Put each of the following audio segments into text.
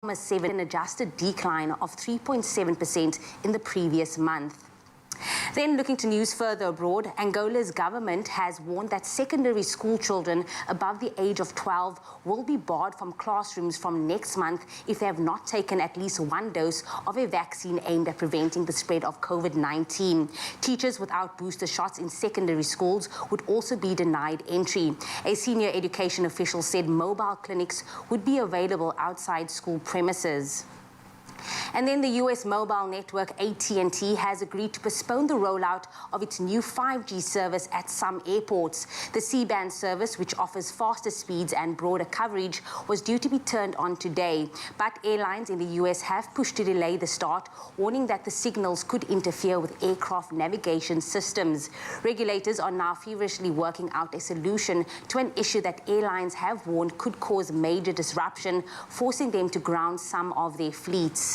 an adjusted decline of 3.7% in the previous month. Then looking to news further abroad, Angola's government has warned that secondary school children above the age of 12 will be barred from classrooms from next month if they have not taken at least one dose of a vaccine aimed at preventing the spread of COVID-19. Teachers without booster shots in secondary schools would also be denied entry. A senior education official said mobile clinics would be available outside school premises. And then the US mobile network AT&T has agreed to postpone the rollout of its new 5G service at some airports. The C-band service, which offers faster speeds and broader coverage, was due to be turned on today. But airlines in the US have pushed to delay the start, warning that the signals could interfere with aircraft navigation systems. Regulators are now feverishly working out a solution to an issue that airlines have warned could cause major disruption, forcing them to ground some of their fleets.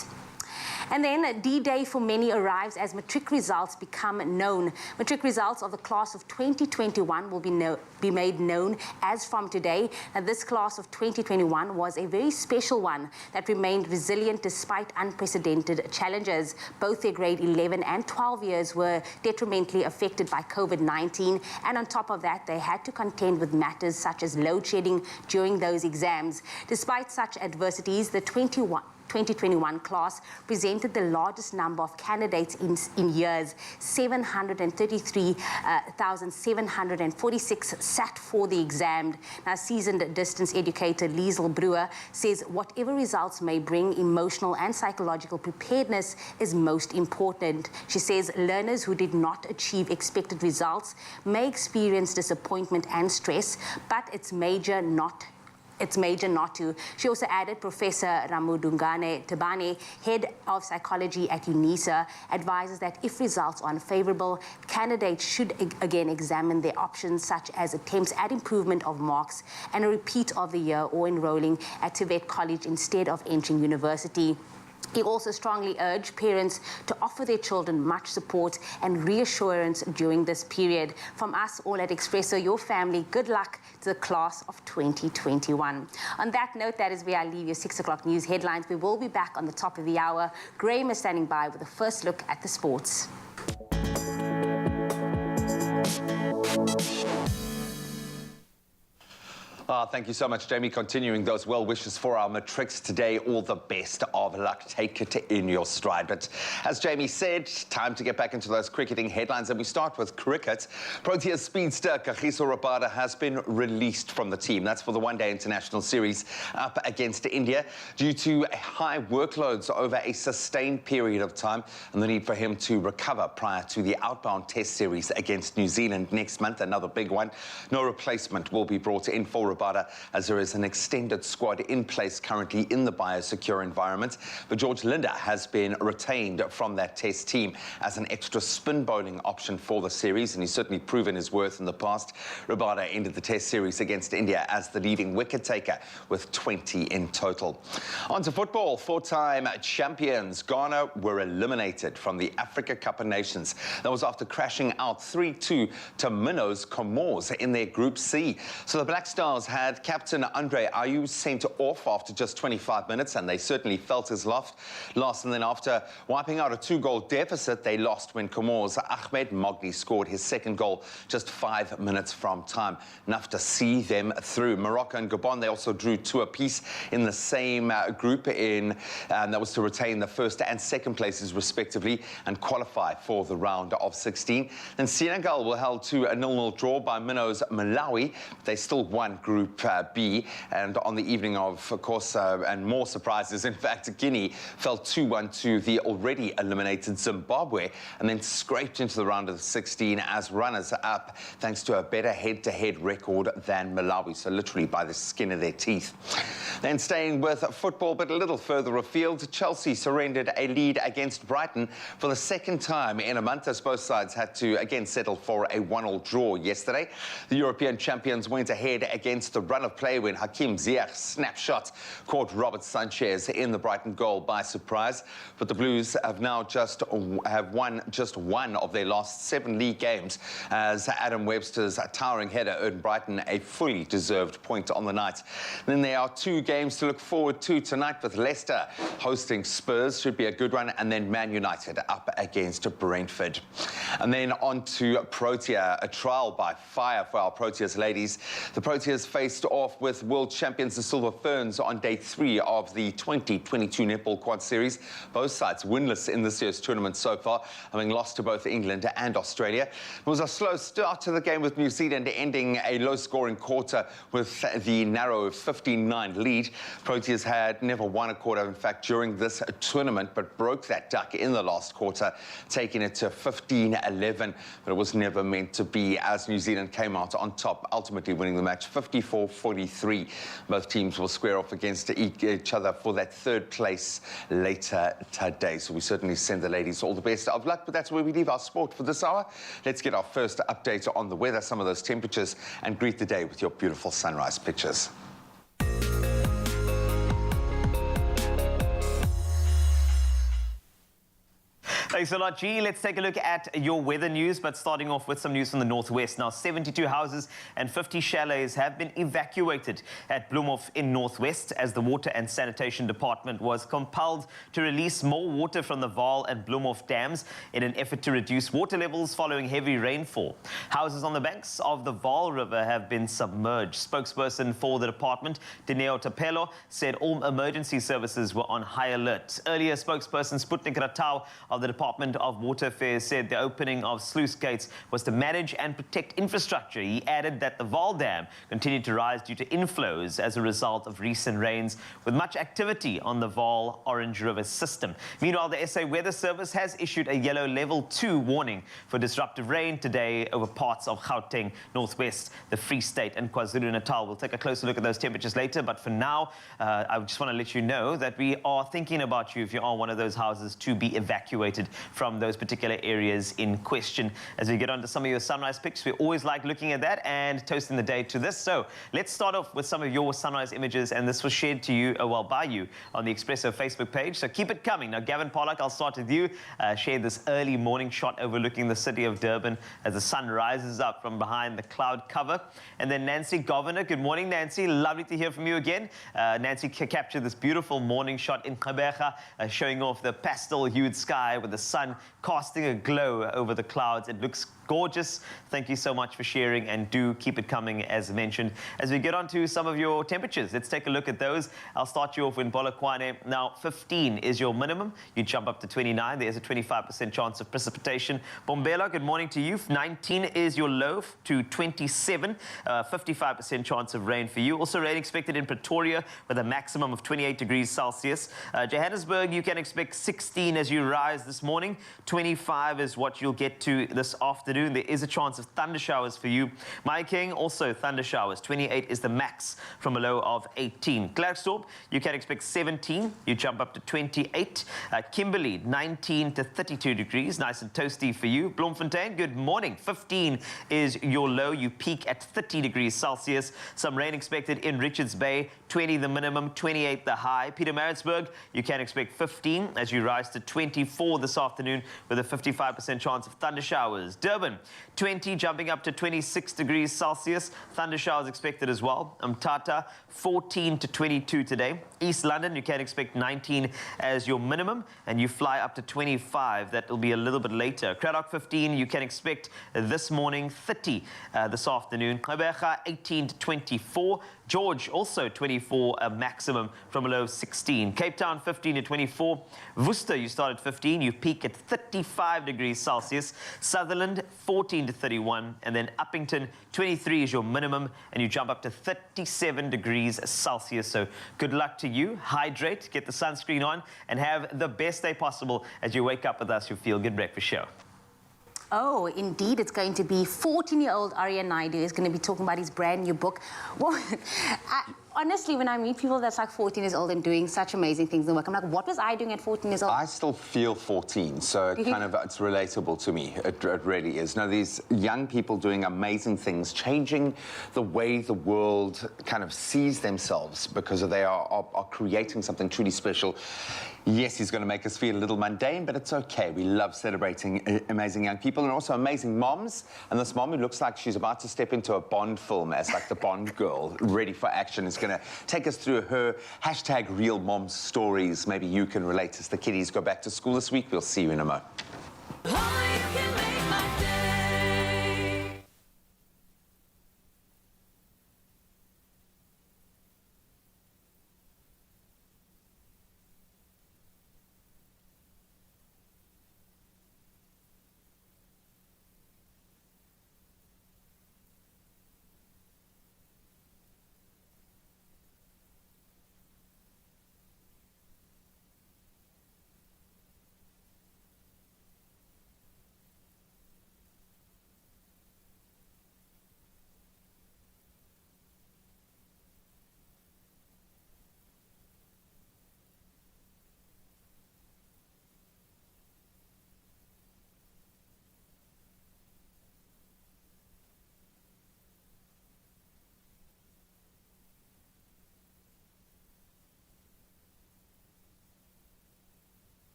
And then D-Day for many arrives as Matric results become known. Matric results of the class of 2021 will be made known as from today. And this class of 2021 was a very special one that remained resilient despite unprecedented challenges. Both their grade 11 and 12 years were detrimentally affected by COVID-19. And on top of that, they had to contend with matters such as load shedding during those exams. Despite such adversities, the 2021 class presented the largest number of candidates in years. 733,746 sat for the exam. Now, seasoned distance educator Liesl Brewer says whatever results may bring, emotional and psychological preparedness is most important. She says learners who did not achieve expected results may experience disappointment and stress, but it's major not to. She also added Professor Ramudungane Tabane, head of psychology at UNISA, advises that if results are unfavorable, candidates should again examine their options, such as attempts at improvement of marks and a repeat of the year or enrolling at Tibet College instead of entering university. He also strongly urged parents to offer their children much support and reassurance during this period. From us all at Expresso, your family, good luck to the class of 2021. On that note, that is where I leave your 6 o'clock news headlines. We will be back on the top of the hour. Graham is standing by with a first look at the sports. Thank you so much, Jamie. Continuing those well wishes for our Matrics today. All the best of luck. Take it in your stride. But as Jamie said, time to get back into those cricketing headlines. And we start with cricket. Proteas speedster Kagiso Rabada has been released from the team. That's for the one-day international series up against India due to high workloads over a sustained period of time and the need for him to recover prior to the outbound test series against New Zealand next month. Another big one. No replacement will be brought in for Rabada, as there is an extended squad in place currently in the biosecure environment. But George Linder has been retained from that test team as an extra spin bowling option for the series, and he's certainly proven his worth in the past. Rabada ended the test series against India as the leading wicket taker with 20 in total. On to football. Four-time champions Ghana were eliminated from the Africa Cup of Nations. That was after crashing out 3-2 to Minnows Comores in their Group C. So the Black Stars had captain Andre Ayew sent off after just 25 minutes, and they certainly felt his loss. And then after wiping out a 2-goal deficit, they lost when Comores' Ahmed Mogni scored his second goal just 5 minutes from time. Enough to see them through. Morocco and Gabon, they also drew 2 apiece in the same group, that was to retain the first and second places respectively and qualify for the round of 16. Then Senegal were held to a 0-0 draw by Minnows Malawi. They still won Group B, and on the evening of course, and more surprises, in fact, Guinea fell 2-1 to the already eliminated Zimbabwe and then scraped into the round of 16 as runners-up thanks to a better head-to-head record than Malawi, so literally by the skin of their teeth. Then staying with football, but a little further afield, Chelsea surrendered a lead against Brighton for the second time in a month, as both sides had to again settle for a 1-1 draw yesterday. The European champions went ahead against against the run of play when Hakim Ziyech's snapshot caught Robert Sanchez in the Brighton goal by surprise. But the Blues have now won just one of their last 7 league games as Adam Webster's towering header earned Brighton a fully deserved point on the night. Then there are 2 games to look forward to tonight, with Leicester hosting Spurs, should be a good one, and then Man United up against Brentford. And then on to Protea, a trial by fire for our Proteas ladies. The Proteas faced off with world champions the Silver Ferns on day 3 of the 2022 Netball Quad Series. Both sides winless in this year's tournament so far, having lost to both England and Australia. It was a slow start to the game, with New Zealand ending a low-scoring quarter with the narrow 15-9 lead. Proteas had never won a quarter, in fact, during this tournament, but broke that duck in the last quarter, taking it to 15-11. But it was never meant to be, as New Zealand came out on top, ultimately winning the match 54-43. Both teams will square off against each other for that 3rd place later today. So we certainly send the ladies all the best of luck, but that's where we leave our sport for this hour. Let's get our first update on the weather, some of those temperatures, and greet the day with your beautiful sunrise pictures. Thanks a lot, G. Let's take a look at your weather news, but starting off with some news from the northwest. Now, 72 houses and 50 chalets have been evacuated at Bloemhof in Northwest as the Water and Sanitation Department was compelled to release more water from the Vaal and Bloemhof dams in an effort to reduce water levels following heavy rainfall. Houses on the banks of the Vaal River have been submerged. Spokesperson for the department, Dineo Tapelo, said all emergency services were on high alert. Earlier, spokesperson Sputnik Ratau of the Department of Water Affairs said the opening of sluice gates was to manage and protect infrastructure. He added that the Vaal Dam continued to rise due to inflows as a result of recent rains, with much activity on the Vaal Orange River system. Meanwhile, the SA Weather Service has issued a yellow level 2 warning for disruptive rain today over parts of Gauteng, Northwest, the Free State and KwaZulu-Natal. We'll take a closer look at those temperatures later, but for now, I just want to let you know that we are thinking about you if you are one of those houses to be evacuated from those particular areas in question. As we get on to some of your sunrise pics, we always like looking at that and toasting the day to this. So let's start off with some of your sunrise images, and this was shared to you, by you on the Expresso Facebook page. So keep it coming. Now, Gavin Pollock, I'll start with you. Shared this early morning shot overlooking the city of Durban as the sun rises up from behind the cloud cover. And then Nancy Governor, good morning, Nancy. Lovely to hear from you again. Nancy captured this beautiful morning shot in Gqeberha, showing off the pastel-hued sky with the sun casting a glow over the clouds. It looks gorgeous. Thank you so much for sharing, and do keep it coming as mentioned. As we get on to some of your temperatures, let's take a look at those. I'll start you off in Polokwane. Now, 15 is your minimum. You jump up to 29. There's a 25% chance of precipitation. Bombela, good morning to you. 19 is your low to 27. 55% chance of rain for you. Also rain expected in Pretoria with a maximum of 28 degrees Celsius. Johannesburg, you can expect 16 as you rise this morning. 25 is what you'll get to this afternoon. There is a chance of thunder showers for you. Mahikeng, also thunder showers. 28 is the max from a low of 18. Klerksdorp, you can expect 17. You jump up to 28. Kimberley, 19 to 32 degrees. Nice and toasty for you. Bloemfontein, good morning. 15 is your low. You peak at 30 degrees Celsius. Some rain expected in Richards Bay. 20 the minimum, 28 the high. Pietermaritzburg, you can expect 15 as you rise to 24 this afternoon with a 55% chance of thunder showers. Durban, 20 jumping up to 26 degrees Celsius. Thunder showers expected as well. Umtata, 14 to 22 today. East London, you can expect 19 as your minimum, and you fly up to 25. That will be a little bit later. Cradock, 15, you can expect this morning, 30 this afternoon. Gqeberha, 18 to 24. George, also 24, a maximum from a low of 16. Cape Town, 15 to 24. Worcester, you start at 15. You peak at 35 degrees Celsius. Sutherland, 14 to 31. And then Uppington, 23 is your minimum. And you jump up to 37 degrees Celsius. So good luck to you. Hydrate, get the sunscreen on, and have the best day possible as you wake up with us, your Feel Good Breakfast Show. Oh, indeed, it's going to be 14-year-old Arya Naidu is going to be talking about his brand new book. Well, honestly, when I meet people that's like 14 years old and doing such amazing things in work, I'm like, what was I doing at 14 years old? I still feel 14, so it's relatable to me. It really is. Now, these young people doing amazing things, changing the way the world kind of sees themselves because they are creating something truly special. Yes, he's going to make us feel a little mundane, but it's okay. We love celebrating amazing young people and also amazing moms. And this mom who looks like she's about to step into a Bond film as like the Bond girl, ready for action, is going to take us through her hashtag real mom stories. Maybe you can relate as the kiddies go back to school this week. We'll see you in a moment.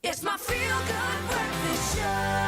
It's my feel-good breakfast show.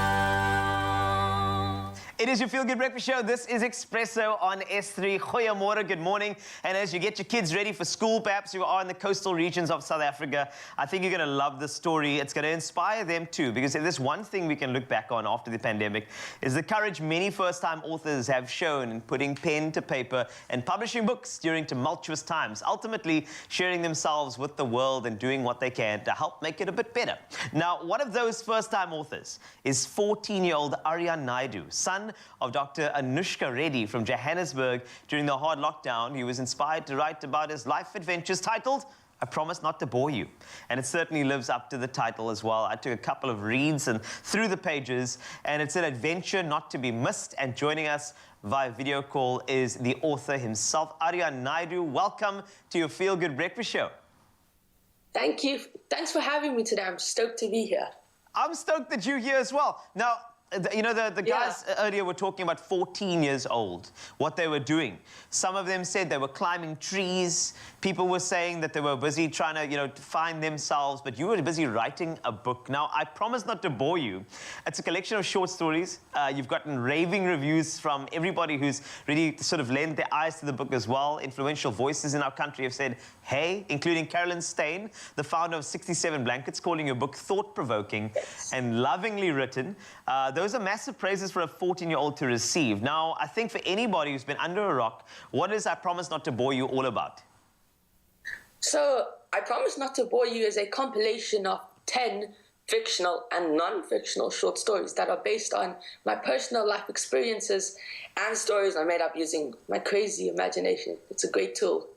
It is your Feel Good Breakfast Show. This is Expresso on S3. Goeiemorgen, good morning. And as you get your kids ready for school, perhaps you are in the coastal regions of South Africa, I think you're going to love this story. It's going to inspire them too, because if there's one thing we can look back on after the pandemic is the courage many first-time authors have shown in putting pen to paper and publishing books during tumultuous times, ultimately sharing themselves with the world and doing what they can to help make it a bit better. Now, one of those first-time authors is 14-year-old Arya Naidu, son of Dr. Anushka Reddy from Johannesburg. During the hard lockdown, he was inspired to write about his life adventures titled I Promise Not to Bore You. And it certainly lives up to the title as well. I took a couple of reads and through the pages, and it's an adventure not to be missed. And joining us via video call is the author himself, Arya Naidu. Welcome to your Feel Good Breakfast Show. Thank you. Thanks for having me today. I'm stoked to be here. I'm stoked that you're here as well. Now, you know, the guys earlier were talking about 14 years old, what they were doing. Some of them said they were climbing trees. People were saying that they were busy trying to, to find themselves, but you were busy writing a book. Now, I promise not to bore you. It's a collection of short stories. You've gotten raving reviews from everybody who's really sort of lent their eyes to the book as well. Influential voices in our country have said, hey, including Carolyn Stain, the founder of 67 Blankets, calling your book thought-provoking and lovingly written. Those are massive praises for a 14-year-old to receive. Now, I think for anybody who's been under a rock, what is I Promise Not to Bore You all about? So, I Promise Not to Bore You is a compilation of 10 fictional and non-fictional short stories that are based on my personal life experiences and stories I made up using my crazy imagination. It's a great tool.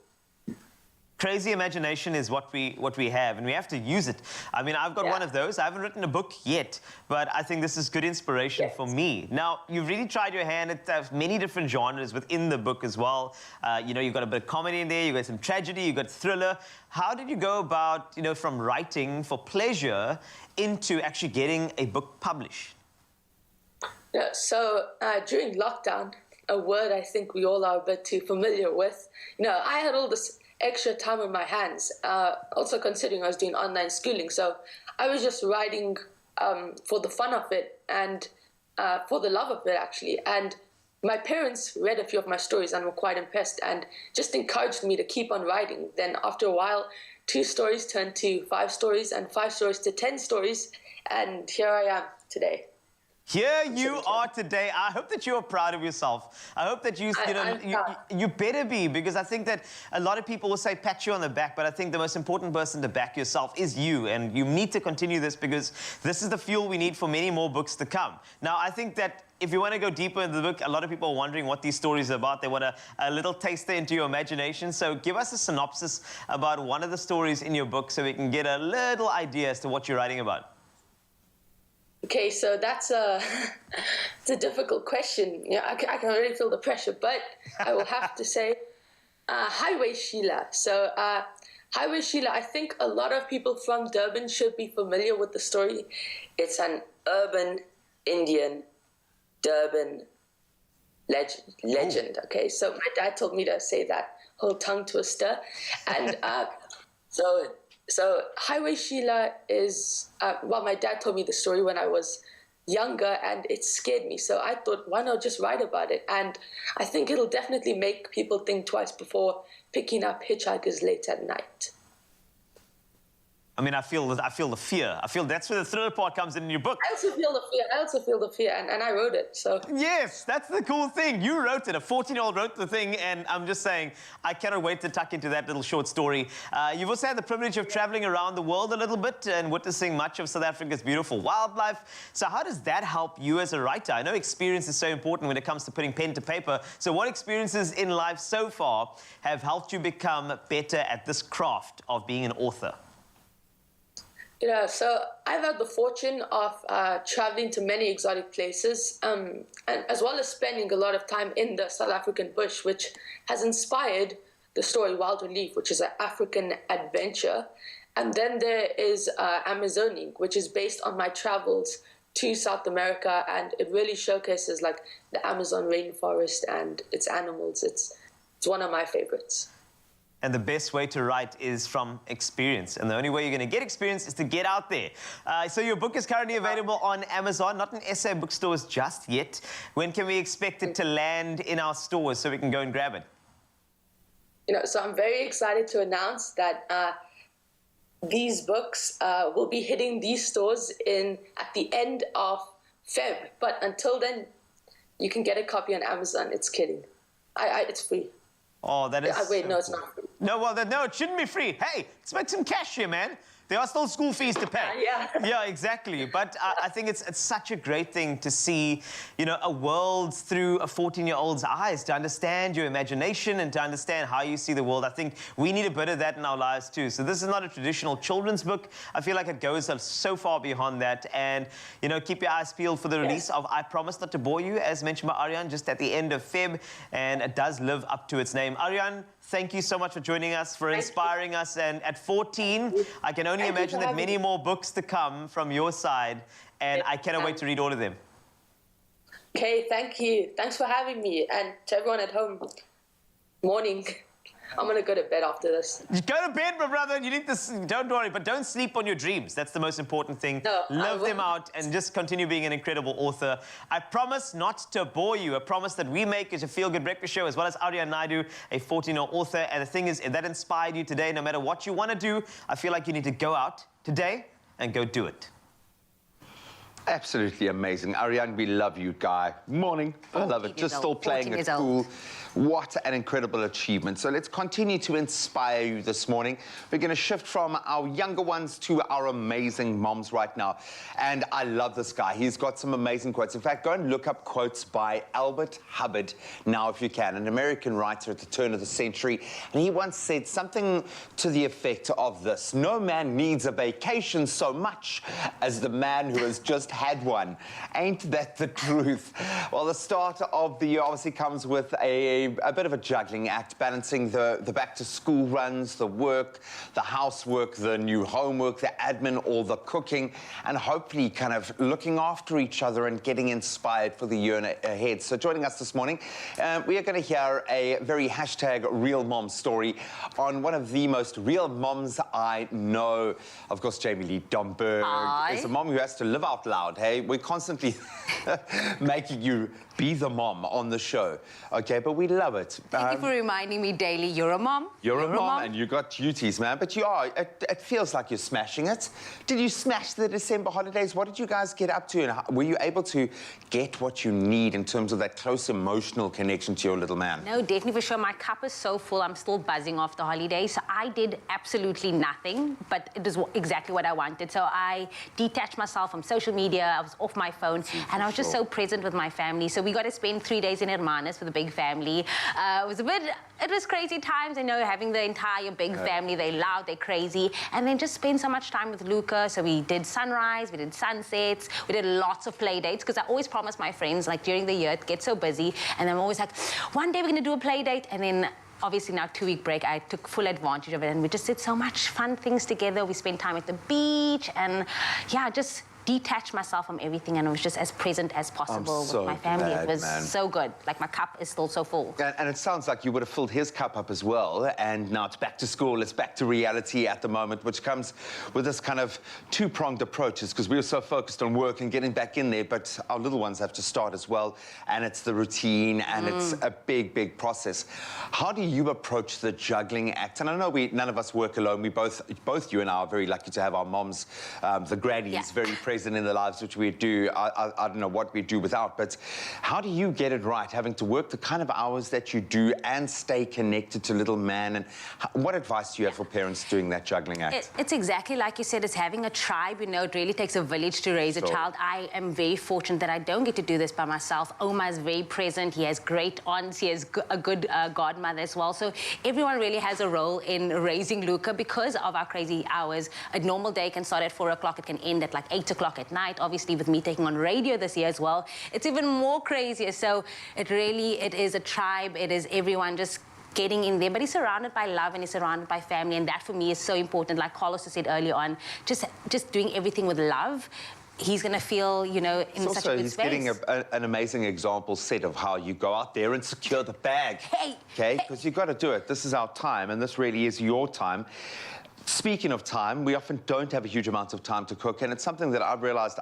Crazy imagination is what we have, and we have to use it. I mean, I've got one of those. I haven't written a book yet, but I think this is good inspiration for me. Now, you've really tried your hand at many different genres within the book as well. You know, you've got a bit of comedy in there, you've got some tragedy, you've got thriller. How did you go about, you know, from writing for pleasure into actually getting a book published? Yeah, so during lockdown, a word I think we all are a bit too familiar with, you know, I had all this extra time on my hands, also considering I was doing online schooling. So I was just writing for the fun of it and for the love of it, actually. And my parents read a few of my stories and were quite impressed and just encouraged me to keep on writing. Then after a while, 2 stories turned to 5 stories and 5 stories to 10 stories. And here I am today. Here you are today. I hope that you are proud of yourself. I hope that you better be, because I think that a lot of people will say pat you on the back, but I think the most important person to back yourself is you, and you need to continue this because this is the fuel we need for many more books to come. Now, I think that if you want to go deeper into the book, a lot of people are wondering what these stories are about. They want a little taster into your imagination. So give us a synopsis about one of the stories in your book so we can get a little idea as to what you're writing about. Okay, so that's it's a difficult question. Yeah, I can already feel the pressure, but I will have to say Highway Sheila. So Highway Sheila, I think a lot of people from Durban should be familiar with the story. It's an urban Indian Durban legend. Okay, so my dad told me to say that whole tongue twister. And So Highway Sheila is, well, my dad told me the story when I was younger and it scared me. So I thought, why not just write about it? And I think it'll definitely make people think twice before picking up hitchhikers late at night. I mean, I feel the fear. I feel that's where the thriller part comes in your book. I also feel the fear, and I wrote it, so. Yes, that's the cool thing. You wrote it. A 14-year-old wrote the thing, and I'm just saying, I cannot wait to tuck into that little short story. You've also had the privilege of traveling around the world a little bit and witnessing much of South Africa's beautiful wildlife. So how does that help you as a writer? I know experience is so important when it comes to putting pen to paper. So what experiences in life so far have helped you become better at this craft of being an author? Yeah, so I've had the fortune of traveling to many exotic places, and as well as spending a lot of time in the South African bush, which has inspired the story Wild Relief, which is an African adventure. And then there is Amazoning, which is based on my travels to South America, and it really showcases like the Amazon rainforest and its animals. It's one of my favorites. And the best way to write is from experience. And the only way you're going to get experience is to get out there. So your book is currently available on Amazon, not in SA bookstores just yet. When can we expect it to land in our stores so we can go and grab it? You know, so I'm very excited to announce that these books will be hitting these stores at the end of Feb. But until then, you can get a copy on Amazon. It's kidding. It's free. Oh, that is... Wait, no, it's not free. No, well, no, it shouldn't be free. Hey, let's make some cash here, man. There are still school fees to pay. Yeah. Yeah, exactly. But I think it's such a great thing to see, you know, a world through a 14-year-old's eyes, to understand your imagination and to understand how you see the world. I think we need a bit of that in our lives too. So this is not a traditional children's book. I feel like it goes so far beyond that. And, you know, keep your eyes peeled for the release of I Promise Not to Bore You, as mentioned by Aryan, just at the end of Feb. And it does live up to its name. Aryan, thank you so much for joining us, for inspiring us. And at 14, I can only imagine that many more books to come from your side. And I cannot wait to read all of them. Okay, thank you. Thanks for having me. And to everyone at home, morning. I'm going to go to bed after this. Go to bed, my brother. You need this. Don't worry, but don't sleep on your dreams. That's the most important thing. No, Live them out and just continue being an incredible author. I promise not to bore you. A promise that we make is a feel-good breakfast show, as well as Aryan Naidu, a 14-year-old author. And the thing is, if that inspired you today, no matter what you want to do, I feel like you need to go out today and go do it. Absolutely amazing. Ariane, we love you, Guy. Morning. I love it. Just still playing it cool. What an incredible achievement. So let's continue to inspire you this morning. We're going to shift from our younger ones to our amazing moms right now. And I love this guy. He's got some amazing quotes. In fact, go and look up quotes by Albert Hubbard now if you can, an American writer at the turn of the century. And he once said something to the effect of this: no man needs a vacation so much as the man who has just had one. Ain't that the truth? Well, the start of the year obviously comes with a bit of a juggling act, balancing the back-to-school runs, the work, the housework, the new homework, the admin, all the cooking, and hopefully kind of looking after each other and getting inspired for the year ahead. So joining us this morning, we are going to hear a very #real mom story on one of the most real moms I know. Of course, Jamie Lee Domberg is a mom who has to live out loud. Hey, we're constantly making you be the mom on the show, okay? But we love it. Thank you for reminding me daily, you're a mom. You're a mom and you got duties, man. But you are, it feels like you're smashing it. Did you smash the December holidays? What did you guys get up to? And were you able to get what you need in terms of that close emotional connection to your little man? No, definitely for sure. My cup is so full, I'm still buzzing off the holidays. So I did absolutely nothing, but it was exactly what I wanted. So I detached myself from social media, I was off my phone, and I was just so present with my family. So we got to spend 3 days in Hermanas with a big family. It was crazy times, having the entire big family. They're loud, they're crazy, and then just spend so much time with Luca. So we did sunrise, we did sunsets, we did lots of play dates, because I always promise my friends, like during the year, it gets so busy, and I'm always like, one day we're going to do a play date, and then obviously now 2-week break, I took full advantage of it, and we just did so much fun things together. We spent time at the beach, and yeah, just detach myself from everything, and I was just as present as possible with my family. It was so good. Like, my cup is still so full. And it sounds like you would have filled his cup up as well, and now it's back to school, it's back to reality at the moment, which comes with this kind of two-pronged approach, because we were so focused on work and getting back in there, but our little ones have to start as well, and it's the routine, and it's a big, big process. How do you approach the juggling act? And I know none of us work alone. We both you and I are very lucky to have our moms, the grannies, very present in the lives, which we do. I don't know what we do without, but how do you get it right, having to work the kind of hours that you do and stay connected to little man? And what advice do you have for parents doing that juggling act? It's exactly like you said, it's having a tribe. It really takes a village to raise a child. I am very fortunate that I don't get to do this by myself. Oma is very present. He has great aunts. He has a good godmother as well. So everyone really has a role in raising Luca because of our crazy hours. A normal day can start at 4 o'clock. It can end at like 8 o'clock at night. Obviously, with me taking on radio this year as well, it's even more crazier. So it is a tribe. It is everyone just getting in there, but he's surrounded by love and he's surrounded by family, and that for me is so important. Like Carlos said earlier on, just doing everything with love. He's going to feel, in such a good space. He's getting an amazing example set of how you go out there and secure the bag. Okay? Because you've got to do it. This is our time, and this really is your time. Speaking of time, we often don't have a huge amount of time to cook, and it's something that I've realized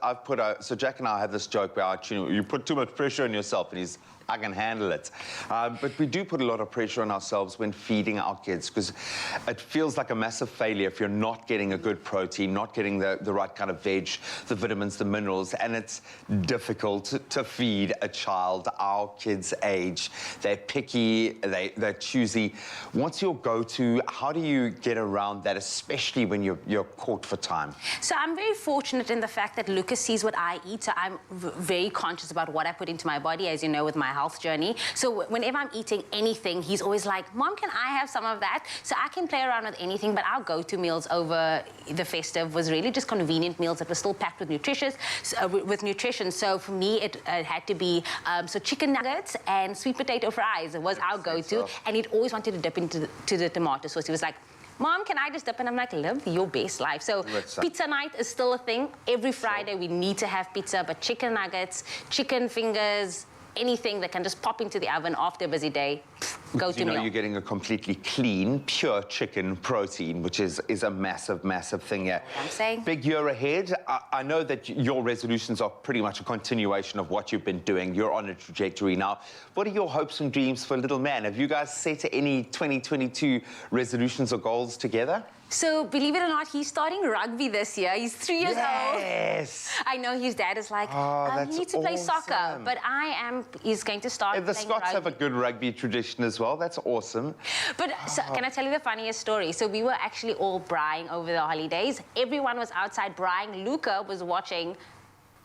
so Jack and I have this joke where you put too much pressure on yourself, and I can handle it. But we do put a lot of pressure on ourselves when feeding our kids, because it feels like a massive failure if you're not getting a good protein, not getting the right kind of veg, the vitamins, the minerals, and it's difficult to feed a child our kids' age. They're picky, they're choosy. What's your go-to? How do you get around that, especially when you're caught for time? So I'm very fortunate in the fact that Lucas sees what I eat, so I'm very conscious about what I put into my body, as you know, with my health journey. So whenever I'm eating anything, he's always like, Mom, can I have some of that? So I can play around with anything, but our go-to meals over the festive was really just convenient meals that were still packed with nutrition. So for me, it had to be chicken nuggets and sweet potato fries. It was our go-to, and he'd always wanted to dip into the tomato sauce. He was like, Mom, can I just dip? And I'm like, live your best life. So pizza night is still a thing. Every Friday we need to have pizza, but chicken nuggets, chicken fingers, anything that can just pop into the oven after a busy day, go-to meal. You're getting a completely clean, pure chicken protein, which is a massive, massive thing here. I'm saying. Big year ahead. I know that your resolutions are pretty much a continuation of what you've been doing. You're on a trajectory now. What are your hopes and dreams for little man? Have you guys set any 2022 resolutions or goals together? So, believe it or not, he's starting rugby this year. He's 3 years old. Yes. I know his dad is like, that's you need to play soccer. awesome. But he's going to start The playing Scots have a rugby. good rugby tradition as well. That's awesome. But so, can I tell you the funniest story? So we were actually all braaiing over the holidays. Everyone was outside braaiing. Luca was watching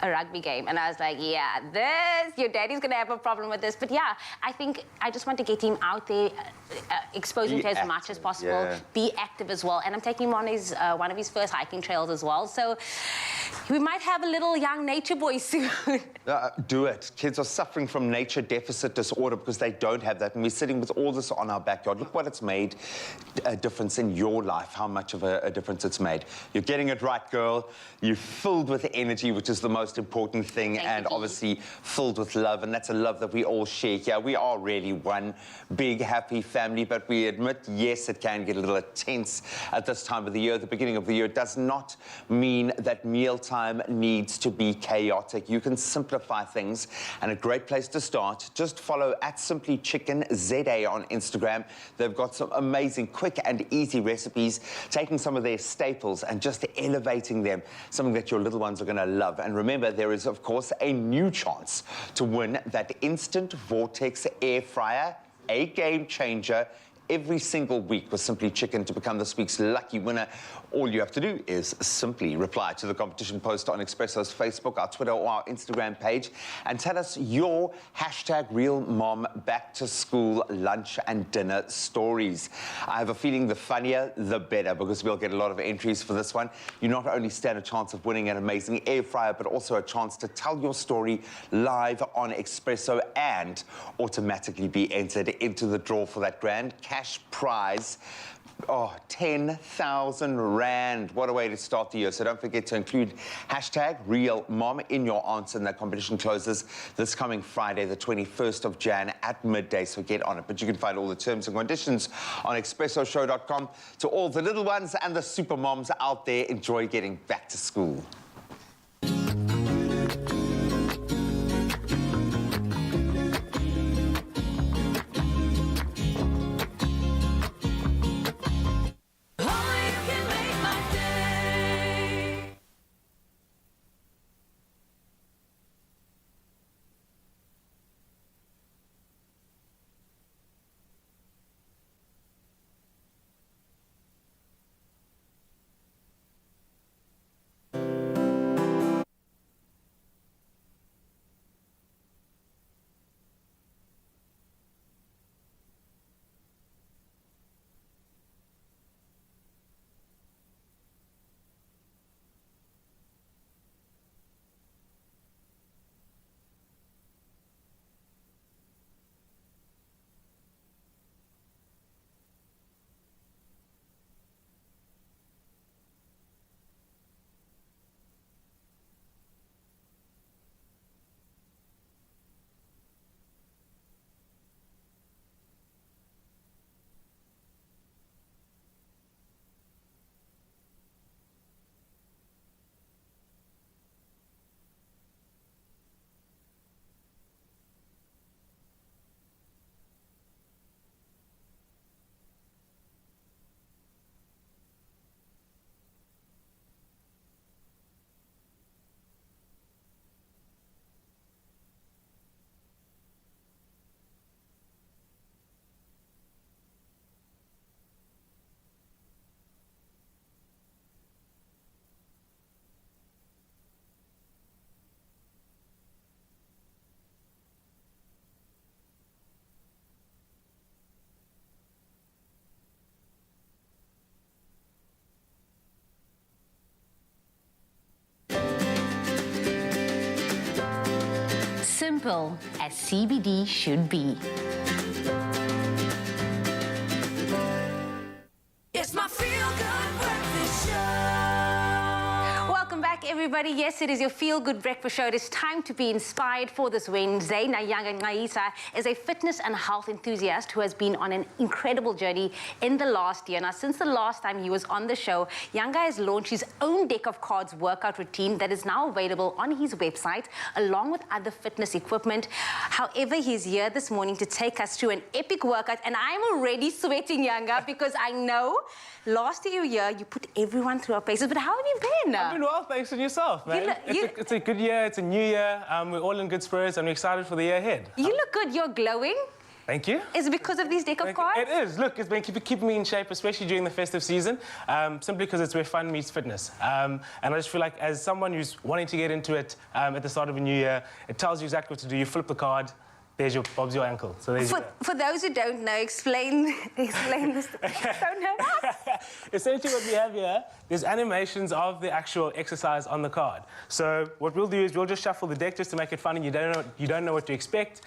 a rugby game, and I was like, yeah, your daddy's gonna have a problem with this. But yeah, I think I just want to get him out there, expose him to as much as possible, yeah. be active as well. And I'm taking him on his one of his first hiking trails as well. So we might have a little young nature boy soon. Do it. Kids are suffering from nature deficit disorder because they don't have that. And we're sitting with all this on our backyard. Look what it's made a difference in your life, how much of a difference it's made. You're getting it right, girl. You're filled with energy, which is the most important thing, and obviously filled with love. And that's a love that we all share here. We are really one big, happy family, but we admit, yes, it can get a little tense at this time of the year. The beginning of the year does not mean that mealtime needs to be chaotic. You can simplify things, and a great place to start, just follow @SimplyChickenZA on Instagram. They've got some amazing, quick and easy recipes, taking some of their staples and just elevating them, something that your little ones are going to love. And remember, there is, of course, a new chance to win that Instant Vortex air fryer, a game changer, every single week with Simply Chicken to become this week's lucky winner. All you have to do is simply reply to the competition post on Expresso's Facebook, our Twitter, or our Instagram page, and tell us your #RealMom back to school lunch and dinner stories. I have a feeling the funnier, the better, because we'll get a lot of entries for this one. You not only stand a chance of winning an amazing air fryer, but also a chance to tell your story live on Expresso and automatically be entered into the draw for that grand cash prize. Oh, 10,000 Rand. What a way to start the year. So don't forget to include #RealMom in your answer, and that competition closes this coming Friday, the 21st of Jan at midday, so get on it. But you can find all the terms and conditions on expressoshow.com. To all the little ones and the super moms out there, enjoy getting back to school. Simple as CBD should be. It's my feel-good breakfast show. Welcome back, everybody. everybody. Yes, it is your feel-good breakfast show. It is time to be inspired for this Wednesday. Now, Nyanga Ngaisa is a fitness and health enthusiast who has been on an incredible journey in the last year. Now, since the last time he was on the show, Nyanga has launched his own deck of cards workout routine that is now available on his website, along with other fitness equipment. However, he's here this morning to take us through an epic workout, and I'm already sweating, Nyanga, because I know last year you put everyone through our paces. But how have you been? I've been well, thanks, and yourself, man. It's a good year, it's a new year. We're all in good spirits and we're excited for the year ahead. You look good, you're glowing. Thank you. Is it because of these deck of cards? It is. Look, it's been keeping me in shape, especially during the festive season, simply because it's where fun meets fitness. And I just feel like as someone who's wanting to get into it at the start of a new year, it tells you exactly what to do. You flip the card, there's Bob's your ankle. So there's for those who don't know, explain this. Don't know that. Essentially what we have here, there's animations of the actual exercise on the card. So what we'll do is we'll just shuffle the deck just to make it fun and you don't know what to expect.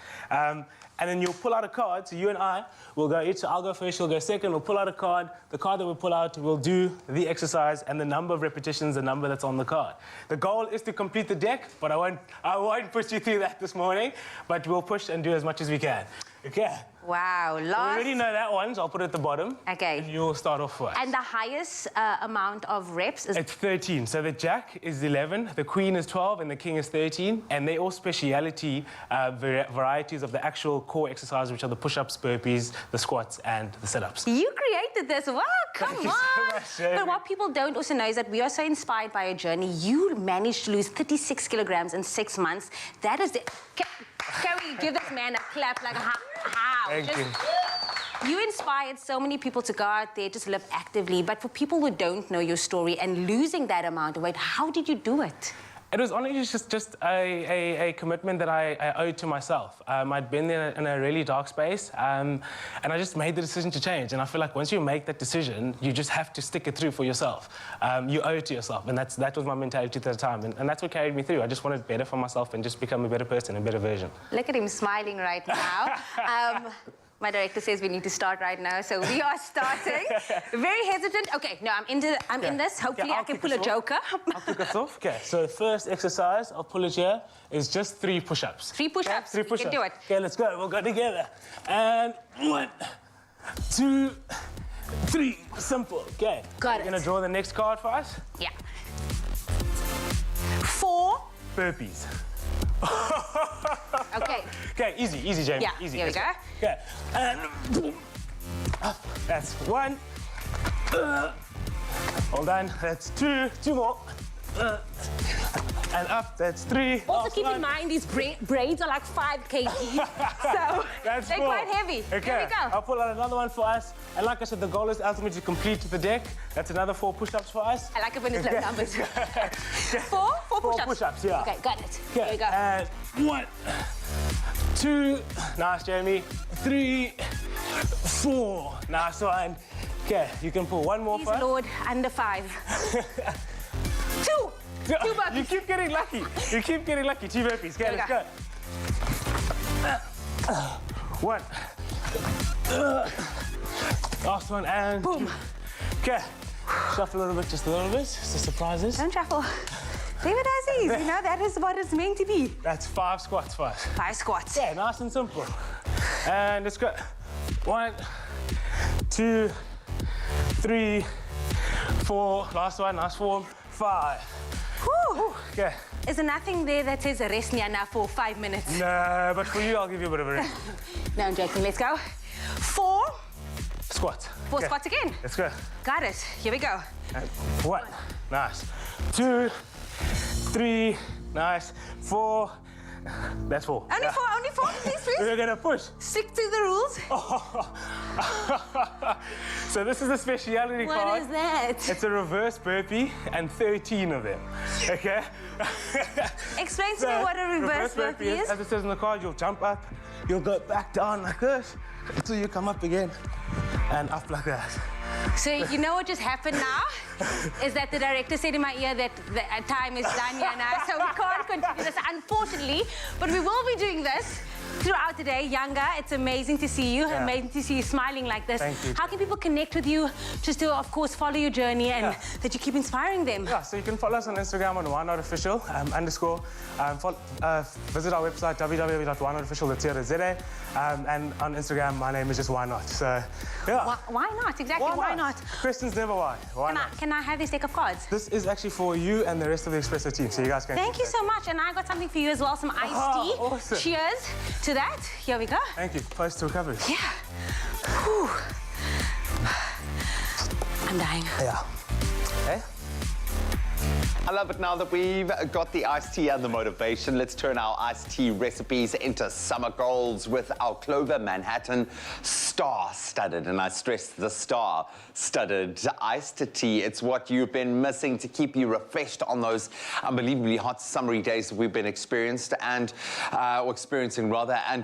And then you'll pull out a card, so you and I will go each, so I'll go first, you'll go second, we'll pull out a card. The card that we pull out will do the exercise and the number of repetitions, the number that's on the card. The goal is to complete the deck, but I won't push you through that this morning, but we'll push and do as much as we can. Okay. Wow, So we already know that one, so I'll put it at the bottom. Okay. And you'll start off first. And the highest amount of reps is... It's 13. So the jack is 11, the queen is 12, and the king is 13. And they're all speciality varieties of the actual core exercise, which are the push-ups, burpees, the squats, and the sit-ups. You created this. Wow, come on. Thank you so much, Jamie. But what people don't also know is that we are so inspired by your journey. You managed to lose 36 kilograms in 6 months. That is the... Can we give this man a clap? Like, how? Thank you. You inspired so many people to go out there, just live actively. But for people who don't know your story and losing that amount of weight, how did you do it? It was honestly just a commitment that I owed to myself. I'd been there in a really dark space, and I just made the decision to change. And I feel like once you make that decision, you just have to stick it through for yourself. You owe it to yourself, and that was my mentality at the time. And that's what carried me through. I just wanted better for myself and just become a better person, a better version. Look at him smiling right now. My director says we need to start right now, so we are starting. Very hesitant. Okay, no, I'm in this. Hopefully I can pull a joker. I'll kick us off. Okay, so the first exercise, I'll pull it here, is just 3 push-ups. 3 push-ups? Okay? 3 push-ups. You can do it. Okay, let's go. We'll go together. And 1, 2, 3. Simple. Okay. Got it. You're gonna draw the next card for us? Yeah. 4. Burpees. Okay. Okay, easy, Jamie. Yeah, easy. here we go. Okay, and boom. Up. That's 1. Hold on. That's 2. 2 more. And up. That's 3. Also keep in mind these braids are like 5 kg, so That's they're 4. quite heavy. Okay, Here we go. I'll pull out another one for us. And like I said, the goal is ultimately to complete the deck. That's another 4 push-ups for us. I like it when it's low numbers. 4 push-ups? Push-ups, yeah. Okay, got it. Okay, Here we go. and 1, 2, nice, Jamie. 3, 4, nice one. Okay, you can pull one more Please, for us. Lord, under 5. 2. 2 burpees. You keep getting lucky. 2 burpees. Okay, let's go. 1. Last one and boom. 2. Okay, shuffle a little bit, just a little bit, just to surprise us. Don't shuffle. Leave it as is. You know, that is what it's meant to be. That's 5 squats for us. 5 squats. Yeah, nice and simple. And let's go. 1, 2, 3, 4. Last one, nice form. 5. Whew. Okay. Is there nothing there that says rest now for 5 minutes? No, but for you, I'll give you a bit of a rest. No, I'm joking. Let's go. 4. Squats. 4 Okay. squats again. Let's go. Got it. Here we go. 1. Nice. 2, 3. Nice. 4. That's 4. Only 4, only 4, please. We're gonna push. Stick to the rules. So this is a speciality card. What is that? It's a reverse burpee and 13 of them. Okay? Explain to me what a reverse burpee is. As it says on the card, you'll jump up, you'll go back down like this until you come up again and up like that. So you know what just happened now? Is that the director said in my ear that the time is done here now, so we can't continue this, unfortunately. But we will be doing this throughout the day, younger. It's amazing to see you. Yeah. Amazing to see you smiling like this. Thank you. How can people connect with you just to, of course, follow your journey and that you keep inspiring them? Yeah, so you can follow us on Instagram on @whynotofficial _. Visit our website www.whynotofficial.co.za, and on Instagram my name is just Why Not. So yeah. Why not? Exactly. Why not? Questions never why. Why not? Can I have this deck of cards? This is actually for you and the rest of the Expresso team, so you guys can. Thank you so much, and I got something for you as well, some iced tea. Awesome. Cheers to that. Here we go. Thank you. Post to recovery. Yeah. Whew. I'm dying. Yeah. Hey? I love it. Now that we've got the iced tea and the motivation, let's turn our iced tea recipes into summer goals with our Clover Manhattan star-studded, and I stress the star-studded iced tea. It's what you've been missing to keep you refreshed on those unbelievably hot summery days that we've been experiencing, and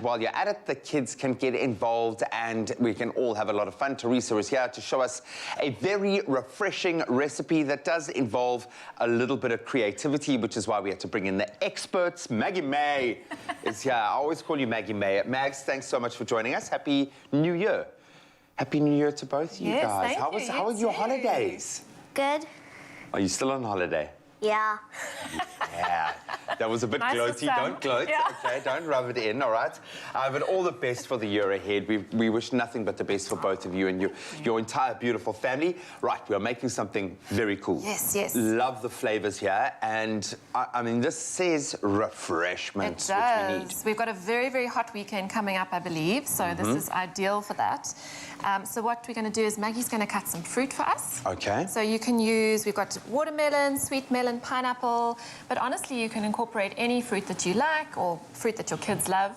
while you're at it, the kids can get involved and we can all have a lot of fun. Teresa is here to show us a very refreshing recipe that does involve a little bit of creativity, which is why we had to bring in the experts. Maggie May is here. I always call you Maggie May. Mags, thanks so much for joining us. Happy New Year. Happy New Year to both you Yes, guys. thank you. How were your holidays? Good. Are you still on holiday? Yeah. Yeah, that was a bit Nice to gloaty. sound. Don't gloat, Yeah. okay? Don't rub it in, all right? But all the best for the year ahead. We wish nothing but the best for both of you and your entire beautiful family. Right, we are making something very cool. Yes, yes. Love the flavors here, and I mean, this says refreshment, It does. which we need. We've got a very, very hot weekend coming up, I believe, so this is ideal for that. So what we're going to do is Maggie's going to cut some fruit for us. Okay. So you can use, we've got watermelon, sweet melon, pineapple, but honestly you can incorporate any fruit that you like or fruit that your kids love.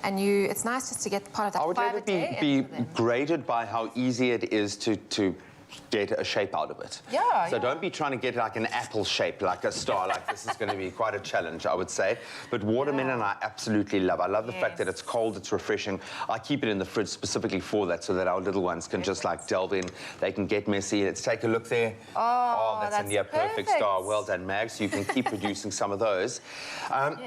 And it's nice just to get part of that I would let fibre it day be in for them. graded by how easy it is to get a shape out of it. Yeah, So yeah. don't be trying to get like an apple shape, like a star. Like this is going to be quite a challenge, I would say. But watermelon I absolutely love. I love the fact that it's cold, it's refreshing. I keep it in the fridge specifically for that, so that our little ones can just like delve in. They can get messy. Let's take a look there. Oh, that's a that's near perfect perfect. star. Well done, Mag. So you can keep producing some of those.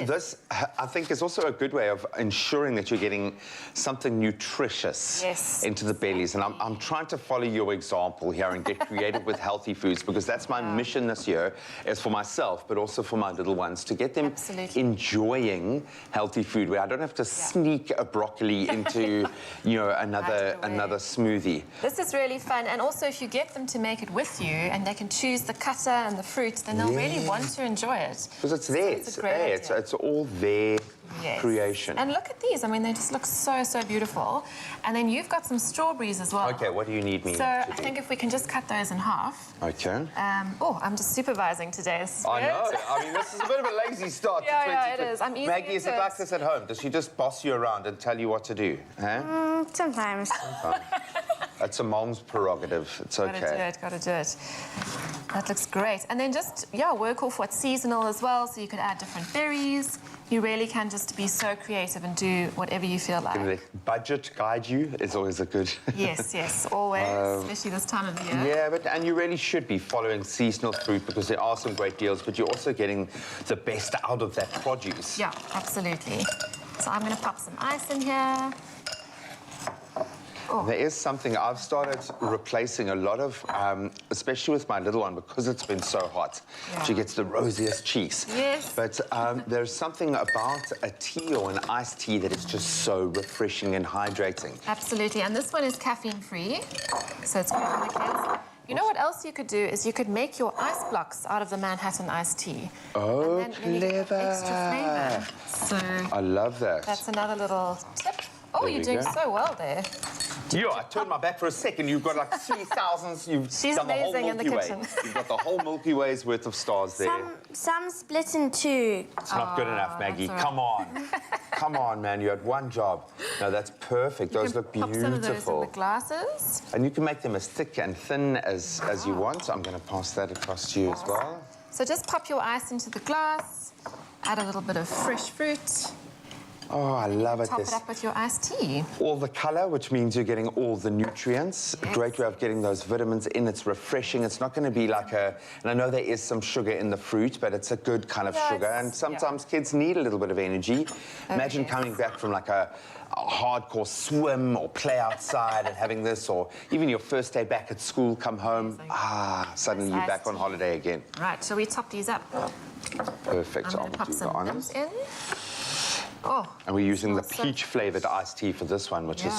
This, I think, is also a good way of ensuring that you're getting something nutritious Yes. into the bellies. And I'm trying to follow your example here and get creative with healthy foods, because that's my mission this year, is for myself, but also for my little ones, to get them Absolutely. enjoying healthy food where I don't have to sneak a broccoli into, another smoothie. This is really fun, and also if you get them to make it with you and they can choose the cutter and the fruit, then they'll really want to enjoy it. Because it's So theirs. it's a great idea. It's all their Yes. creation. And look at these. I mean, they just look so, so beautiful. And then you've got some strawberries as well. Okay, what do you need me So to I do? think if we can just cut those in half. Okay. I'm just supervising today. This is I weird. know. I mean, this is a bit of a lazy start Yeah, to yeah, 2020. it is. I'm easy Maggie, is it into like it. this at home? Does she just boss you around and tell you what to do? Huh? Sometimes. It's a mom's prerogative. It's okay. Gotta do it. That looks great. And then just, work off what's seasonal as well. So you could add different berries. You really can just be so creative and do whatever you feel like. The budget guide you is always a good... Yes, always, especially this time of the year. Yeah, and you really should be following seasonal fruit, because there are some great deals, but you're also getting the best out of that produce. Yeah, absolutely. So I'm going to pop some ice in here. There is something I've started replacing a lot of, especially with my little one, because it's been so hot. Yeah. She gets the rosiest cheeks. Yes. But there's something about a tea or an iced tea that is just so refreshing and hydrating. Absolutely, and this one is caffeine-free, so it's good for the kids. You know what else you could do is you could make your ice blocks out of the Manhattan iced tea. Oh, and then you get extra flavour. So I love that. that's another little tip. Oh, There you're we doing go. so well there. Yeah, I turned my back for a second. You've got like 3,000. You've She's done the whole amazing in the Milky Way. kitchen. You've got the whole Milky Way's worth of stars there. Some split in two. It's not good enough, Maggie. that's all right. Come on. Come on, man. You had one job. No, that's perfect. You Those can look pop some of those in beautiful. the glasses. And you can make them as thick and thin as you want. I'm going to pass that across to you as well. So just pop your ice into the glass, add a little bit of fresh fruit. Oh, I love it. Top it up with your iced tea. All the color, which means you're getting all the nutrients. Yes. Great way of getting those vitamins in. It's refreshing. It's not going to be like and I know there is some sugar in the fruit, but it's a good kind of sugar. And sometimes kids need a little bit of energy. Imagine coming back from like a hardcore swim or play outside and having this, or even your first day back at school, come home, suddenly you're back on holiday again. Right, so we top these up. Perfect. I'm going to pop some nibs in. Oh, and we're using the peach-flavored iced tea for this one, which is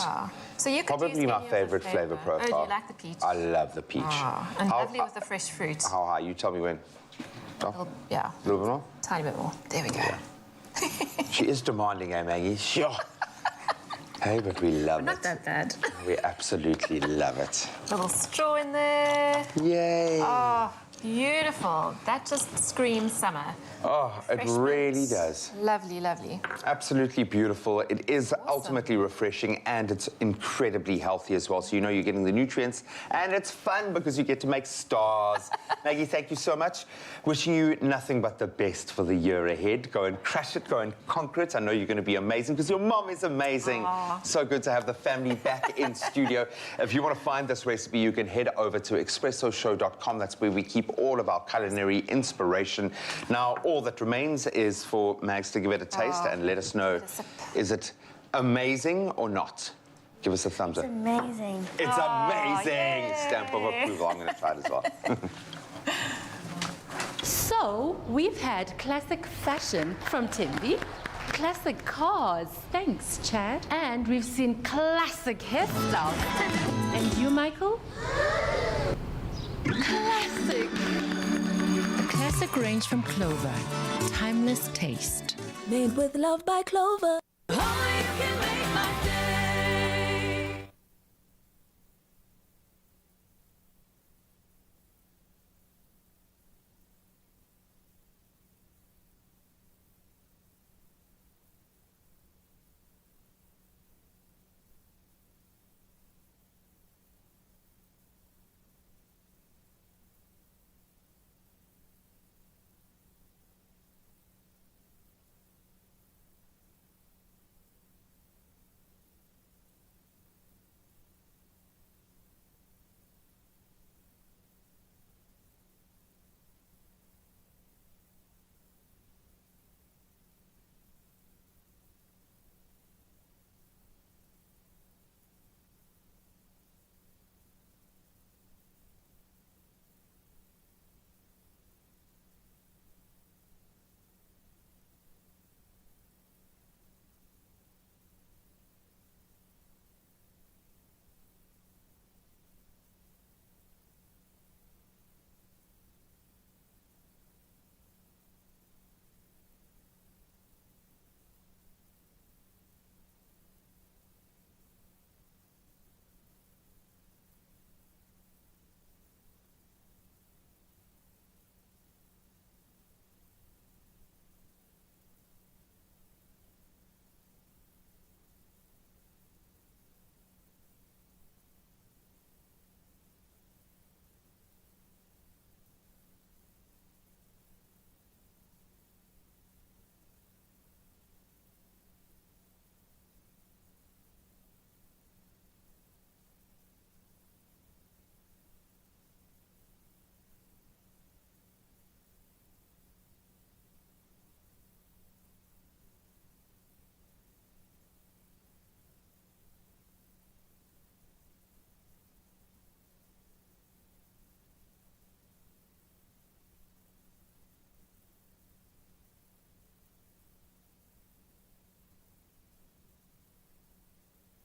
so you could probably use my any of the favorite flavor profile. Oh, do you like the peach? I love the peach. Oh, and lovely with the fresh fruit. How high? You tell me when. Yeah. A little bit more? Tiny bit more. There we go. She is demanding, eh, Maggie? Sure. Hey, but we love it. Not that bad. We absolutely love it. Little straw in there. Yay. Oh, beautiful. That just screams summer. Oh, it really does. Lovely, lovely. Absolutely beautiful. It is ultimately refreshing, and it's incredibly healthy as well. So you know you're getting the nutrients, and it's fun because you get to make stars. Maggie, thank you so much. Wishing you nothing but the best for the year ahead. Go and crush it, go and conquer it. I know you're going to be amazing because your mom is amazing. Aww. So good to have the family back in studio. If you want to find this recipe, you can head over to expressoshow.com. That's where we keep all of our culinary inspiration. Now, all that remains is for Mags to give it a taste and let us know, is it amazing or not? Give us a thumbs up. It's amazing. It's amazing! Yay. Stamp of approval. I'm going to try it as well. So, we've had classic fashion from Timby, classic cars, thanks Chad, and we've seen classic hairstyles. And you, Michael? Classic! A classic range from Clover. Timeless taste. Made with love by Clover. Only you can make my day.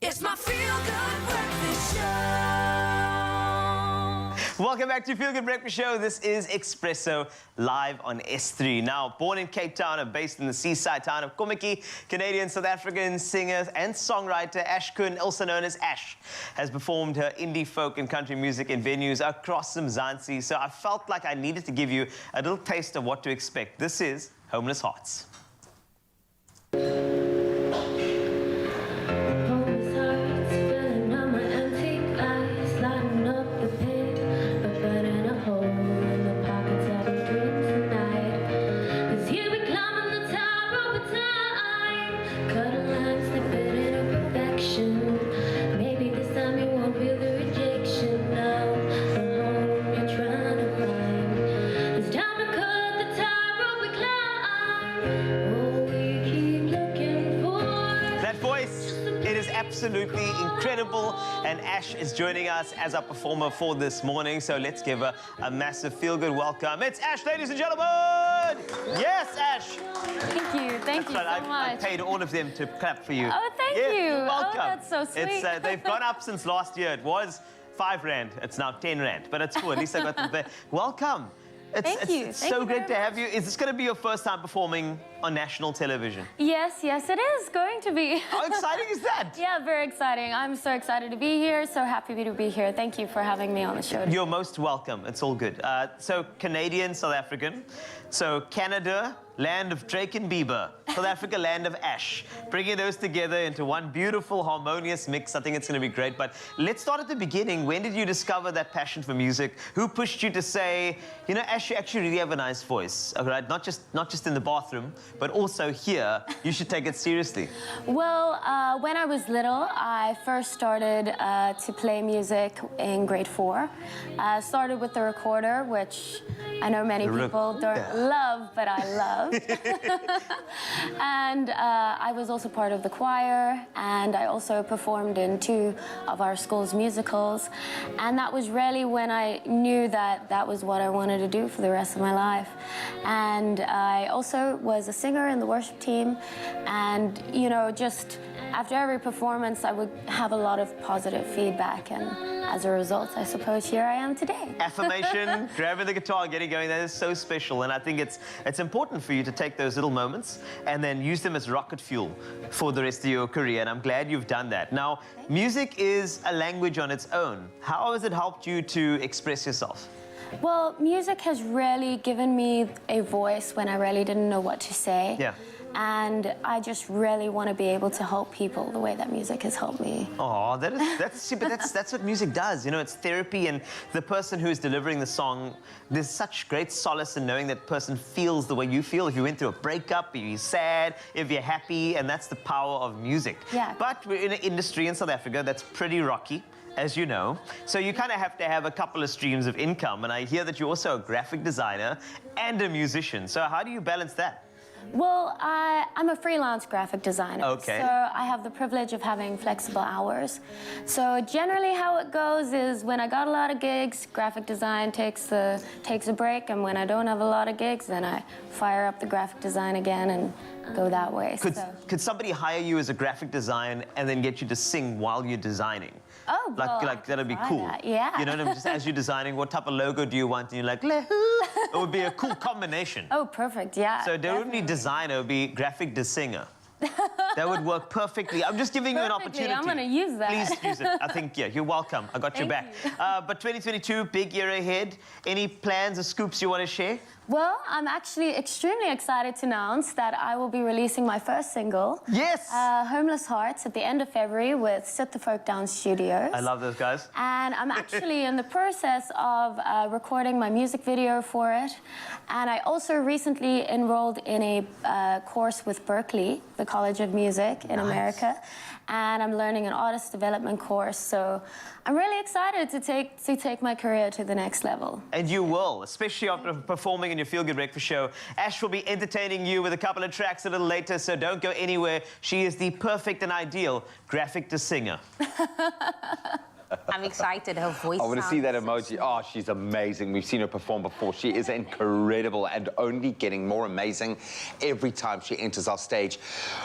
It's my feel-good breakfast show. Welcome back to Feel Good Breakfast Show. This is Expresso live on S3. Now, born in Cape Town and based in the seaside town of Kommetjie, Canadian South African singer and songwriter Ash Kun, also known as Ash, has performed her indie folk and country music in venues across Mzansi. So I felt like I needed to give you a little taste of what to expect. This is Homeless Hearts. Cut absolutely incredible. And Ash is joining us as our performer for this morning. So let's give her a massive feel-good welcome. It's Ash, ladies and gentlemen! Yes, Ash! Thank you. Thank you so much. I paid all of them to clap for you. Oh, thank you. You're welcome. Oh, that's so sweet. They've gone up since last year. It was 5 Rand. It's now 10 Rand. But it's cool. At least I got them there. Welcome. Thank you. It's so great to have you. Is this going to be your first time performing on national television? Yes, it is going to be. How exciting is that? Yeah, very exciting. I'm so excited to be here, so happy to be here. Thank you for having me on the show. You're most welcome. It's all good. So Canadian, South African. So Canada, land of Drake and Bieber. South Africa, land of Ash. Bringing those together into one beautiful, harmonious mix. I think it's going to be great. But let's start at the beginning. When did you discover that passion for music? Who pushed you to say, you know, Ash, you actually really have a nice voice, all right? Not just in the bathroom, but also here. You should take it seriously. Well, when I was little, I first started to play music in grade 4. Started with the recorder, which I know many people don't love, but I love. And I was also part of the choir, and I also performed in 2 of our school's musicals. And that was really when I knew that that was what I wanted to do for the rest of my life. And I also was a singer in the worship team, and, you know, just after every performance, I would have a lot of positive feedback, and as a result, I suppose here I am today. Affirmation, grabbing the guitar, getting going, that is so special. And I think it's important for you to take those little moments and then use them as rocket fuel for the rest of your career. And I'm glad you've done that. Now, music is a language on its own. How has it helped you to express yourself? Well, music has really given me a voice when I really didn't know what to say. Yeah. And I just really want to be able to help people the way that music has helped me. Oh, that's what music does. You know, it's therapy, and the person who's delivering the song, there's such great solace in knowing that person feels the way you feel. If you went through a breakup, if you're sad, if you're happy, and that's the power of music. Yeah. But we're in an industry in South Africa that's pretty rocky, as you know. So you kind of have to have a couple of streams of income. And I hear that you're also a graphic designer and a musician. So how do you balance that? Well, I'm a freelance graphic designer. Okay. So I have the privilege of having flexible hours. So generally how it goes is when I got a lot of gigs, graphic design takes a break, and when I don't have a lot of gigs, then I fire up the graphic design again and go that way. Could somebody hire you as a graphic designer and then get you to sing while you're designing? Oh, well, like that'd be cool. That. Yeah. You know what I mean? Just as you're designing, what type of logo do you want? And you're like, it would be a cool combination. Oh, perfect, yeah. So there wouldn't be designer, it would be graphic singer. That would work perfectly. I'm just giving you an opportunity. I'm going to use that. Please use it. I think, yeah, you're welcome. I got your back. But 2022, big year ahead. Any plans or scoops you want to share? Well, I'm actually extremely excited to announce that I will be releasing my first single. Yes! Homeless Hearts at the end of February with Sit the Folk Down Studios. I love those guys. And I'm actually in the process of recording my music video for it. And I also recently enrolled in a course with Berkeley, the College of Music in America. And I'm learning an artist development course. So I'm really excited to take my career to the next level. And you will, especially after performing in your Feel Good Breakfast show. Ash will be entertaining you with a couple of tracks a little later, so don't go anywhere. She is the perfect and ideal graphic singer. I'm excited. Her voice. I want to see that emoji. Oh, she's amazing. We've seen her perform before. She is incredible and only getting more amazing every time she enters our stage.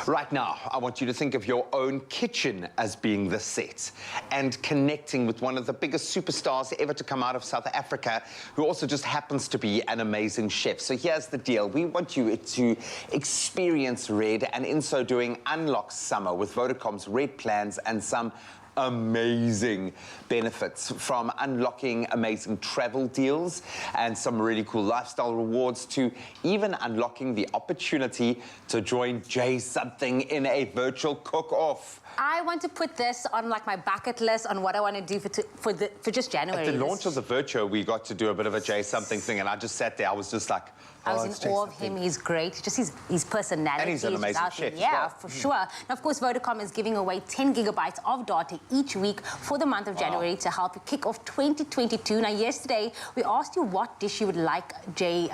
Right now, I want you to think of your own kitchen as being the set and connecting with one of the biggest superstars ever to come out of South Africa, who also just happens to be an amazing chef. So here's the deal. We want you to experience Red, and in so doing, unlock summer with Vodacom's Red plans and some amazing benefits, from unlocking amazing travel deals and some really cool lifestyle rewards to even unlocking the opportunity to join Jay Something in a virtual cook-off. I want to put this on like my bucket list on what I want to do for just January. At the launch of the Virtual, we got to do a bit of a Jay Something thing, and I just sat there. I was just like, I was it's in awe of Jason him. He's great. Just his personality. And he's an amazing without chef him. as Yeah, well. for sure. Now, of course, Vodacom is giving away 10 gigabytes of data each week for the month of January to help you kick off 2022. Now, yesterday, we asked you what dish you would like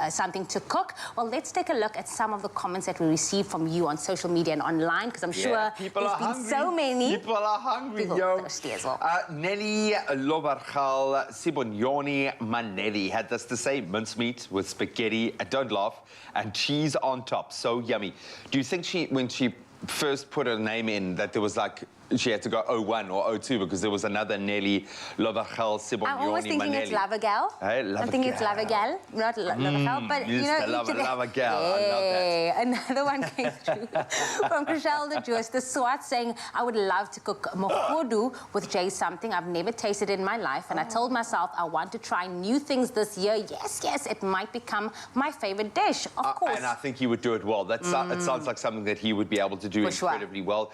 something to cook. Well, let's take a look at some of the comments that we received from you on social media and online, because I'm sure people there's are been hungry. so many. People are hungry, People yo. thirsty as well. Nelly Lobarchal Sibonyoni Manelli had this to say: mincemeat with spaghetti, don't laugh, and cheese on top. So yummy. Do you think when she first put her name in, that there was like, she had to go 01 or 02 because there was another Nelly Lobarchal Sibonyoni Manelli? I'm always thinking it's Lavagal. Hey, I'm thinking it's Lavagal, not Lavagal, but you know, Lavagal. I love that. Another one came through from Chriselle the Jewess, the Swat, saying, I would love to cook mohodu with Jay, something I've never tasted in my life, and I told myself I want to try new things this year. Yes, it might become my favorite dish, of course. And I think he would do it well. It sounds like something that he would be able to do incredibly well.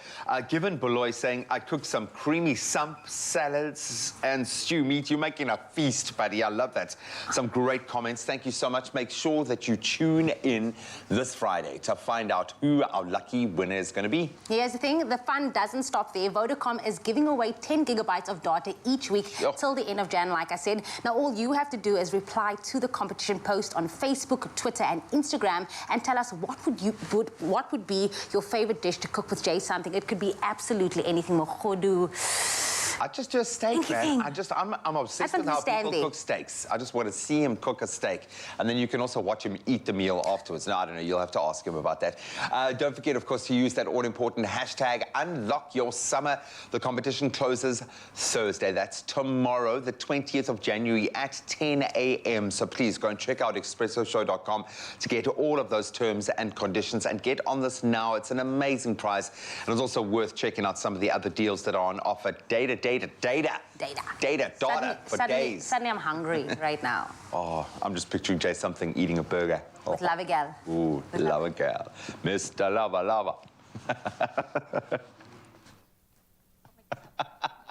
Given Beloy saying, I cooked some creamy sump, salads and stew meat. You're making a feast, buddy. I love that. Some great comments. Thank you so much. Make sure that you tune in this Friday to find out who our lucky winner is going to be. Here's the thing. The fun doesn't stop there. Vodacom is giving away 10 gigabytes of data each week till the end of Jan, like I said. Now, all you have to do is reply to the competition post on Facebook, Twitter and Instagram and tell us what would be your favorite dish to cook with Jay something. It could be absolutely anything. Mohodu. I just do a steak, man. I'm obsessed with how people cook steaks. I just want to see him cook a steak. And then you can also watch him eat the meal afterwards. No, I don't know. You'll have to ask him about that. Don't forget, of course, to use that all-important hashtag #UnlockYourSummer. The competition closes Thursday. That's tomorrow, the 20th of January at 10 a.m. So please go and check out expressoshow.com to get all of those terms and conditions and get on this now. It's an amazing prize. And it's also worth checking out some of the other deals that are on offer. Data for days. Suddenly I'm hungry right now. Oh, I'm just picturing Jay something eating a burger. With Lavagal. Ooh, Lavagal. Mr. Lava.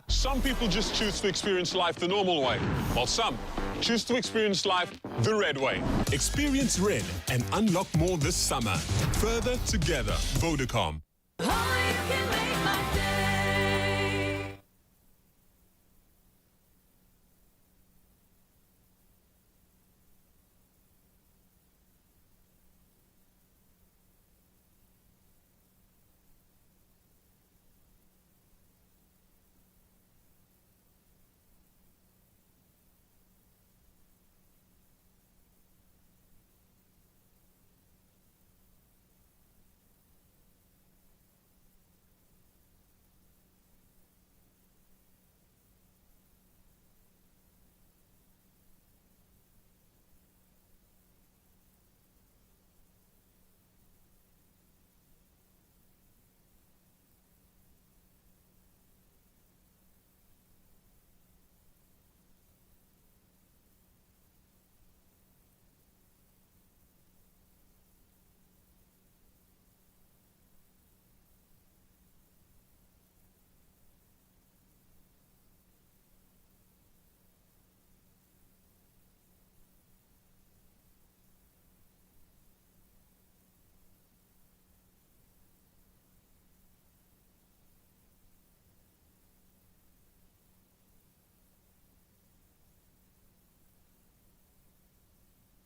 Some people just choose to experience life the normal way, while some choose to experience life the red way. Experience red and unlock more this summer. Further together, Vodacom.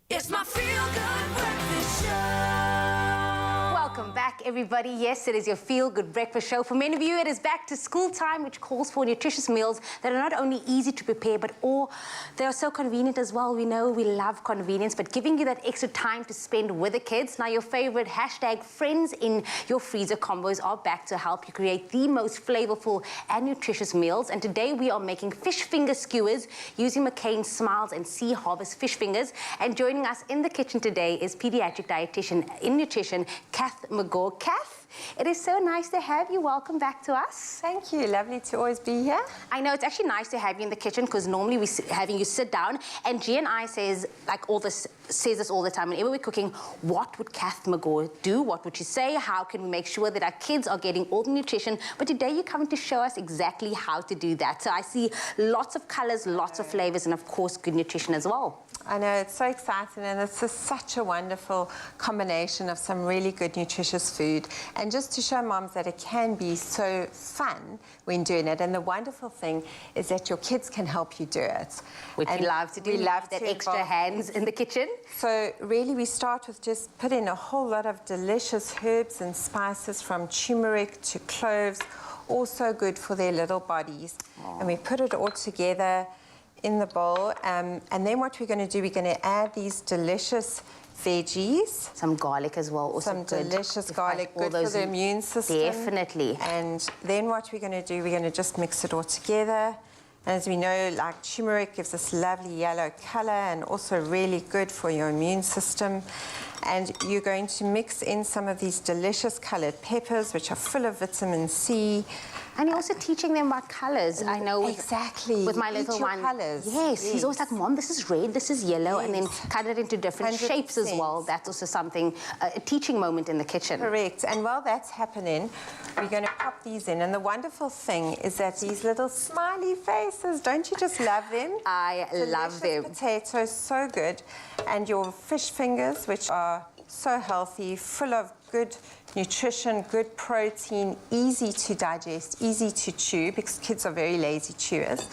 It's my feel-good breakfast show. Welcome back, everybody. Yes, it is your feel-good breakfast show. For many of you, it is back to school time, which calls for nutritious meals that are not only easy to prepare, but they are so convenient as well. We know we love convenience, but giving you that extra time to spend with the kids. Now, your favorite hashtag friends in your freezer combos are back to help you create the most flavorful and nutritious meals. And today we are making fish finger skewers using McCain Smiles and Sea Harvest fish fingers. And joining us in the kitchen today is pediatric dietitian in nutrition, Kath McGaw. Kath, It is so nice to have you. Welcome back to us. Thank you. Lovely to always be here. I know, it's actually nice to have you in the kitchen because normally we're having you sit down. And G&I says, says this all the time. Whenever we're cooking, what would Kath McGaw do? What would she say? How can we make sure that our kids are getting all the nutrition? But today you're coming to show us exactly how to do that. So I see lots of colours, lots of flavours, and of course, good nutrition as well. I know, it's so exciting, and it's just such a wonderful combination of some really good nutritious food, and just to show moms that it can be so fun when doing it. And the wonderful thing is that your kids can help you do it. Which we love to do. We love that extra hands in the kitchen. So really we start with just putting a whole lot of delicious herbs and spices, from turmeric to cloves, also good for their little bodies. And we put it all together in the bowl, and then what we're going to do, we're going to add these delicious veggies. Some garlic as well, also some good. Delicious garlic, good for the immune system. Definitely. And then what we're going to do, we're going to just mix it all together. And as we know, like turmeric gives this lovely yellow colour and also really good for your immune system. And you're going to mix in some of these delicious coloured peppers, which are full of vitamin C. And you're also teaching them about colours. I know with my little one. Colours. Yes, he's always like, Mom, this is red, this is yellow, and then cut it into different 100%. Shapes as well. That's also something, a teaching moment in the kitchen. Correct. And while that's happening, we're going to pop these in. And the wonderful thing is that these little smiley faces, don't you just love them? I love them. Potatoes, so good. And your fish fingers, which are so healthy, full of good nutrition, good protein, easy to digest, easy to chew, because kids are very lazy chewers.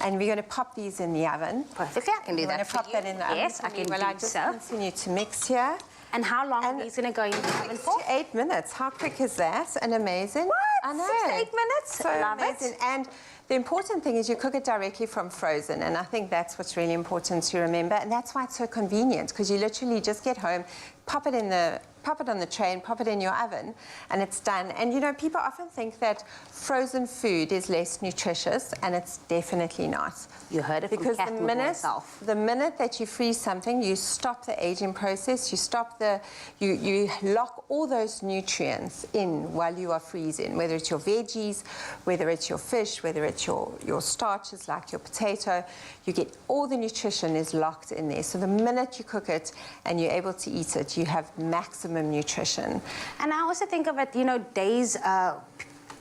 And we're going to pop these in the oven. Perfect, I can do that for you. Pop that in the oven. Yes, I can do I just so. continue to mix here. And how long are these going to go in the oven for? 6 to 8 minutes. How quick is that? And amazing. What? I know. 6 to 8 minutes? So Love amazing. it. And the important thing is you cook it directly from frozen, and I think that's what's really important to remember. And that's why it's so convenient, because you literally just get home, pop it on the tray and pop it in your oven, and it's done. And you know, people often think that frozen food is less nutritious, and it's definitely not. You heard it because from Kath herself. The minute that you freeze something, you stop the aging process. You stop you lock all those nutrients in while you are freezing. Whether it's your veggies, whether it's your fish, whether it's your starches like your potato, you get all the nutrition is locked in there. So the minute you cook it and you're able to eat it, you have maximum nutrition. And I also think of it, you know,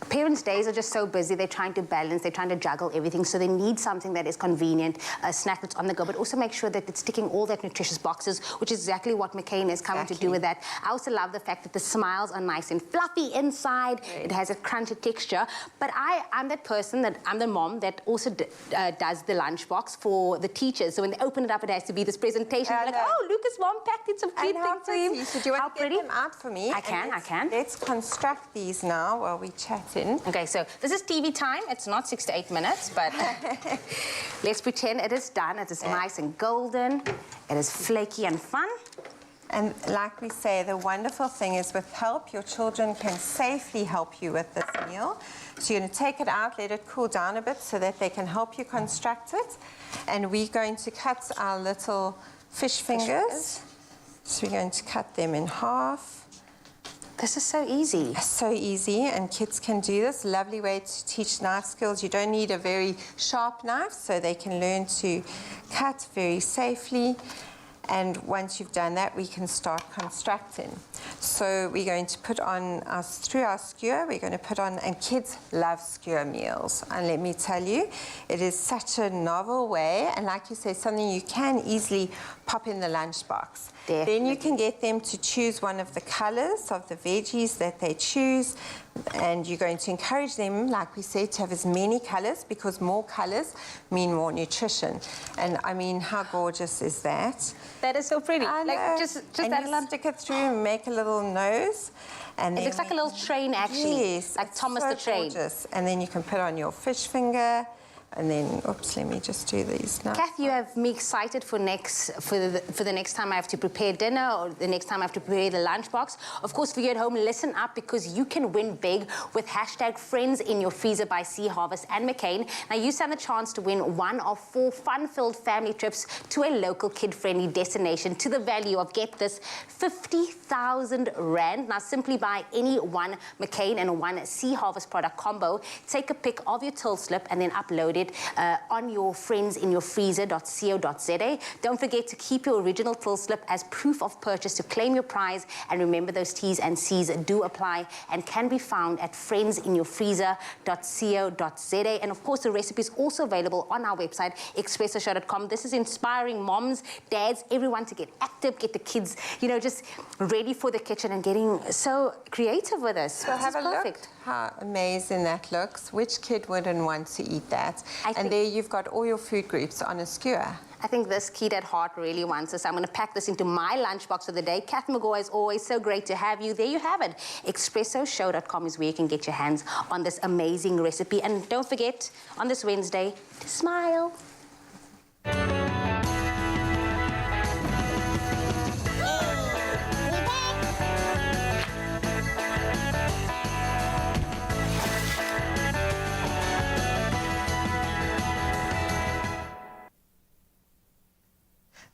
parents' days are just so busy. They're trying to balance, they're trying to juggle everything. So they need something that is convenient, a snack that's on the go, but also make sure that it's ticking all that nutritious boxes, which is exactly what McCain is coming to do with that. I also love the fact that the smiles are nice and fluffy inside. It has a crunchy texture. But I'm that person, I'm the mom that also does the lunchbox for the teachers. So when they open it up, it has to be this presentation. Like, oh, Lucas' mom packed in some cute things for him. So do you want to get them out for me? I can. Let's construct these now while we chat. Okay, so this is TV time. It's not 6 to 8 minutes, but let's pretend it is done. It is nice and golden. It is flaky and fun. And like we say, the wonderful thing is with help, your children can safely help you with this meal. So you're going to take it out, let it cool down a bit so that they can help you construct it. And we're going to cut our little fish fingers. So we're going to cut them in half. This is so easy. So easy, and kids can do this. Lovely way to teach knife skills. You don't need a very sharp knife, so they can learn to cut very safely. And once you've done that, we can start constructing. So we're going to put on, through our skewer, we're going to put on, and kids love skewer meals. And let me tell you, it is such a novel way, and like you say, something you can easily pop in the lunchbox. Definitely. Then you can get them to choose one of the colours of the veggies that they choose, and you're going to encourage them, like we said, to have as many colours, because more colours mean more nutrition. And I mean, how gorgeous is that? That is so pretty. I know. Like just and that you stick it through and make a little nose. And it looks like a little train, actually. Yes, like Thomas the Train. Gorgeous. And then you can put on your fish finger. And then, oops, let me just do these now. Kath, you have me excited for the next time I have to prepare dinner or the next time I have to prepare the lunchbox. Of course, for you at home, listen up because you can win big with hashtag Friends in Your Freezer by Sea Harvest and McCain. Now, you stand a chance to win one of 4 fun-filled family trips to a local kid-friendly destination to the value of, get this, 50,000 Rand. Now, simply buy any one McCain and one Sea Harvest product combo, take a pic of your till slip and then upload it on your friendsinyourfreezer.co.za. Don't forget to keep your original till slip as proof of purchase to claim your prize. And remember, those T's and C's do apply and can be found at friendsinyourfreezer.co.za. And of course, the recipe is also available on our website, expressoshow.com. This is inspiring moms, dads, everyone to get active, get the kids, you know, just ready for the kitchen and getting so creative with us. So have a look how amazing that looks. Which kid wouldn't want to eat that? And there you've got all your food groups on a skewer. I think this kid at heart really wants this. I'm going to pack this into my lunchbox for the day. Kath McGaw, as always, so great to have you. There you have it. ExpressoShow.com is where you can get your hands on this amazing recipe. And don't forget, on this Wednesday, to smile.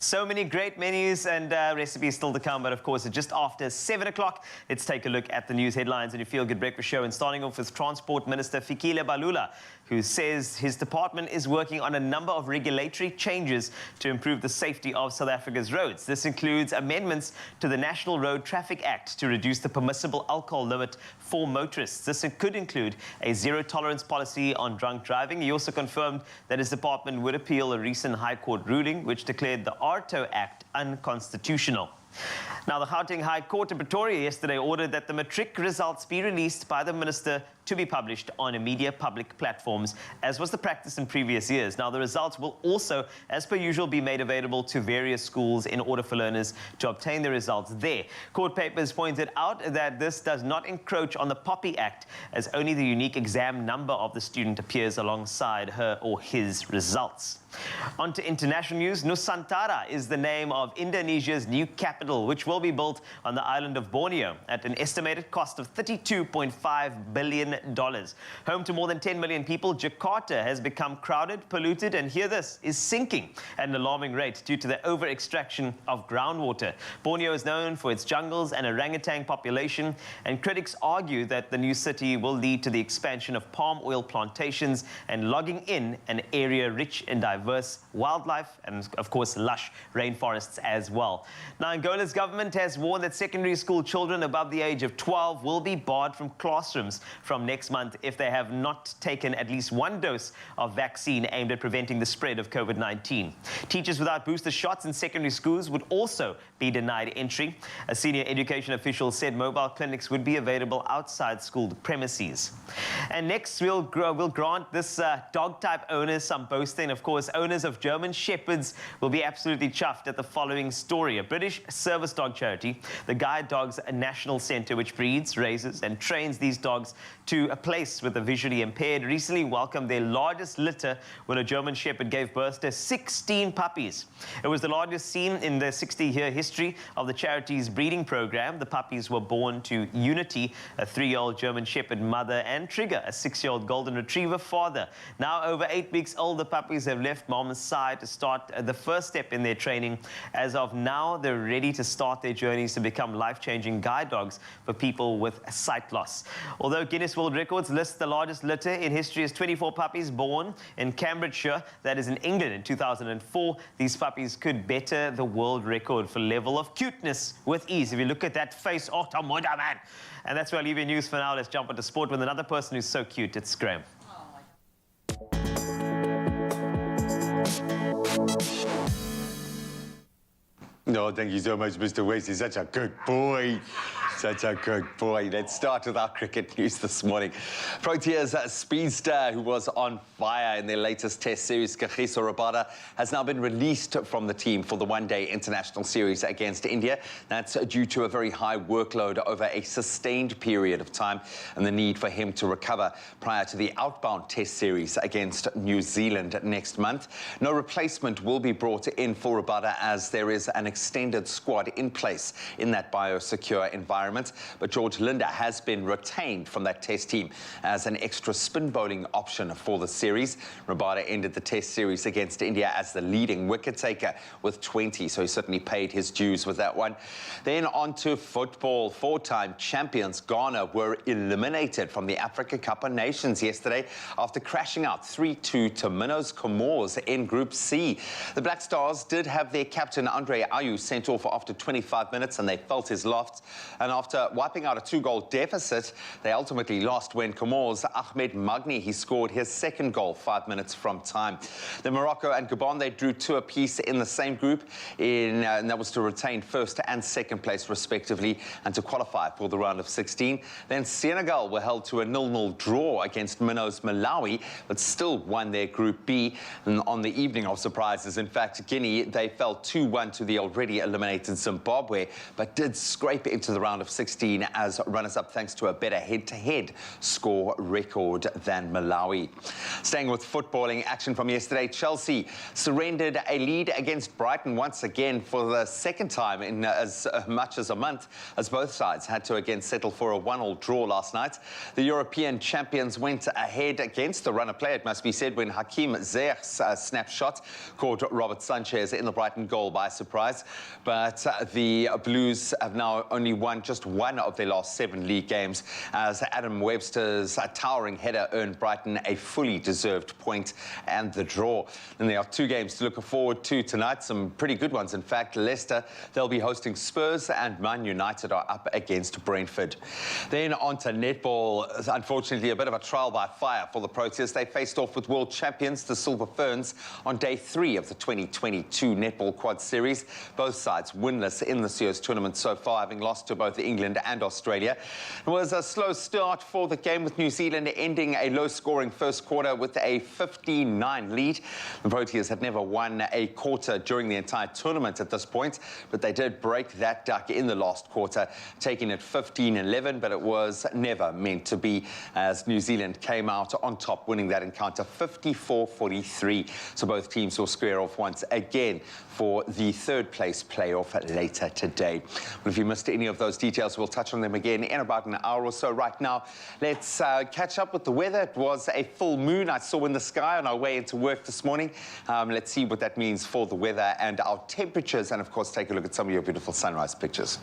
So many great menus and recipes still to come, but of course, just after 7 o'clock, let's take a look at the news headlines in your Feel Good Breakfast Show. And starting off with Transport Minister Fikile Balula, who says his department is working on a number of regulatory changes to improve the safety of South Africa's roads. This includes amendments to the National Road Traffic Act to reduce the permissible alcohol limit for motorists. This could include a zero-tolerance policy on drunk driving. He also confirmed that his department would appeal a recent High Court ruling which declared the ARTO Act unconstitutional. Now, the Gauteng High Court in Pretoria yesterday ordered that the Matric results be released by the minister to be published on immediate public platforms, as was the practice in previous years. Now, the results will also, as per usual, be made available to various schools in order for learners to obtain the results there. Court papers pointed out that this does not encroach on the POPI Act, as only the unique exam number of the student appears alongside her or his results. On to international news. Nusantara is the name of Indonesia's new capital, which will be built on the island of Borneo at an estimated cost of $32.5 billion. Home to more than 10 million people, Jakarta has become crowded, polluted, and hear this, is sinking at an alarming rate due to the over-extraction of groundwater. Borneo is known for its jungles and orangutan population, and critics argue that the new city will lead to the expansion of palm oil plantations and logging in an area rich in diverse wildlife and, of course, lush rainforests as well. Now, Angola's government has warned that secondary school children above the age of 12 will be barred from classrooms from next month if they have not taken at least one dose of vaccine aimed at preventing the spread of COVID-19. Teachers without booster shots in secondary schools would also be denied entry. A senior education official said mobile clinics would be available outside school premises. And next, we'll grant this dog-type owners some boasting. Of course, owners of German Shepherds will be absolutely chuffed at the following story. A British service dog charity, the Guide Dogs National Centre, which breeds, raises and trains these dogs to a place with the visually impaired, recently welcomed their largest litter when a German Shepherd gave birth to 16 puppies. It was the largest seen in the 60-year history of the charity's breeding program. The puppies were born to Unity, a 3-year-old German Shepherd mother, and Trigger, a 6-year-old Golden Retriever father. Now, over 8 weeks old, the puppies have left mom's side to start the first step in their training. As of now, they're ready to start their journeys to become life-changing guide dogs for people with sight loss. Although Guinness World Records lists the largest litter in history as 24 puppies born in Cambridgeshire, that is in England, in 2004, these puppies could better the world record for level of cuteness with ease. If you look at that face, oh, Tamoda, man. And that's where I'll leave you news for now. Let's jump into sport with another person who's so cute. It's Graham. No, thank you so much, Mr. West. He's such a good boy. Such a good boy. Let's start with our cricket news this morning. Proteas speedster who was on fire in their latest test series, Kagiso Rabada, has now been released from the team for the one-day international series against India. That's due to a very high workload over a sustained period of time and the need for him to recover prior to the outbound test series against New Zealand next month. No replacement will be brought in for Rabada as there is an extended squad in place in that biosecure environment. But George Linder has been retained from that test team as an extra spin bowling option for the series. Rabada ended the test series against India as the leading wicket taker with 20, so he certainly paid his dues with that one. Then on to football. Four-time champions Ghana were eliminated from the Africa Cup of Nations yesterday after crashing out 3-2 to Minnows Comores in Group C. The Black Stars did have their captain Andre Ayew sent off after 25 minutes and they felt his loft. And after wiping out a 2-goal deficit, they ultimately lost when Comores' Ahmed Magni, he scored his second goal 5 minutes from time. Then Morocco and Gabon, they drew 2 apiece in the same group, and that was to retain first and second place respectively and to qualify for the round of 16. Then Senegal were held to a 0-0 draw against Minnows Malawi, but still won their Group B. And on the evening of surprises, in fact, Guinea, they fell 2-1 to the already eliminated Zimbabwe, but did scrape into the round of 16 as runners-up thanks to a better head-to-head score record than Malawi. Staying with footballing action from yesterday, Chelsea surrendered a lead against Brighton once again for the second time in as much as a month, as both sides had to again settle for a 1-1 draw last night. The European champions went ahead against the runner play, it must be said, when Hakim Ziyech's snapshot caught Robert Sanchez in the Brighton goal by surprise. But the Blues have now only won just one of their last 7 league games as Adam Webster's towering header earned Brighton a fully deserved point and the draw. And there are 2 games to look forward to tonight, some pretty good ones. In fact, Leicester, they'll be hosting Spurs and Man United are up against Brentford. Then on to netball. Unfortunately, a bit of a trial by fire for the Proteas. They faced off with world champions, the Silver Ferns, on day 3 of the 2022 Netball Quad Series. Both sides winless in this year's tournament so far, having lost to both England and Australia. It was a slow start for the game, with New Zealand ending a low-scoring first quarter with a 15-9 lead. The Proteas had never won a quarter during the entire tournament at this point, but they did break that duck in the last quarter, taking it 15-11, but it was never meant to be as New Zealand came out on top, winning that encounter 54-43. So both teams will square off once again for the third-place playoff later today. Well, if you missed any of those details, we'll touch on them again in about an hour or so. Right now, let's catch up with the weather. It was a full moon I saw in the sky on our way into work this morning. Let's see what that means for the weather and our temperatures, and of course, take a look at some of your beautiful sunrise pictures.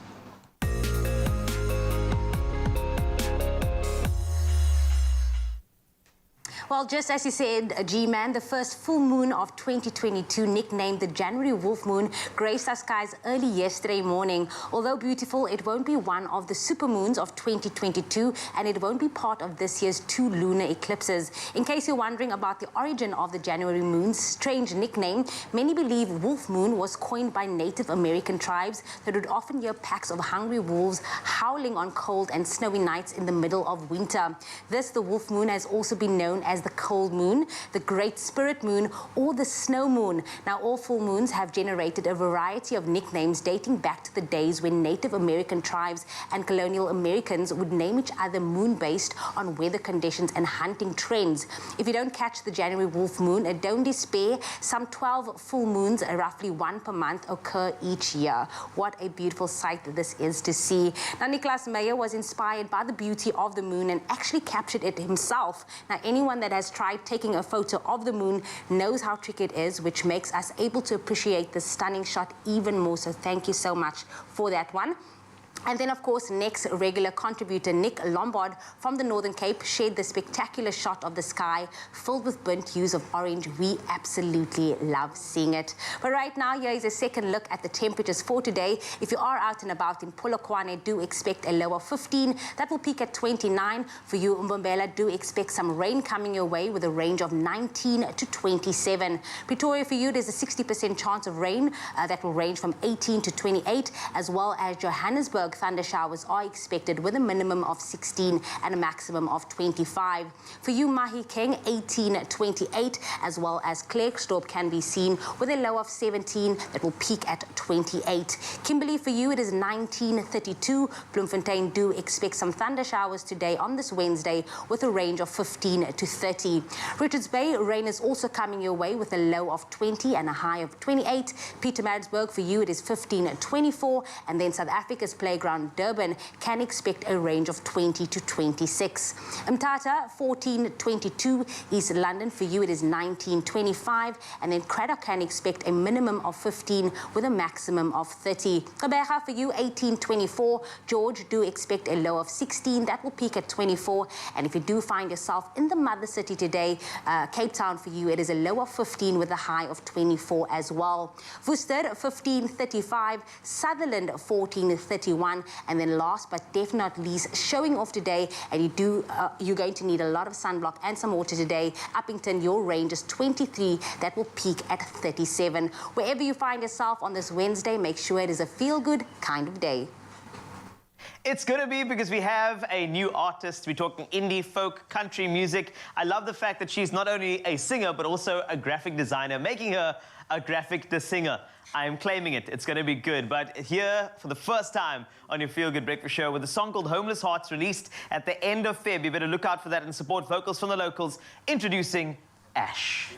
Well, just as you said, G-Man, the first full moon of 2022, nicknamed the January Wolf Moon, graced our skies early yesterday morning. Although beautiful, it won't be one of the supermoons of 2022, and it won't be part of this year's 2 lunar eclipses. In case you're wondering about the origin of the January moon's strange nickname, many believe Wolf Moon was coined by Native American tribes that would often hear packs of hungry wolves howling on cold and snowy nights in the middle of winter. The Wolf Moon, has also been known as the cold moon, the great spirit moon, or the snow moon. Now, all full moons have generated a variety of nicknames dating back to the days when Native American tribes and colonial Americans would name each other moon based on weather conditions and hunting trends. If you don't catch the January Wolf Moon, don't despair. Some 12 full moons, roughly 1 per month, occur each year. What a beautiful sight this is to see. Now, Nicholas Meyer was inspired by the beauty of the moon and actually captured it himself. Now, anyone that has tried taking a photo of the moon knows how tricky it is, which makes us able to appreciate the stunning shot even more. So thank you so much for that one. And then, of course, next regular contributor Nick Lombard from the Northern Cape shared the spectacular shot of the sky filled with burnt hues of orange. We absolutely love seeing it. But right now, here is a second look at the temperatures for today. If you are out and about in Polokwane, do expect a low of 15. That will peak at 29. For you, Mbombela, do expect some rain coming your way with a range of 19 to 27. Pretoria, for you, there's a 60% chance of rain that will range from 18 to 28, as well as Johannesburg, thunder showers are expected with a minimum of 16 and a maximum of 25. For you, Mahikeng, 18-28, as well as Klerksdorp can be seen with a low of 17 that will peak at 28. Kimberley, for you, it is 19-32. Bloemfontein do expect some thunder showers today on this Wednesday with a range of 15 to 30. Richards Bay, rain is also coming your way with a low of 20 and a high of 28. Pietermaritzburg, for you, it is 15-24. And then South Africa's playground, Durban, can expect a range of 20 to 26. Mthatha, 14-22. East London, for you, it is 19-25. And then Craddock can expect a minimum of 15 with a maximum of 30. Gqeberha, for you, 18-24. George do expect a low of 16. That will peak at 24. And if you do find yourself in the mother city today, Cape Town, for you, it is a low of 15 with a high of 24 as well. Worcester, 15-35. Sutherland, 14-31. And then last but definitely not least, showing off today, and you're going to need a lot of sunblock and some water today. Uppington, your range is 23. That will peak at 37. Wherever you find yourself on this Wednesday, make sure it is a feel-good kind of day. It's going to be because we have a new artist. We're talking indie, folk, country music. I love the fact that she's not only a singer, but also a graphic designer, making her a graphic singer. I am claiming it. It's going to be good. But here, for the first time on your Feel Good Breakfast Show, with a song called Homeless Hearts, released at the end of Feb. You better look out for that and support vocals from the locals. Introducing Ash.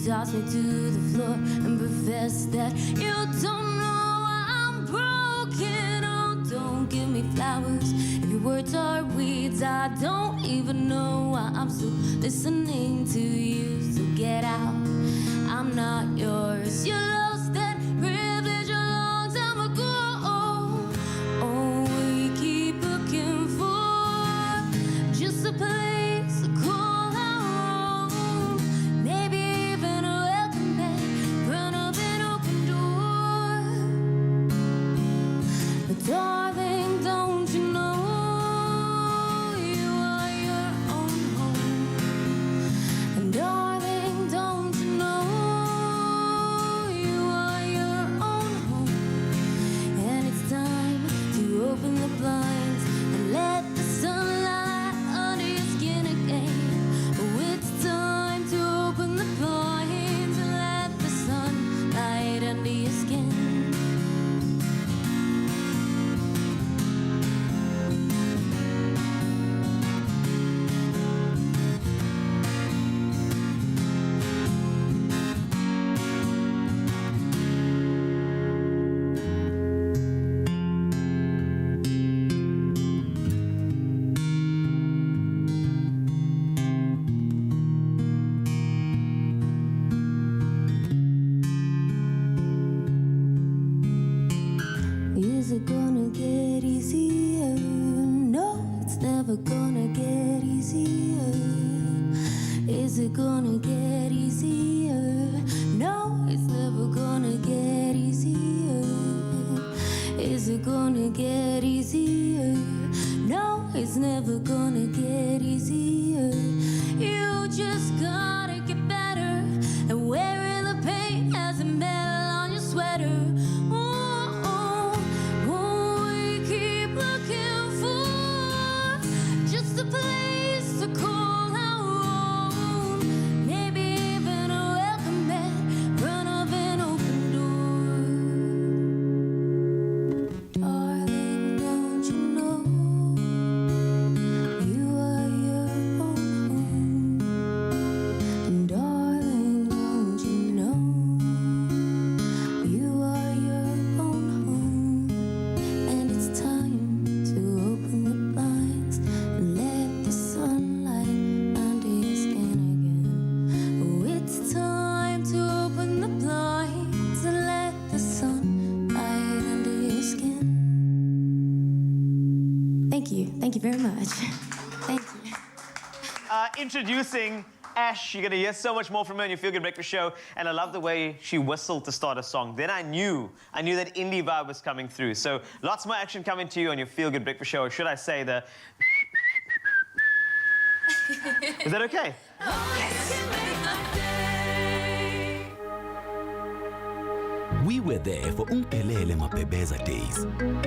toss me to the floor and profess that you don't know I'm broken. Oh, don't give me flowers if your words are weeds. I don't even know why I'm still listening to you. So get out, I'm not yours. You lost that privilege a long time ago. Oh, we keep looking for just a place to call our own. Maybe even a welcome back, front of an open door. But darling, don't you know you are your own home? And darling, don't you know get easier. No, it's never gonna get easier. You just gotta get better. And wearing the paint as a medal on your sweater. We keep looking for just a place to call our own. Maybe even a welcome mat, front of an open door. Darling, don't you know you are your own home? And darling, don't you know you are your own home? And it's time to open the blinds and let the sunlight under your skin again. Oh, it's time to open the blinds and let the sunlight under your skin. Thank you very much. Thank you. Introducing Ash. You're going to hear so much more from her in your Feel Good Breakfast show. And I love the way she whistled to start a song. Then I knew that indie vibe was coming through. So lots more action coming to you on your Feel Good Breakfast show. Or should I say the... Is that okay? We were there for Umpelele Mapebeza days,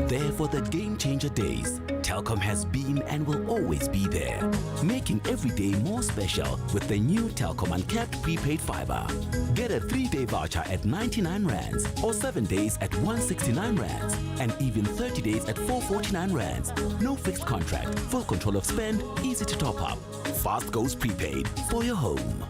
there for the game changer days. Telecom has been and will always be there, making every day more special with the new Telecom Uncapped Prepaid Fiber. Get a 3-day voucher at 99 rands or 7 days at 169 rands and even 30 days at 449 rands. No fixed contract, full control of spend, easy to top up. Fast goes prepaid for your home.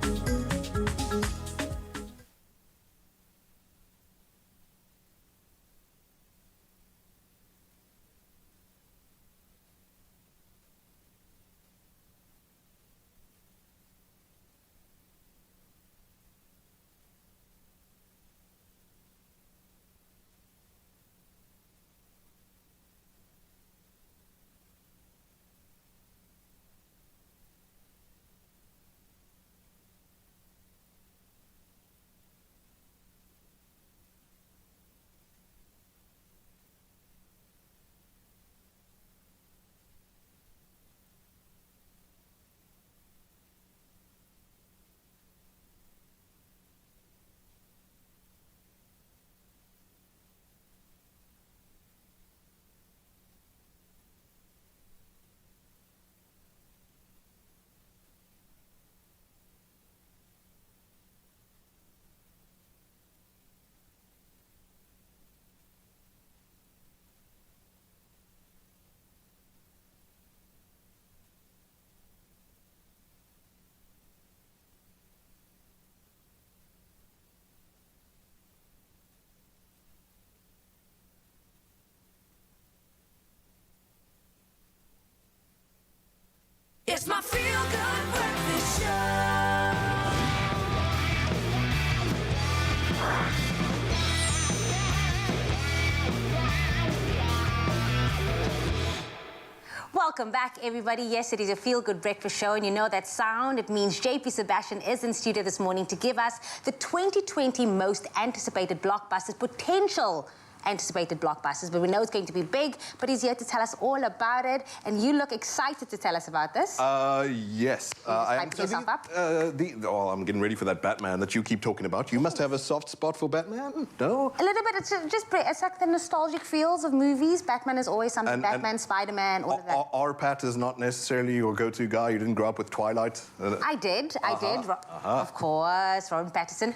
It's my Feel Good Breakfast Show. Welcome back, everybody. Yes, it is a Feel Good Breakfast show, and you know that sound. It means JP Sebastian is in studio this morning to give us the 2020 most anticipated blockbusters, potential anticipated blockbusters, but we know it's going to be big, but he's here to tell us all about it, and you look excited to tell us about this. Yes. Hype yourself up? I'm getting ready for that Batman that you keep talking about. You must have a soft spot for Batman, no? A little bit. It's like the nostalgic feels of movies. Batman is always something. Batman, Spider-Man, all of that. Our Pat is not necessarily your go-to guy. You didn't grow up with Twilight. I did. Of course, Robert Pattinson.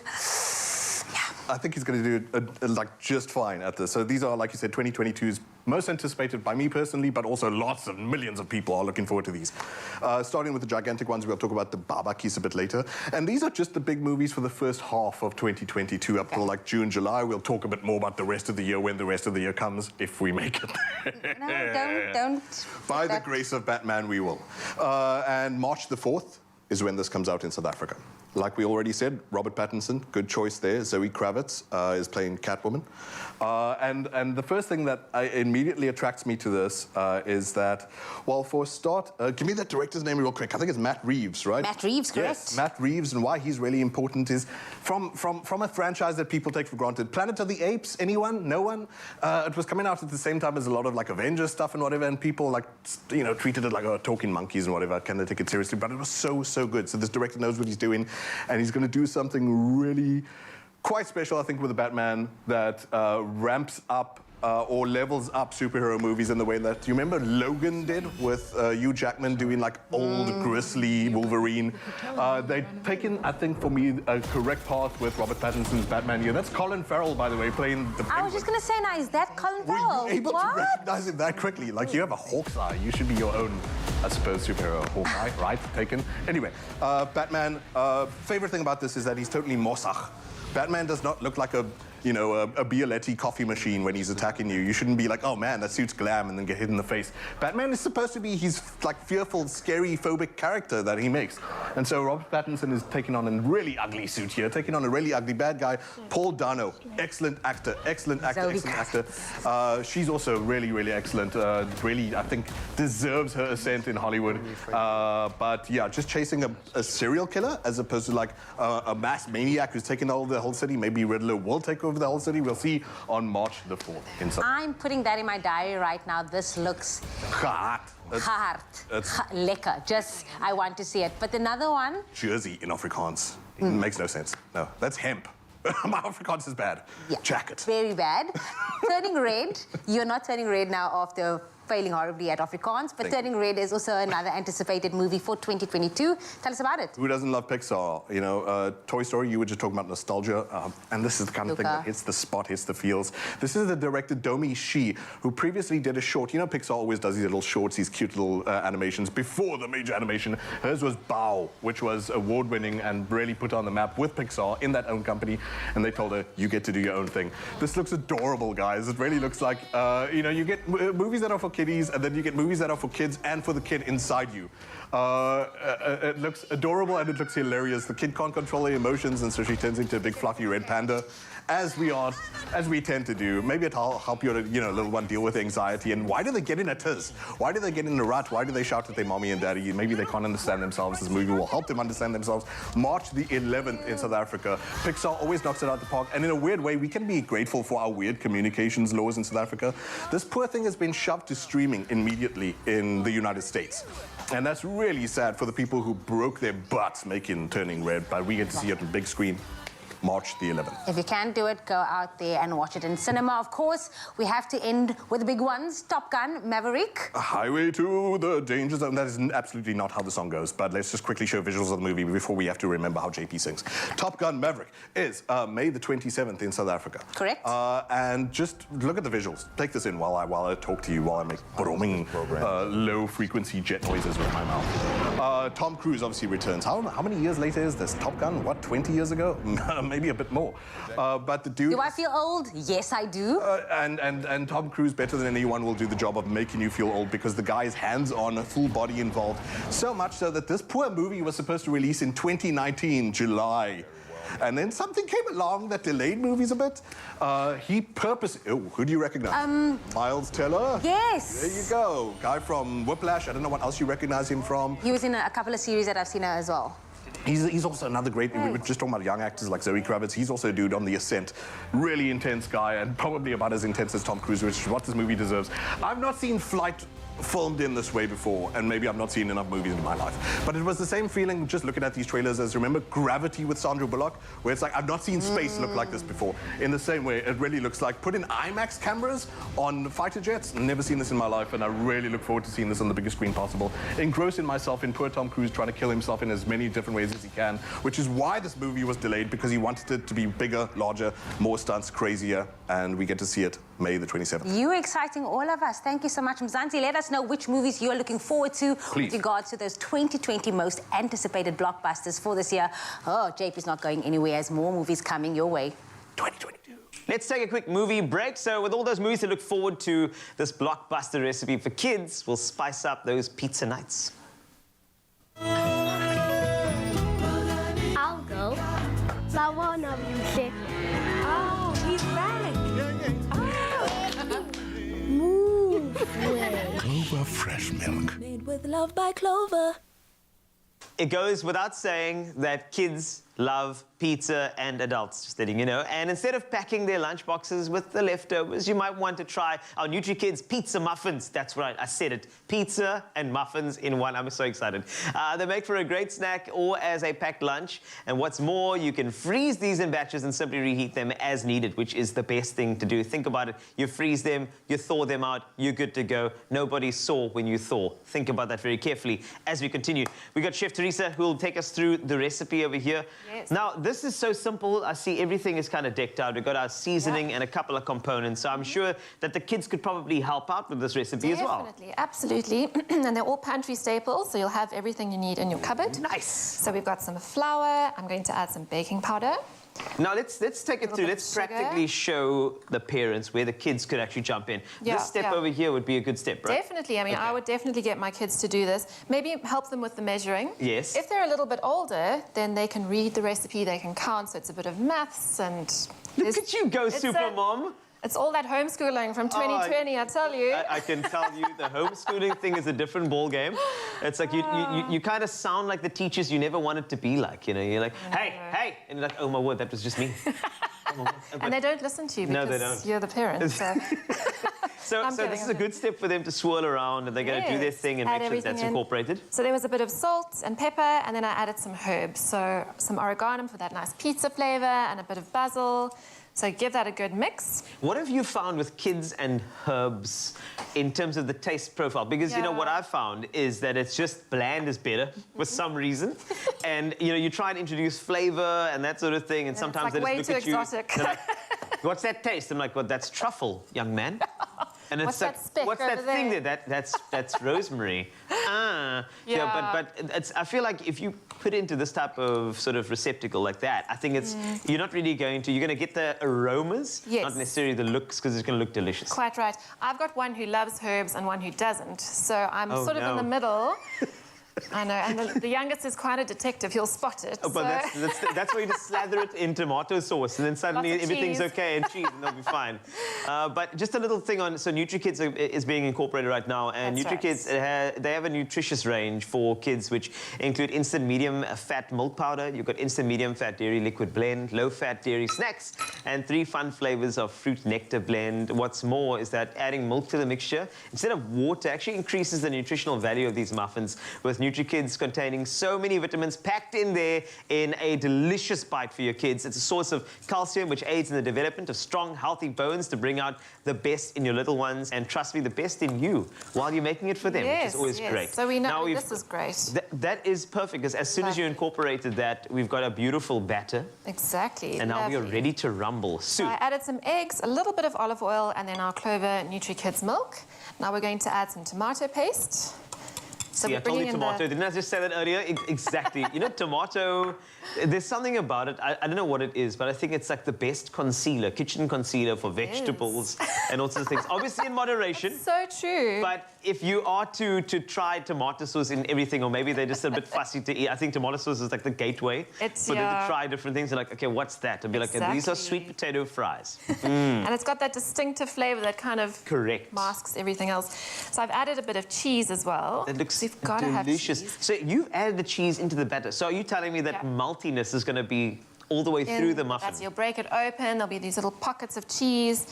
I think he's going to do just fine at this. So these are, like you said, 2022's most anticipated by me personally, but also lots of millions of people are looking forward to these. Starting with the gigantic ones, we'll talk about the Babakis a bit later. And these are just the big movies for the first half of 2022 up till like June, July. We'll talk a bit more about the rest of the year when the rest of the year comes, if we make it. No, don't. By the grace of Batman, we will. And March the 4th is when this comes out in South Africa. Like we already said, Robert Pattinson, good choice there. Zoe Kravitz is playing Catwoman. And the first thing that immediately attracts me to this is that, well, for a start, give me that director's name real quick. I think it's Matt Reeves, right? Matt Reeves, correct. Yes, Matt Reeves, and why he's really important is from a franchise that people take for granted. Planet of the Apes, anyone? No one? It was coming out at the same time as a lot of like Avengers stuff and whatever, and people like, you know, treated it like talking monkeys and whatever. Can they take it seriously? But it was so good. So this director knows what he's doing. And he's going to do something really quite special, I think, with the Batman that ramps up or levels up superhero movies in the way that, you remember Logan did with Hugh Jackman doing like old, grisly Wolverine? They've taken, I think, for me, a correct path with Robert Pattinson's Batman here. That's Colin Farrell, by the way, playing the Penguin. I was just going to say now, is that Colin Farrell? Were you able to recognize him that quickly? Like, you have a hawk's eye. You should be your own, I suppose, superhero. Hawkeye, right? Taken. Anyway, Batman, favorite thing about this is that he's totally Mossach. Batman does not look like a Bialetti coffee machine when he's attacking you. You shouldn't be like, oh man, that suit's glam, and then get hit in the face. Batman is supposed to be his like fearful, scary, phobic character that he makes. And so Robert Pattinson is taking on a really ugly suit here, taking on a really ugly bad guy. Paul Dano, excellent actor. She's also really excellent. Really, I think, deserves her ascent in Hollywood. But yeah, just chasing a serial killer as opposed to like a mass maniac who's taking over the whole city. Maybe Riddler will take over the whole city. We'll see on March the 4th. I'm putting that in my diary right now. This looks hard. Lekker. Just, I want to see it. But another one. Jersey in Afrikaans. Makes no sense. No, that's hemp. My Afrikaans is bad. Yeah. Jacket. Very bad. Turning red. You're not turning red now after failing horribly at Afrikaans, but Turning Red is also another anticipated movie for 2022. Tell us about it. Who doesn't love Pixar? You know, Toy Story, you were just talking about nostalgia, and this is the kind of thing that hits the spot, hits the feels. This is the director, Domi Shi, who previously did a short. You know, Pixar always does these little shorts, these cute little animations before the major animation. Hers was Bao, which was award-winning and really put on the map with Pixar in that own company, and they told her, you get to do your own thing. This looks adorable, guys. It really looks like, you know, you get movies that are for kiddies, and then you get movies that are for kids and for the kid inside you. It looks adorable and it looks hilarious. The kid can't control her emotions, and so she turns into a big fluffy red panda, as we tend to do. Maybe it'll help your, you know, little one deal with anxiety. And why do they get in a tiz? Why do they get in a rut? Why do they shout at their mommy and daddy? Maybe they can't understand themselves. This movie will help them understand themselves. March the 11th in South Africa. Pixar always knocks it out of the park. And in a weird way, we can be grateful for our weird communications laws in South Africa. This poor thing has been shoved to streaming immediately in the United States. And that's really sad for the people who broke their butts making Turning Red, but we get to see it on the big screen. March the 11th. If you can't do it, go out there and watch it in cinema. Of course, we have to end with the big ones. Top Gun, Maverick. A highway to the danger zone. That is absolutely not how the song goes, but let's just quickly show visuals of the movie before we have to remember how JP sings. Top Gun, Maverick is May the 27th in South Africa. Correct. And just look at the visuals. Take this in while I talk to you, while I make brumming, low-frequency jet noises with my mouth. Tom Cruise obviously returns. How many years later is this? Top Gun, what, 20 years ago? Maybe a bit more. But the dude... Do I feel old? Yes, I do. And Tom Cruise, better than anyone, will do the job of making you feel old because the guy is hands-on, full body involved. So much so that this poor movie was supposed to release in 2019, July. And then something came along that delayed movies a bit. He purposely... Oh, who do you recognize? Miles Teller? Yes. There you go. Guy from Whiplash. I don't know what else you recognize him from. He was in a couple of series that I've seen as well. He's also another great... We were just talking about young actors like Zoe Kravitz. He's also a dude on The Ascent. Really intense guy, and probably about as intense as Tom Cruise, which is what this movie deserves. I've not seen Flight filmed in this way before, and maybe I've not seen enough movies in my life. But it was the same feeling just looking at these trailers as, remember Gravity with Sandra Bullock, where it's like, I've not seen space look like this before. In the same way, it really looks like put in IMAX cameras on fighter jets. Never seen this in my life, and I really look forward to seeing this on the biggest screen possible. Engrossing myself in poor Tom Cruise trying to kill himself in as many different ways as he can, which is why this movie was delayed, because he wanted it to be bigger, larger, more stunts, crazier, and we get to see it May the 27th. You are exciting all of us. Thank you so much, Mzansi. Let us know which movies you're looking forward to with regards to those 2020 most anticipated blockbusters for this year. Oh, JP's not going anywhere as more movies coming your way. 2022. Let's take a quick movie break. So with all those movies to look forward to, this blockbuster recipe for kids will spice up those pizza nights. I'll Clover fresh milk. Made with love by Clover. It goes without saying that kids love pizza and adults, just letting you know. And instead of packing their lunch boxes with the leftovers, you might want to try our Nutri-kids pizza muffins. That's right, I said it. Pizza and muffins in one. I'm so excited. They make for a great snack or as a packed lunch. And what's more, you can freeze these in batches and simply reheat them as needed, which is the best thing to do. Think about it. You freeze them, you thaw them out, you're good to go. Nobody saw when you thaw. Think about that very carefully as we continue. We got Chef Teresa who will take us through the recipe over here. Yes. Now, this is so simple. I see everything is kind of decked out. We've got our seasoning and a couple of components. So I'm sure that the kids could probably help out with this recipe as well. Definitely, absolutely. And they're all pantry staples, so you'll have everything you need in your cupboard. Nice. So we've got some flour. I'm going to add some baking powder. Now, let's take it through. Let's practically show the parents where the kids could actually jump in. Yeah, This step over here would be a good step, right? Definitely. I mean, I would definitely get my kids to do this. Maybe help them with the measuring. Yes. If they're a little bit older, then they can read the recipe, they can count, so it's a bit of maths and... Look at you go, super mom. It's all that homeschooling from 2020, I tell you. I can tell you the homeschooling thing is a different ball game. It's like you kind of sound like the teachers you never wanted to be like, you know. You're like, hey, and you're like, oh my word, that was just me. And they don't listen to you because no, they don't. You're the parent. So, so this is a good step for them to swirl around and they're going to do their thing and make sure that's incorporated. So there was a bit of salt and pepper, and then I added some herbs. So some oregano for that nice pizza flavor and a bit of basil. So give that a good mix. What have you found with kids and herbs in terms of the taste profile? Because, you know, what I've found is that it's just bland is better for some reason. And, you know, you try and introduce flavor and that sort of thing, and sometimes it's like they just look at you. way too exotic. They're like, what's that taste? I'm like, well, that's truffle, young man. And What's it's like, that speck what's that over thing there? there? That's rosemary. But it's, I feel like if you put it into this type of sort of receptacle like that, I think it's you're not really going to. You're going to get the aromas, not necessarily the looks, because it's going to look delicious. Quite right. I've got one who loves herbs and one who doesn't. So I'm sort of in the middle. I know, and the youngest is quite a detective. He'll spot it. Oh, but that's where you just slather it in tomato sauce, and then suddenly everything's okay, and cheese, and they'll be fine. But just a little thing on, so Nutri-kids is being incorporated right now, and Nutri-kids, they have a nutritious range for kids, which include instant medium fat milk powder, you've got instant medium fat dairy liquid blend, low fat dairy snacks, and 3 fun flavors of fruit nectar blend. What's more is that adding milk to the mixture, instead of water, actually increases the nutritional value of these muffins, with Nutri-kids containing so many vitamins packed in there in a delicious bite for your kids. It's a source of calcium which aids in the development of strong, healthy bones to bring out the best in your little ones, and trust me, the best in you while you're making it for them, which is always great. So we know this is great. That is perfect, because as soon as you incorporated that, we've got a beautiful batter. Exactly. And now we're ready to rumble. So I added some eggs, a little bit of olive oil, and then our Clover Nutri-kids milk. Now we're going to add some tomato paste. So I told you tomato. Didn't I just say that earlier? Exactly. You know, tomato, there's something about it. I don't know what it is, but I think it's like the best concealer, kitchen concealer for vegetables and all sorts of things. Obviously in moderation. That's so true. But if you are to try tomato sauce in everything, or maybe they're just a bit fussy to eat, I think tomato sauce is like the gateway for them to try different things. They're like, okay, what's that? And be like, these are sweet potato fries. And it's got that distinctive flavor that kind of masks everything else. So I've added a bit of cheese as well. It looks gotta delicious. Have cheese. So you've added the cheese into the batter. So are you telling me that maltiness is going to be all the way through the muffin? You'll break it open. There'll be these little pockets of cheese.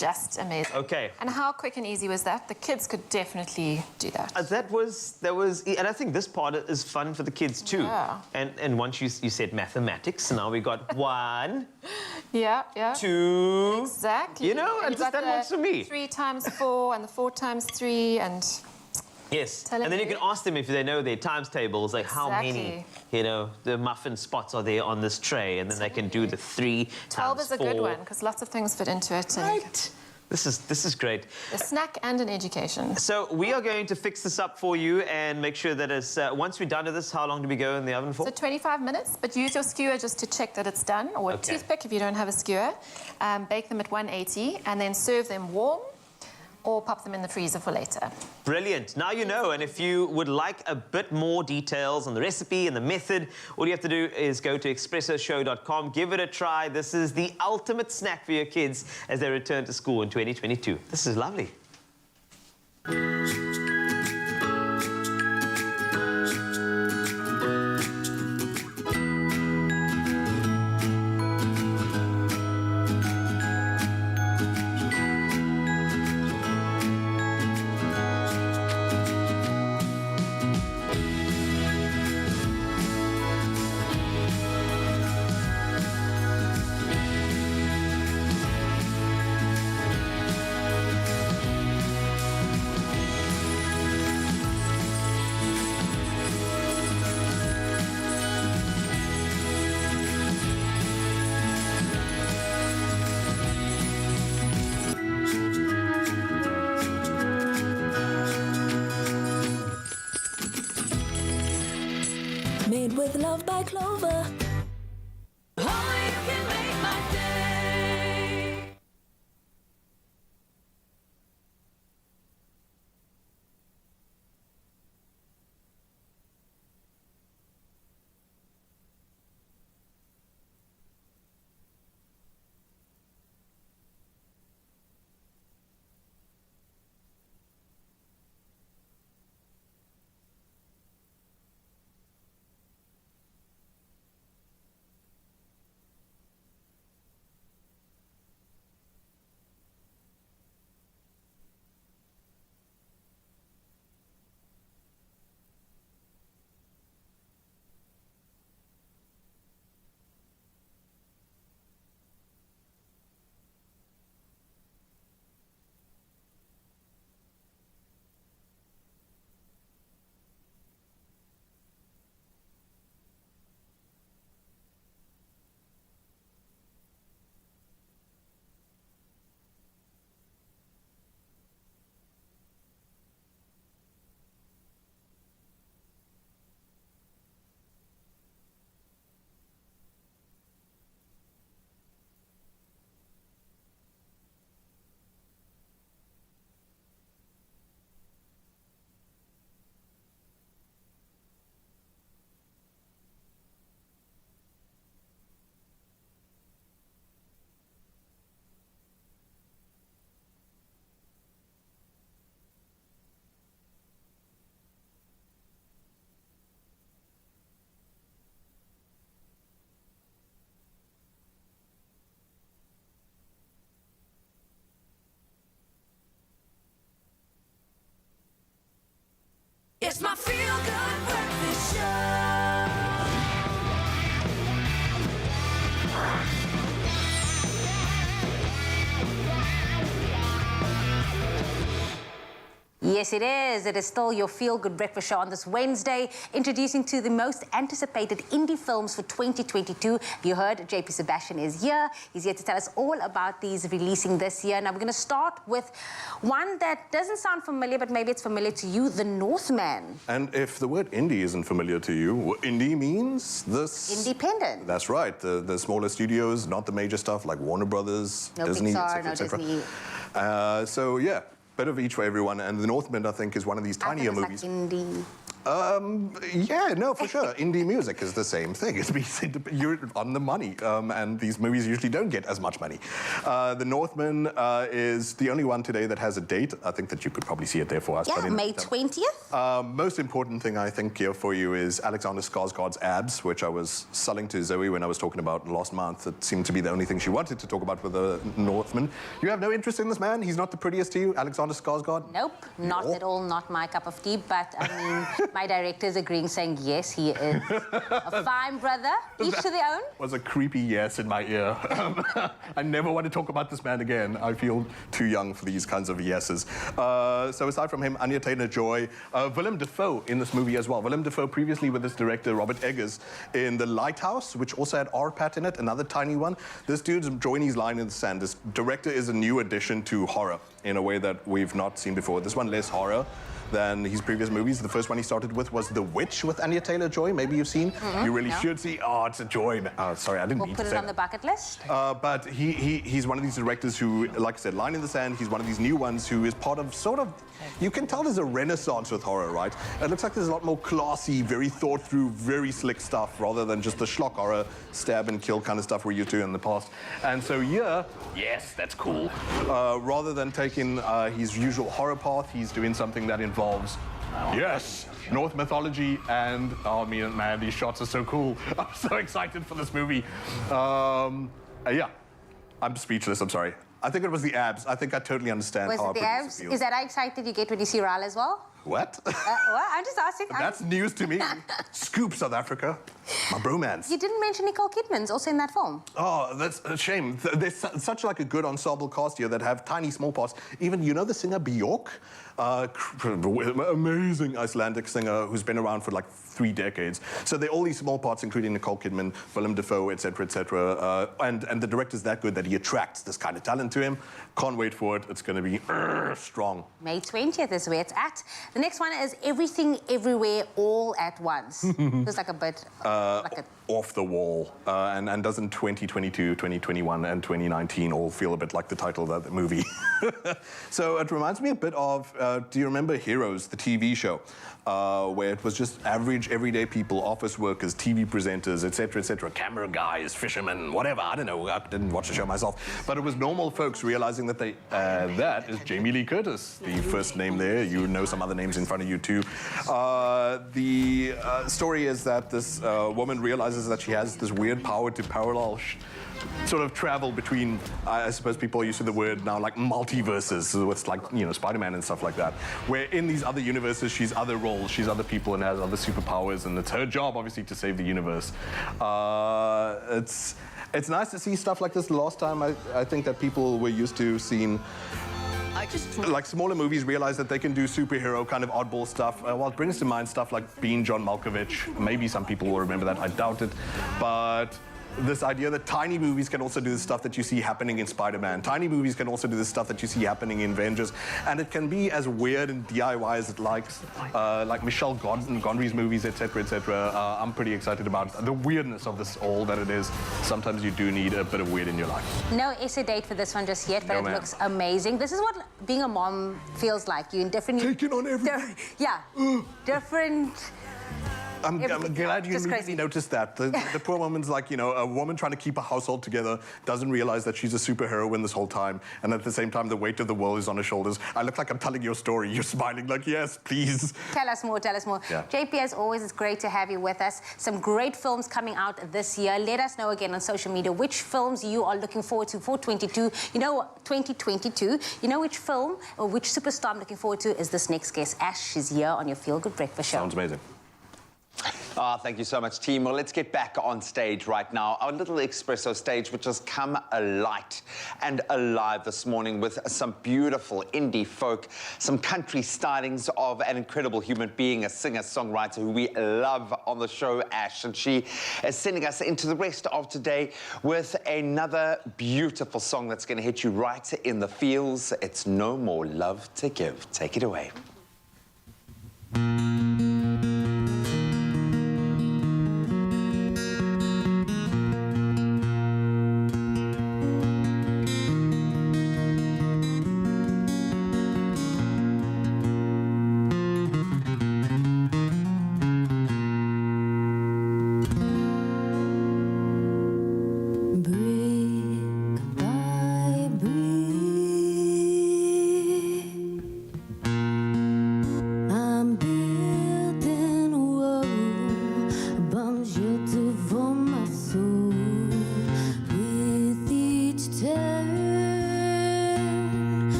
Just amazing. Okay. And how quick and easy was that? The kids could definitely do that. That was, and I think this part is fun for the kids too. Yeah. And once you said mathematics, now we got 1. Yeah. 2. Exactly. You know, and that works for me. 3 times 4 and the 4 times 3 and. Yes, and then you can ask them if they know their times tables, like how many, you know, the muffin spots are there on this tray, and then they can do the 3 12 times 4. is a good one, because lots of things fit into it. Right. This is great. A snack and an education. So we are going to fix this up for you and make sure that it's, once we're done with this, how long do we go in the oven for? So 25 minutes, but use your skewer just to check that it's done, or a toothpick if you don't have a skewer. Bake them at 180 and then serve them warm, or pop them in the freezer for later. Brilliant. Now you know, and if you would like a bit more details on the recipe and the method, all you have to do is go to expressoshow.com, give it a try. This is the ultimate snack for your kids as they return to school in 2022. This is lovely. with Love by Clover. Only you can make my day. It's my feel-good breakfast show. Yes, it is. It is still your feel-good breakfast show on this Wednesday, introducing to the most anticipated indie films for 2022. You heard JP Sebastian is here. He's here to tell us all about these releasing this year. Now, we're going to start with one that doesn't sound familiar, but maybe it's familiar to you, The Northman. And if the word indie isn't familiar to you, what indie means this... Independent. That's right. The smaller studios, not the major stuff like Warner Brothers, No Disney, Pixar, et cetera, no et cetera. So, yeah. Bit of each for everyone, and The Northman, I think, is one of these tinier movies. Like indie. Yeah, no, for sure. Indie music is the same thing. You're on the money, and these movies usually don't get as much money. The Northman is the only one today that has a date. I think that you could probably see it there for us. Yeah, May 20th. Most important thing, I think, here for you is Alexander Skarsgård's abs, which I was selling to Zoe when I was talking about last month. It seemed to be the only thing she wanted to talk about with The Northman. You have no interest in this man? He's not the prettiest to you, Alexander Skarsgård? Nope, not at all, not my cup of tea, but I mean, my director is agreeing, saying, yes, he is a fine brother, each to their own. Was a creepy yes in my ear. I never want to talk about this man again. I feel too young for these kinds of yeses. So aside from him, Anya Taylor-Joy, Willem Dafoe in this movie as well. Willem Dafoe previously with this director, Robert Eggers, in The Lighthouse, which also had R-Pat in it, another tiny one. This dude's drawing his line in the sand. This director is a new addition to horror in a way that we've not seen before. This one less horror than his previous movies. The first one he started with was The Witch with Anya Taylor-Joy. Maybe you've seen. You really should see. Oh, it's a joy. Sorry, I didn't We'll need put to it say on the bucket list. But he's one of these directors who, like I said, line in the sand. He's one of these new ones who is part of sort of, you can tell there's a renaissance with horror, right? It looks like there's a lot more classy, very thought through, very slick stuff rather than just the schlock horror, stab and kill kind of stuff we're used to in the past. And so yes, that's cool. Rather than taking his usual horror path, he's doing something that involves Norse mythology, and oh man, these shots are so cool. I'm so excited for this movie. Yeah, I'm speechless, I'm sorry. I think it was the abs. I think I totally understand Was how it the abs? Is that how excited you get when you see Ral as well? What? What? I'm just asking. That's news to me. Scoop, South Africa. My bromance. You didn't mention Nicole Kidman's also in that film. Oh, that's a shame. There's such like a good ensemble cast here that have tiny, small parts. Even, you know the singer Björk? Amazing Icelandic singer who's been around for like 3 decades. So they're all these small parts, including Nicole Kidman, Willem Dafoe, etc., etc. And the director's that good that he attracts this kind of talent to him. Can't wait for it. It's going to be strong. May 20th is where it's at. The next one is Everything Everywhere All at Once. It's like a bit like a... Off the wall. And doesn't 2022, 2021 and 2019 all feel a bit like the title of that movie? So it reminds me a bit of, do you remember Heroes, the TV show? Where it was just average, everyday people, office workers, TV presenters, etc., camera guys, fishermen, whatever. I don't know. I didn't watch the show myself. But it was normal folks realizing that that is Jamie Lee Curtis, the first name there. You know some other names in front of you, too. The story is that this woman realizes that she has this weird power to parallel sort of travel between, I suppose people are used to the word now, like multiverses, so it's like, you know, Spider-Man and stuff like that, where in these other universes, she's other roles, she's other people and has other superpowers, and it's her job, obviously, to save the universe. It's nice to see stuff like this. The last time, I think that people were used to seeing like smaller movies realize that they can do superhero kind of oddball stuff. Well, it brings to mind stuff like Being John Malkovich. Maybe some people will remember that. I doubt it. But this idea that tiny movies can also do the stuff that you see happening in Spider-Man. Tiny movies can also do the stuff that you see happening in Avengers. And it can be as weird and DIY as it likes, like Michelle Gondry's movies, etc., I'm pretty excited about the weirdness of this all that it is. Sometimes you do need a bit of weird in your life. No essay date for this one just yet, but it looks amazing. This is what being a mom feels like. You in different... Taking on everything. Yeah, different... I'm glad you immediately noticed that. The poor woman's like, you know, a woman trying to keep a household together, doesn't realize that she's a superheroine this whole time, and at the same time, the weight of the world is on her shoulders. I look like I'm telling your story. You're smiling like, yes, please. Tell us more, tell us more. Yeah. JP, as always, it's great to have you with us. Some great films coming out this year. Let us know again on social media which films you are looking forward to for 2022. You know which film or which superstar I'm looking forward to is this next guest. Ash is here on your Feel Good Breakfast Show. Sounds amazing. Thank you so much, team. Well, let's get back on stage right now. Our little Expresso stage, which has come alight and alive this morning with some beautiful indie folk, some country stylings of an incredible human being, a singer-songwriter who we love on the show, Ash. And she is sending us into the rest of today with another beautiful song that's going to hit you right in the feels. It's No More Love to Give. Take it away.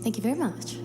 Thank you very much.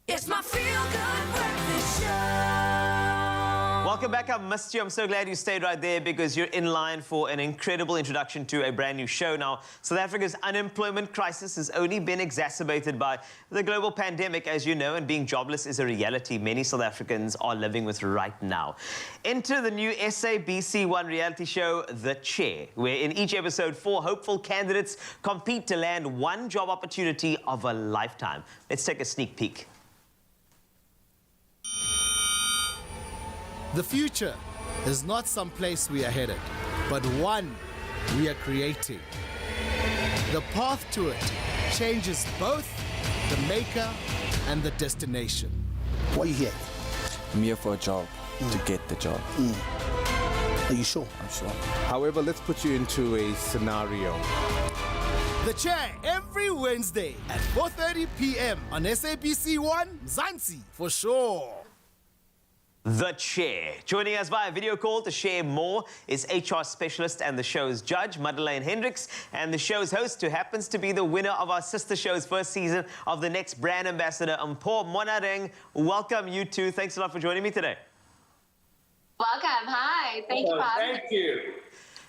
It's my feel-good breakfast show. Welcome back. I missed you. I'm so glad you stayed right there because you're in line for an incredible introduction to a brand new show. Now, South Africa's unemployment crisis has only been exacerbated by the global pandemic, as you know, and being jobless is a reality many South Africans are living with right now. Enter the new SABC1 reality show, The Chair, where in each episode, 4 hopeful candidates compete to land one job opportunity of a lifetime. Let's take a sneak peek. The future is not some place we are headed, but one we are creating. The path to it changes both the maker and the destination. Why are you here? I'm here for a job, to get the job. Are you sure? I'm sure. However, let's put you into a scenario. The Chair, every Wednesday at 4:30 p.m. on SABC1 Mzansi, for sure. The Chair. Joining us via video call to share more is HR specialist and the show's judge, Madeleine Hendricks, and the show's host, who happens to be the winner of our sister show's first season of the next brand ambassador, Mpho Monareng. Welcome, you two. Thanks a lot for joining me today. Welcome. Hi. Thank you for having me. Thank you.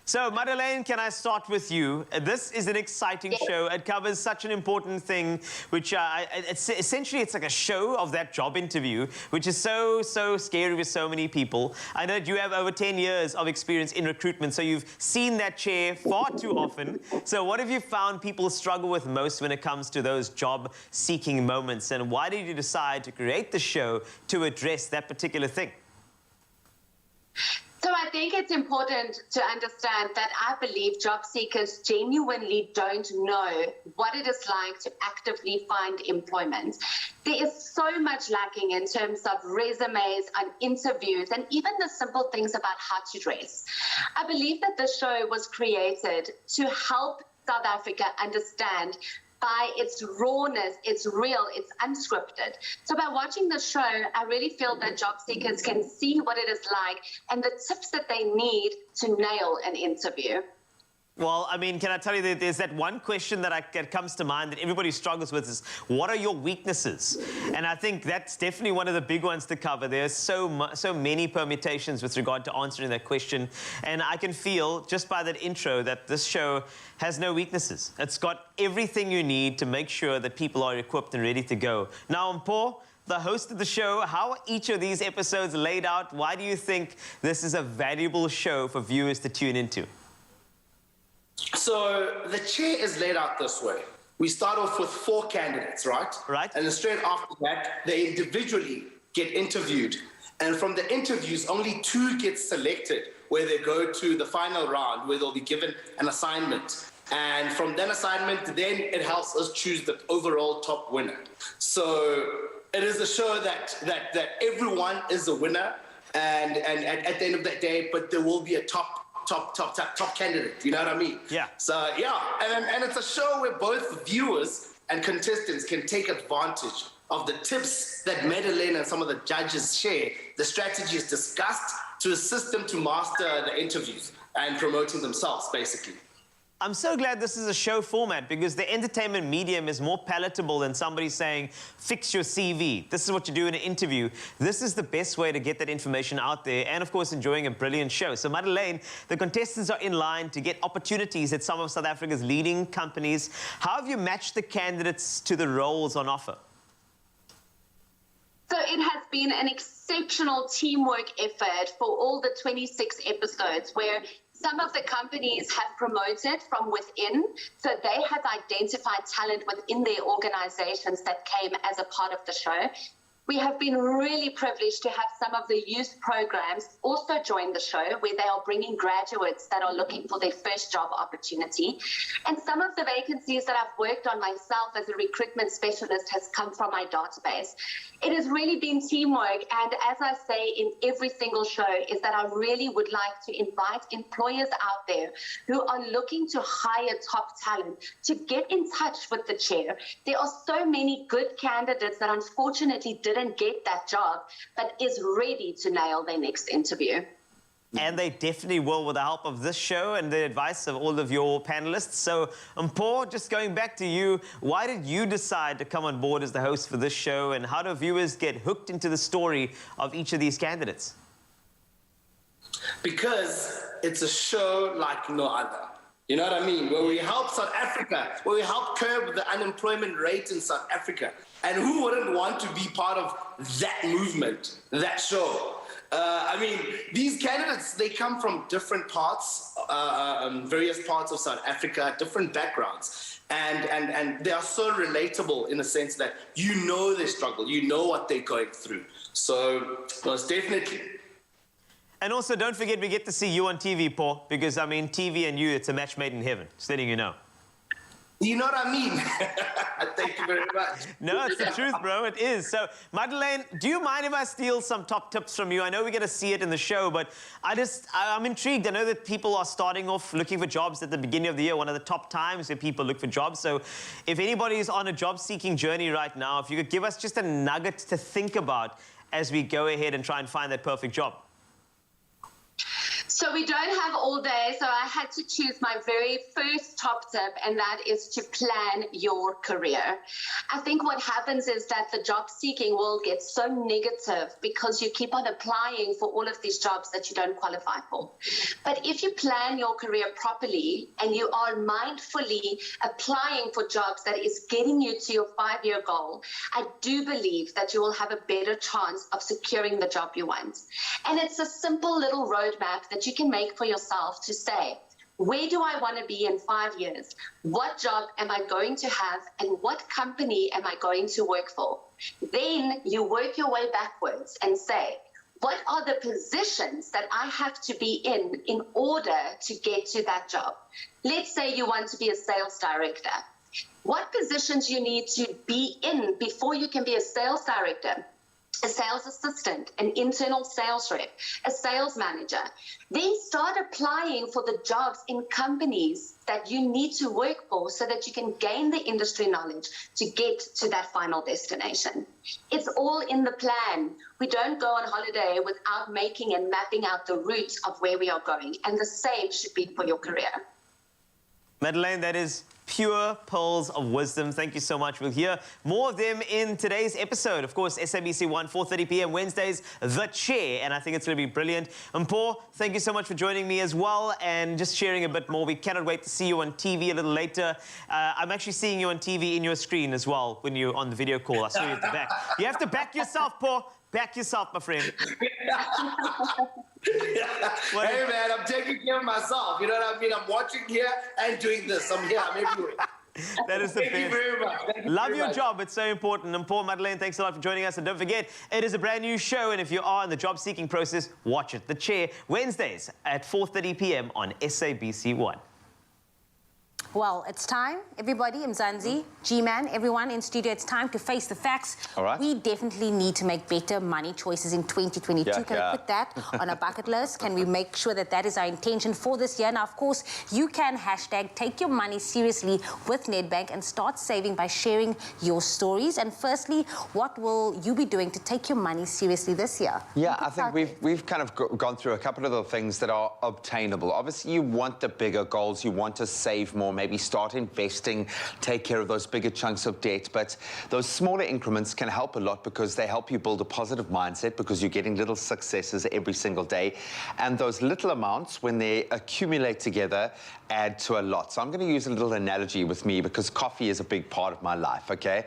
So, Madeleine, can I start with you? This is an exciting show. It covers such an important thing, which essentially it's like a show of that job interview, which is so scary with so many people. I know that you have over 10 years of experience in recruitment, so you've seen that chair far too often. So what have you found people struggle with most when it comes to those job-seeking moments, and why did you decide to create the show to address that particular thing? So I think it's important to understand that I believe job seekers genuinely don't know what it is like to actively find employment. There is so much lacking in terms of resumes and interviews and even the simple things about how to dress. I believe that the show was created to help South Africa understand by its rawness, it's real, it's unscripted. So by watching the show, I really feel that job seekers can see what it is like and the tips that they need to nail an interview. Well, I mean, can I tell you that there's that one question that comes to mind that everybody struggles with is, what are your weaknesses? And I think that's definitely one of the big ones to cover. There's so many permutations with regard to answering that question. And I can feel, just by that intro, that this show has no weaknesses. It's got everything you need to make sure that people are equipped and ready to go. Now, Mpho, the host of the show, how are each of these episodes laid out? Why do you think this is a valuable show for viewers to tune into? So the chair is laid out this way. We start off with 4 candidates, right? Right. And then straight after that, they individually get interviewed. And from the interviews, only 2 get selected, where they go to the final round, where they'll be given an assignment. And from that assignment, then it helps us choose the overall top winner. So it is a show that everyone is a winner, and at the end of that day, but there will be a top candidate. You know what I mean? Yeah. So yeah, and it's a show where both viewers and contestants can take advantage of the tips that Madeleine and some of the judges share, the strategies discussed to assist them to master the interviews and promoting themselves, basically. I'm so glad this is a show format because the entertainment medium is more palatable than somebody saying, fix your CV. This is what you do in an interview. This is the best way to get that information out there and, of course, enjoying a brilliant show. So, Madeleine, the contestants are in line to get opportunities at some of South Africa's leading companies. How have you matched the candidates to the roles on offer? So it has been an exceptional teamwork effort for all the 26 episodes where some of the companies have promoted from within, so they have identified talent within their organizations that came as a part of the show. We have been really privileged to have some of the youth programs also join the show, where they are bringing graduates that are looking for their first job opportunity. And some of the vacancies that I've worked on myself as a recruitment specialist has come from my database. It has really been teamwork, and as I say in every single show, is that I really would like to invite employers out there who are looking to hire top talent to get in touch with the chair. There are so many good candidates that unfortunately didn't get that job, but is ready to nail their next interview. And they definitely will with the help of this show and the advice of all of your panelists. So, Mpho, just going back to you, why did you decide to come on board as the host for this show, and how do viewers get hooked into the story of each of these candidates? Because it's a show like no other. You know what I mean? Where we help South Africa, where we help curb the unemployment rate in South Africa. And who wouldn't want to be part of that movement, that show? I mean, these candidates, they come from different parts, various parts of South Africa, different backgrounds. And they are so relatable in the sense that you know their struggle, you know what they're going through. So, most definitely. And also, don't forget, we get to see you on TV, Paul, because, I mean, TV and you, it's a match made in heaven. Just letting you know. You know what I mean? Thank you very much. No, it's the truth, bro. It is. So, Madeleine, do you mind if I steal some top tips from you? I know we're going to see it in the show, but I'm intrigued. I know that people are starting off looking for jobs at the beginning of the year, one of the top times where people look for jobs. So if anybody is on a job-seeking journey right now, if you could give us just a nugget to think about as we go ahead and try and find that perfect job. So we don't have all day, so I had to choose my very first top tip, and that is to plan your career. I think what happens is that the job-seeking world gets so negative because you keep on applying for all of these jobs that you don't qualify for. But if you plan your career properly and you are mindfully applying for jobs that is getting you to your 5-year goal, I do believe that you will have a better chance of securing the job you want. And it's a simple little roadmap that you can make for yourself to say, where do I want to be in 5 years? What job am I going to have? And what company am I going to work for? Then you work your way backwards and say, what are the positions that I have to be in order to get to that job? Let's say you want to be a sales director. What positions you need to be in before you can be a sales director? A sales assistant, an internal sales rep, a sales manager. Then start applying for the jobs in companies that you need to work for so that you can gain the industry knowledge to get to that final destination. It's all in the plan. We don't go on holiday without making and mapping out the route of where we are going. And the same should be for your career. Madeleine, that is pure pearls of wisdom. Thank you so much. We'll hear more of them in today's episode. Of course, SABC 1, 4:30 p.m. Wednesdays, The Chair. And I think it's going to be brilliant. Mpho, thank you so much for joining me as well and just sharing a bit more. We cannot wait to see you on TV a little later. I'm actually seeing you on TV in your screen as well when you're on the video call. I saw you at the back. You have to back yourself, Mpho. Back yourself, my friend. Hey, man, I'm taking care of myself. You know what I mean? I'm watching here and doing this. I'm here. I'm everywhere. That is the best. Thank you very much. Love your job. It's so important. And Mpho, Madeleine, thanks a lot for joining us. And don't forget, it is a brand new show. And if you are in the job-seeking process, watch it. The Chair, Wednesdays at 4:30 p.m. on SABC 1. Well, it's time, everybody, Mzansi, G-Man, everyone in studio, it's time to face the facts. All right. We definitely need to make better money choices in 2022. Yeah, Can we put that on a bucket list? Can we make sure that that is our intention for this year? Now, of course, you can hashtag take your money seriously with Nedbank and start saving by sharing your stories. And firstly, what will you be doing to take your money seriously this year? Yeah, I think we've kind of gone through a couple of the things that are obtainable. Obviously, you want the bigger goals. You want to save more, maybe start investing, take care of those bigger chunks of debt. But those smaller increments can help a lot because they help you build a positive mindset because you're getting little successes every single day. And those little amounts, when they accumulate together, add to a lot. So I'm going to use a little analogy with me because coffee is a big part of my life, okay?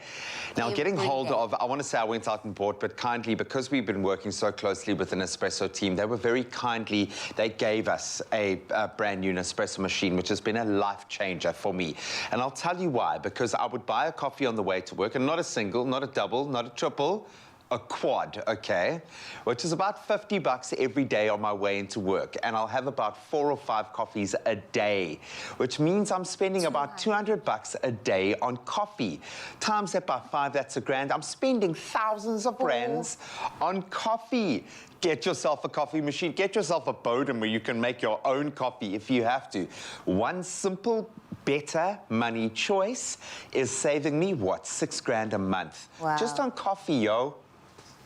Now, getting hold of, I want to say I went out and bought, but kindly, because we've been working so closely with an Expresso team, they were very kindly, they gave us a brand new Nespresso machine, which has been a life changer for me. And I'll tell you why, because I would buy a coffee on the way to work, and not a single, not a double, not a triple, a quad, okay, which is about $50 every day on my way into work. And I'll have about 4 or 5 coffees a day, which means I'm spending about $200 a day on coffee. Times that by 5, that's $1,000. I'm spending thousands of rands on coffee. Get yourself a coffee machine. Get yourself a Bodum where you can make your own coffee if you have to. One simple, better money choice is saving me, what, $6,000 a month? Wow. Just on coffee, yo.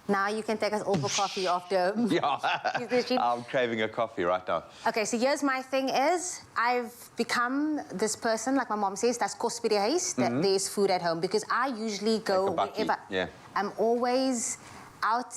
Now you can take us all for coffee after. Yeah, I'm craving a coffee right now. Okay, so here's my thing is, I've become this person, like my mom says, that's kos by die huis, that there's food at home, because I usually go wherever. Yeah. I'm always out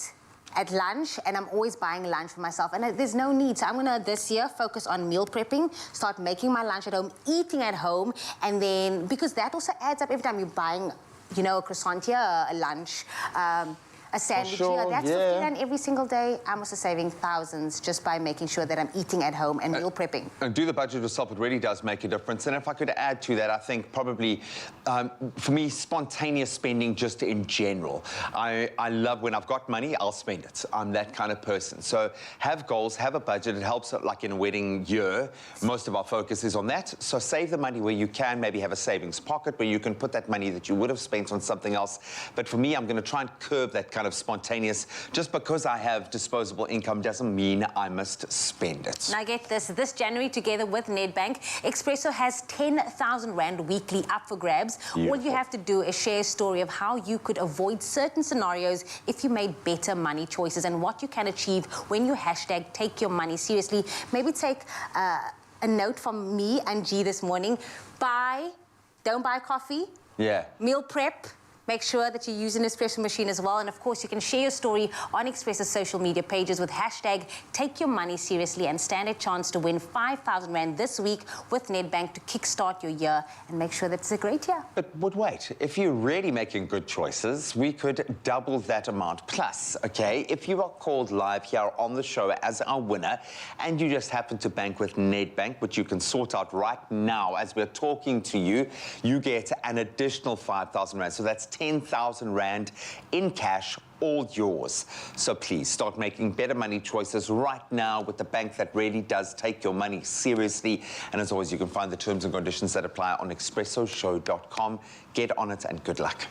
at lunch, and I'm always buying lunch for myself, and there's no need. So I'm gonna, this year, focus on meal prepping, start making my lunch at home, eating at home, and then, because that also adds up every time you're buying, you know, a croissant here, a lunch, a sandwich here. That's $50 every single day. I'm also saving thousands just by making sure that I'm eating at home and meal prepping. And do the budget yourself. It really does make a difference. And if I could add to that, I think probably, for me, spontaneous spending just in general. I love when I've got money, I'll spend it. I'm that kind of person. So have goals, have a budget. It helps, like in a wedding year, most of our focus is on that. So save the money where you can. Maybe have a savings pocket where you can put that money that you would have spent on something else. But for me, I'm going to try and curb that kind of spontaneous. Just because I have disposable income doesn't mean I must spend it. Now get this, this January together with Nedbank, Expresso has 10,000 Rand weekly up for grabs. All you have to do is share a story of how you could avoid certain scenarios if you made better money choices and what you can achieve when you hashtag take your money seriously. Maybe take a note from me and G this morning. Don't buy coffee. Yeah. Meal prep. Make sure that you use an espresso machine as well. And of course, you can share your story on Expresso's social media pages with hashtag take your money seriously and stand a chance to win 5,000 Rand this week with Nedbank to kickstart your year and make sure that it's a great year. But wait, if you're really making good choices, we could double that amount. Plus, okay, if you are called live here on the show as our winner and you just happen to bank with Nedbank, which you can sort out right now as we're talking to you, you get an additional 5,000 Rand. So that's 10,000 Rand in cash, all yours. So please start making better money choices right now with the bank that really does take your money seriously. And as always, you can find the terms and conditions that apply on expressoshow.com. Get on it and good luck.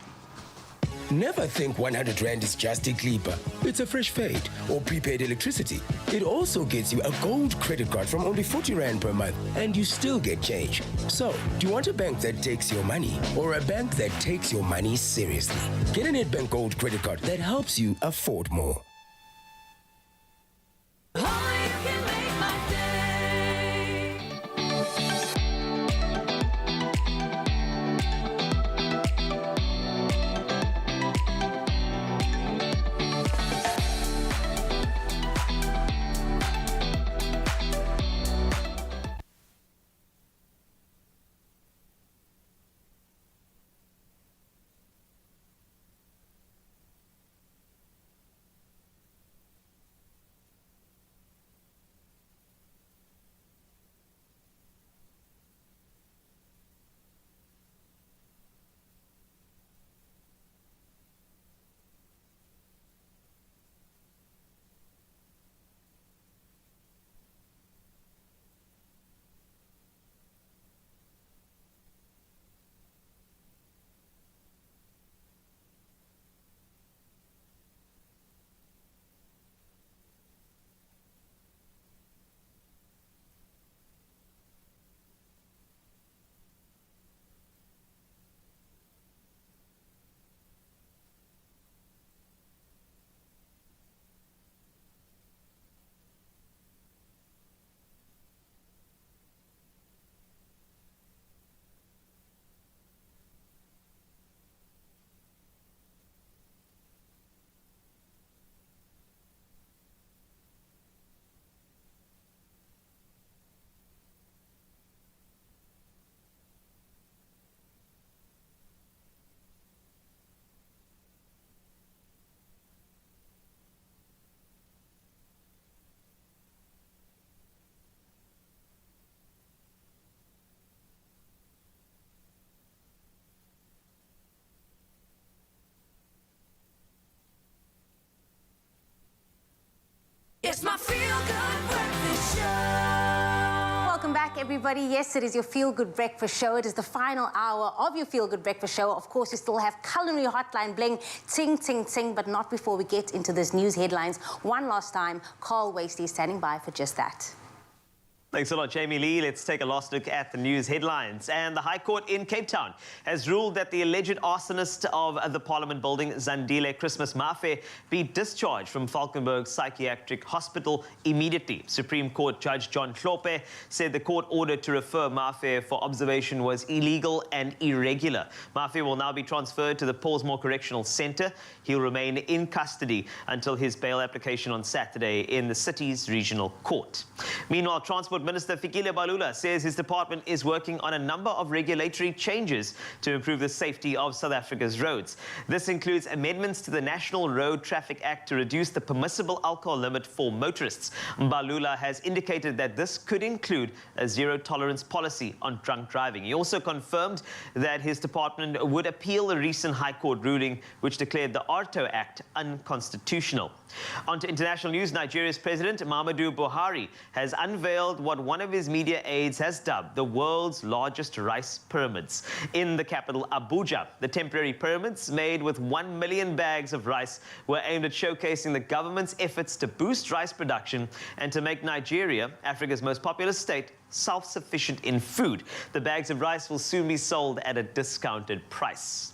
Never think 100 Rand is just a clipper. It's a fresh fade or prepaid electricity. It also gets you a gold credit card from only 40 Rand per month, and you still get change. So, do you want a bank that takes your money or a bank that takes your money seriously? Get a Nedbank Gold credit card that helps you afford more. everybody. Yes, it is your Feel Good Breakfast Show. It is the final hour of your Feel Good Breakfast Show. Of course, you still have Culinary Hotline Bling, ting, ting, ting, but not before we get into this news headlines. One last time, Carl Wastley is standing by for just that. Thanks a lot, Jamie Lee. Let's take a last look at the news headlines. And the High Court in Cape Town has ruled that the alleged arsonist of the Parliament building, Zandile Christmas Mafe, be discharged from Falkenberg Psychiatric Hospital immediately. Supreme Court Judge John Hlophe said the court order to refer Mafe for observation was illegal and irregular. Mafe will now be transferred to the Paulsmoor Correctional Centre. He'll remain in custody until his bail application on Saturday in the city's regional court. Meanwhile, Transport Minister Fikile Balula says his department is working on a number of regulatory changes to improve the safety of South Africa's roads. This includes amendments to the National Road Traffic Act to reduce the permissible alcohol limit for motorists. Balula has indicated that this could include a zero-tolerance policy on drunk driving. He also confirmed that his department would appeal the recent High Court ruling which declared the ARTO Act unconstitutional. On to international news. Nigeria's President Muhammadu Buhari has unveiled what one of his media aides has dubbed the world's largest rice pyramids. In the capital, Abuja, the temporary pyramids, made with 1 million bags of rice, were aimed at showcasing the government's efforts to boost rice production and to make Nigeria, Africa's most populous state, self-sufficient in food. The bags of rice will soon be sold at a discounted price.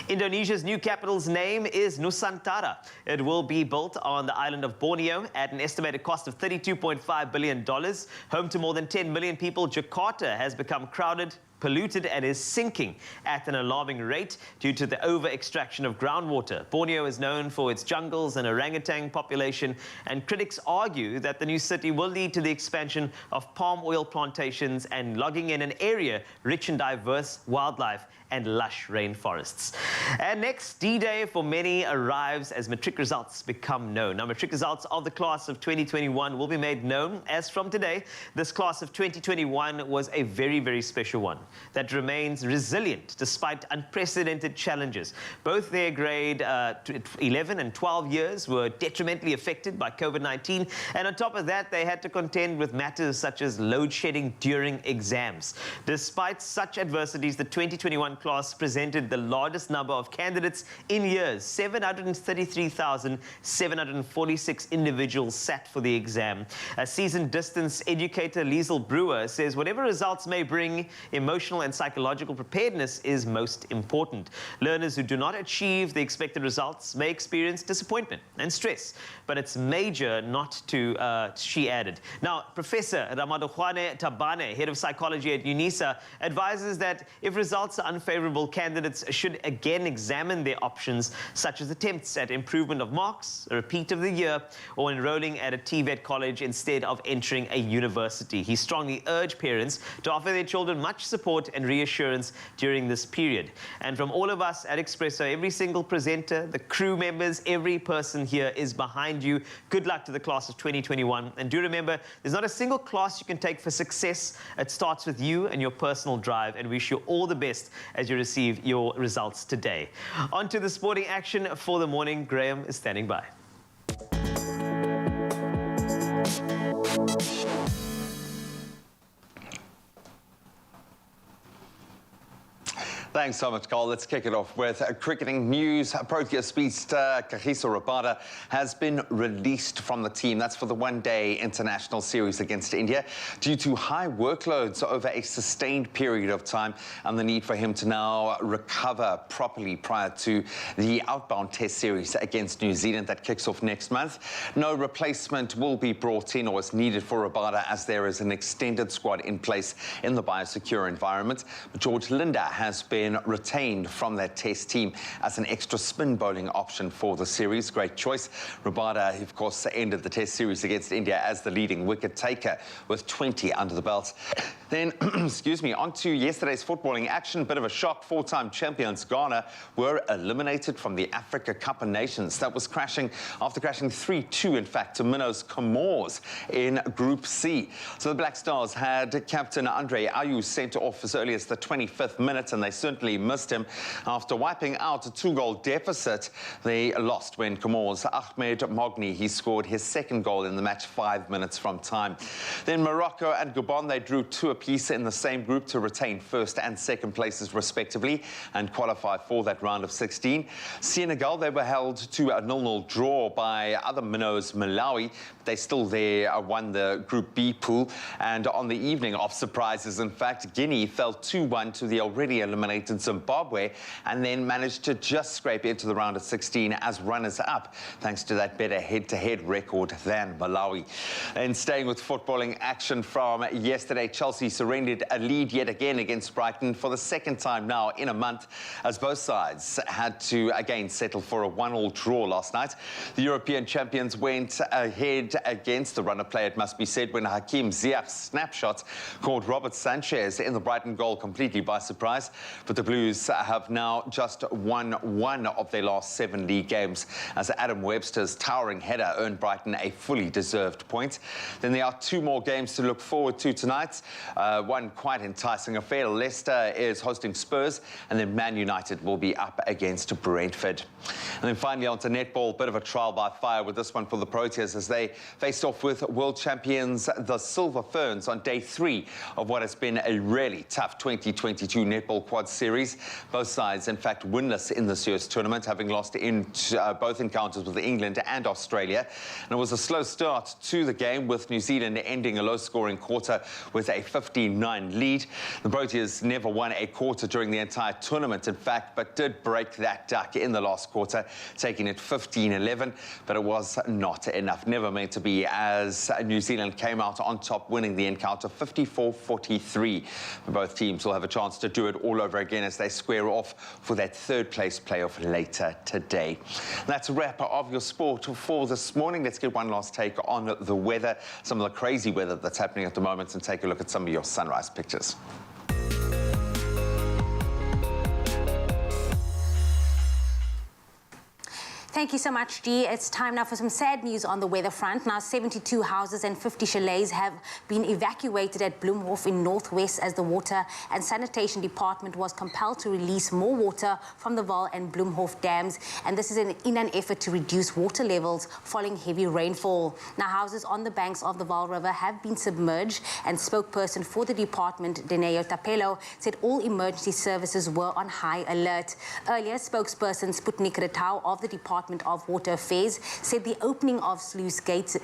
Indonesia's new capital's name is Nusantara. It will be built on the island of Borneo at an estimated cost of $32.5 billion. Home to more than 10 million people, Jakarta has become crowded, polluted and is sinking at an alarming rate due to the over-extraction of groundwater. Borneo is known for its jungles and orangutan population, and critics argue that the new city will lead to the expansion of palm oil plantations and logging in an area rich in diverse wildlife and lush rainforests. And next, D-Day for many arrives as Matric results become known. Now, Matric results of the class of 2021 will be made known as from today. This class of 2021 was a very, very special one that remains resilient despite unprecedented challenges. Both their grade 11 and 12 years were detrimentally affected by COVID-19, and on top of that, they had to contend with matters such as load shedding during exams. Despite such adversities, the 2021 class presented the largest number of candidates in years. 733,746 individuals sat for the exam. A seasoned distance educator, Liesl Brewer, says whatever results may bring, emotional and psychological preparedness is most important. Learners who do not achieve the expected results may experience disappointment and stress, but it's major not to, she added. Now, Professor Ramadokhwane Tabane, head of psychology at UNISA, advises that if results are unfavorable, candidates should again examine their options, such as attempts at improvement of marks, a repeat of the year, or enrolling at a TVET college instead of entering a university. He strongly urged parents to offer their children much support and reassurance during this period. And from all of us at Expresso, every single presenter, the crew members, every person here is behind you. Good luck to the class of 2021. And do remember, there's not a single class you can take for success. It starts with you and your personal drive, and wish you all the best as you receive your results today. On to the sporting action for the morning. Graham is standing by. Thanks so much, Carl. Let's kick it off with cricketing news. Proteas speedster Kagiso Rabada has been released from the team. That's for the one-day international series against India due to high workloads over a sustained period of time and the need for him to now recover properly prior to the outbound test series against New Zealand that kicks off next month. No replacement will be brought in or is needed for Rabada as there is an extended squad in place in the biosecure environment. But George Linder has been retained from that test team as an extra spin bowling option for the series. Great choice. Rabada, of course, ended the test series against India as the leading wicket taker with 20 under the belt. Then, excuse me, on to yesterday's footballing action. Bit of a shock. Four-time champions Ghana were eliminated from the Africa Cup of Nations. That was after crashing 3-2, in fact, to Minnows Comores in Group C. So the Black Stars had captain Andre Ayew sent off as early as the 25th minute, and they certainly unfortunately missed him. After wiping out a 2-goal deficit, they lost when Comores Ahmed Mogni, he scored his second goal in the match 5 minutes from time. Then Morocco and Gabon, they drew 2 apiece in the same group to retain first and second places respectively and qualify for that round of 16. Senegal, they were held to a 0-0 draw by other minnows Malawi. They still there won the Group B pool. And on the evening of surprises, in fact, Guinea fell 2-1 to the already eliminated Zimbabwe and then managed to just scrape into the round of 16 as runners-up, thanks to that better head-to-head record than Malawi. And staying with footballing action from yesterday, Chelsea surrendered a lead yet again against Brighton for the second time now in a month, as both sides had to again settle for a 1-1 draw last night. The European champions went ahead against the runner play, it must be said, when Hakim Ziyech's snapshot caught Robert Sanchez in the Brighton goal completely by surprise. But the Blues have now just won 1 of their last 7 league games, as Adam Webster's towering header earned Brighton a fully deserved point. Then there are 2 more games to look forward to tonight. One quite enticing affair. Leicester is hosting Spurs, and then Man United will be up against Brentford. And then finally onto netball, bit of a trial by fire with this one for the Proteas as they faced off with world champions the Silver Ferns on day 3 of what has been a really tough 2022 netball quad series. Both sides, in fact, winless in this year's tournament, having lost in both encounters with England and Australia. And it was a slow start to the game, with New Zealand ending a low-scoring quarter with a 15-9 lead. The Proteas never won a quarter during the entire tournament, in fact, but did break that duck in the last quarter, taking it 15-11, but it was not enough. Never meant to be, as New Zealand came out on top, winning the encounter 54-43. Both teams will have a chance to do it all over again as they square off for that 3rd place playoff later today. That's a wrap of your sport for this morning. Let's get one last take on the weather, some of the crazy weather that's happening at the moment, and take a look at some of your sunrise pictures. Thank you so much, Dee. It's time now for some sad news on the weather front. Now, 72 houses and 50 chalets have been evacuated at Bloemhof in Northwest as the Water and Sanitation Department was compelled to release more water from the Vaal and Bloemhof dams. And this is in an effort to reduce water levels following heavy rainfall. Now, houses on the banks of the Vaal River have been submerged, and spokesperson for the department, Deneo Tapelo, said all emergency services were on high alert. Earlier, spokesperson Sputnik Ratau of the Department of Water Affairs said the opening of sluice gates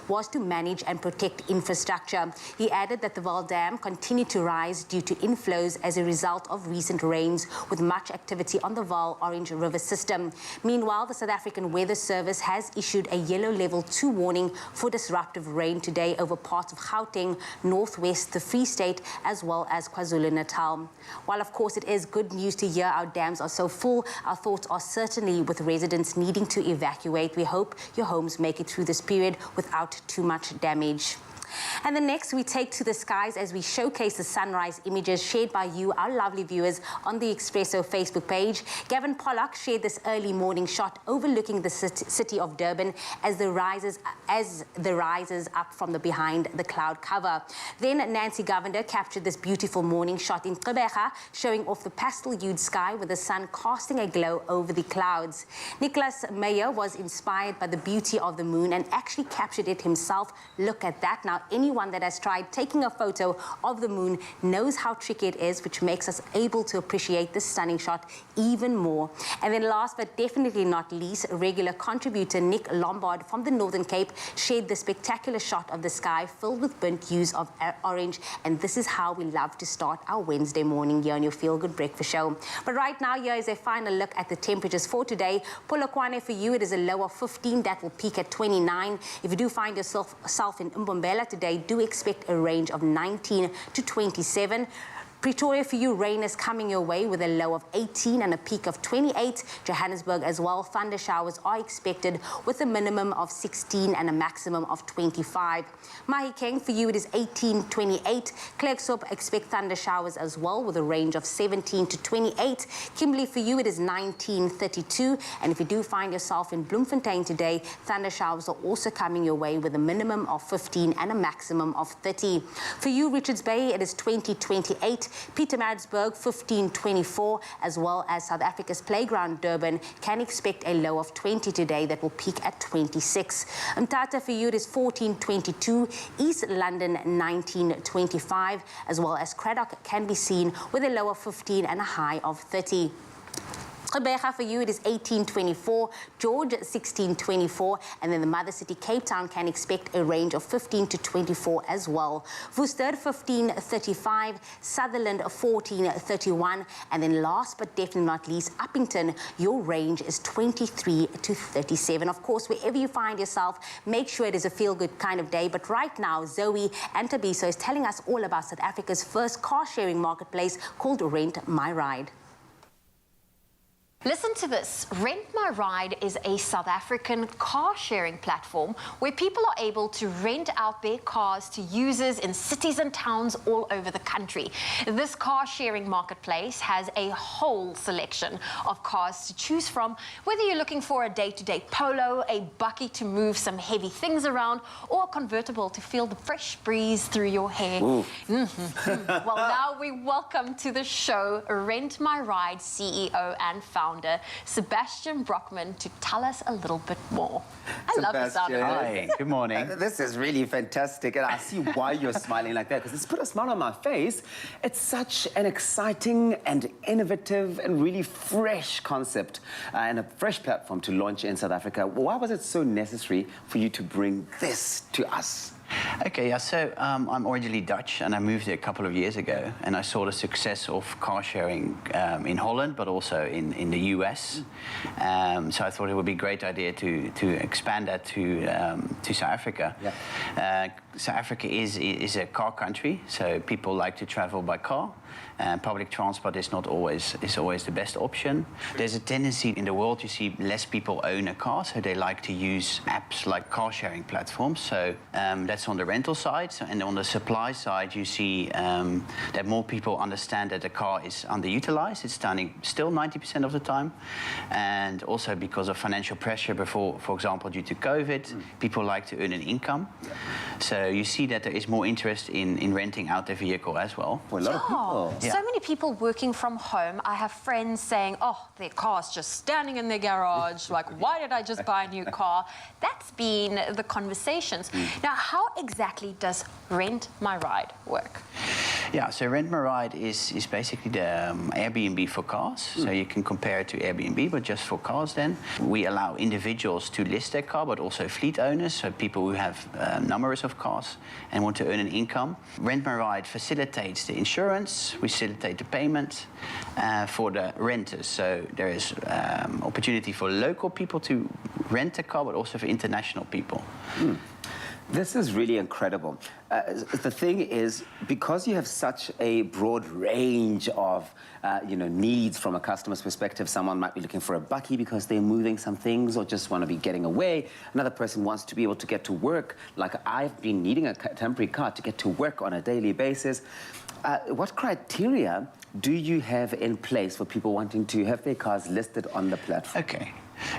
was to manage and protect infrastructure. He added that the Vaal Dam continued to rise due to inflows as a result of recent rains, with much activity on the Vaal Orange River system. Meanwhile, the South African Weather Service has issued a yellow level 2 warning for disruptive rain today over parts of Gauteng, Northwest, the Free State, as well as KwaZulu-Natal. While, of course, it is good news to hear our dams are so full, our thoughts are certainly with residents needing to evacuate. We hope your homes make it through this period without too much damage. And then next, we take to the skies as we showcase the sunrise images shared by you, our lovely viewers, on the Expresso Facebook page. Gavin Pollock shared this early morning shot overlooking the city of Durban as the rises up from behind the cloud cover. Then Nancy Govender captured this beautiful morning shot in Gqeberha, showing off the pastel-hued sky with the sun casting a glow over the clouds. Nicholas Meyer was inspired by the beauty of the moon and actually captured it himself. Look at that. Now, anyone that has tried taking a photo of the moon knows how tricky it is, which makes us able to appreciate this stunning shot even more. And then last but definitely not least, regular contributor Nick Lombard from the Northern Cape shared the spectacular shot of the sky filled with burnt hues of orange. And this is how we love to start our Wednesday morning here on your Feel Good Breakfast Show. But right now, here is a final look at the temperatures for today. Polokwane for you, it is a low of 15 that will peak at 29. If you do find yourself in Mbombela today, do expect a range of 19 to 27. Pretoria for you, rain is coming your way with a low of 18 and a peak of 28. Johannesburg as well, thunder showers are expected with a minimum of 16 and a maximum of 25. Mahikeng for you, it is 18, 28. Klerksdorp, expect thunder showers as well with a range of 17 to 28. Kimberley for you, it is 19, 32. And if you do find yourself in Bloemfontein today, thunder showers are also coming your way with a minimum of 15 and a maximum of 30. For you, Richards Bay, it is 20, 28. Pietermaritzburg 15.24, as well as South Africa's Playground Durban can expect a low of 20 today that will peak at 26. Mthatha for you it is 14.22, East London 19.25, as well as Craddock can be seen with a low of 15 and a high of 30. Gqeberha for you it is 18.24, George 16.24, and then the mother city Cape Town can expect a range of 15 to 24 as well. Worcester 15.35, Sutherland 14.31, and then last but definitely not least, Uppington, your range is 23 to 37. Of course, wherever you find yourself, make sure it is a feel-good kind of day. But right now, Zoe and Tabiso is telling us all about South Africa's first car-sharing marketplace called Rent My Ride. Listen to this. Rent My Ride is a South African car-sharing platform where people are able to rent out their cars to users in cities and towns all over the country. This car-sharing marketplace has a whole selection of cars to choose from, whether you're looking for a day-to-day polo, a bucky to move some heavy things around, or a convertible to feel the fresh breeze through your hair. Well, now we welcome to the show Rent My Ride CEO and founder Sebastian Brockman to tell us a little bit more. I love the sound of this. Hi, good morning. This is really fantastic, and I see why you're smiling like that, because it's put a smile on my face. It's such an exciting and innovative and really fresh concept and a fresh platform to launch in South Africa. Why was it so necessary for you to bring this to us? Okay, yeah, so I'm originally Dutch, and I moved here a couple of years ago, and I saw the success of car sharing in Holland, but also in the US. So I thought it would be a great idea to expand that to South Africa. Yeah. South Africa is a car country, so people like to travel by car. Public transport is not always the best option. There's a tendency in the world to see less people own a car, so they like to use apps like car sharing platforms. So that's on the rental side. So, and on the supply side, you see that more people understand that the car is underutilized. It's standing still 90% of the time. And also because of financial pressure before, for example, due to COVID, people like to earn an income. So you see that there is more interest in renting out their vehicle as well. For a lot of people. Yeah. So many people working from home. I have friends saying, oh, their car's just standing in their garage. Like, why did I just buy a new car? That's been the conversations. Now, how exactly does Rent My Ride work? Yeah, so Rent My Ride is basically the Airbnb for cars. So you can compare it to Airbnb, but just for cars then. We allow individuals to list their car, but also fleet owners, so people who have numbers of cars and want to earn an income. Rent My Ride facilitates the insurance, we facilitate the payment for the renters. So there is opportunity for local people to rent a car, but also for international people. This is really incredible. The thing is, because you have such a broad range of needs from a customer's perspective, someone might be looking for a bucky because they're moving some things or just want to be getting away. Another person wants to be able to get to work. Like I've been needing a temporary car to get to work on a daily basis. What criteria do you have in place for people wanting to have their cars listed on the platform? Okay.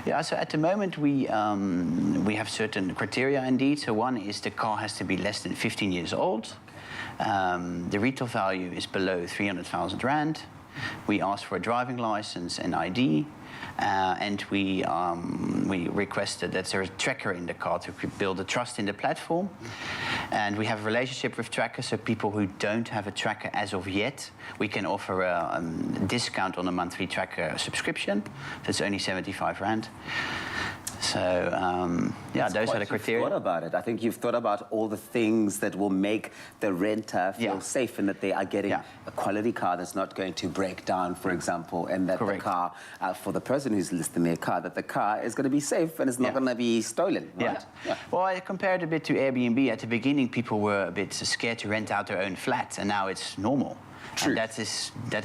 Yeah, so at the moment we have certain criteria indeed. So one is the car has to be less than 15 years old. The retail value is below 300,000 Rand. We ask for a driving license and ID. And we requested that there is a tracker in the car to build a trust in the platform. And we have a relationship with trackers, so people who don't have a tracker as of yet, we can offer a discount on a monthly tracker subscription. That's only 75 Rand. So, yeah, those are the criteria. You've thought about it. I think you've thought about all the things that will make the renter feel safe and that they are getting a quality car that's not going to break down, for example, and that the car, for the person who's listing their car, that the car is going to be safe and it's not going to be stolen, right? Yeah. Well, I compared a bit to Airbnb. At the beginning, people were a bit scared to rent out their own flat, and now it's normal. True. And that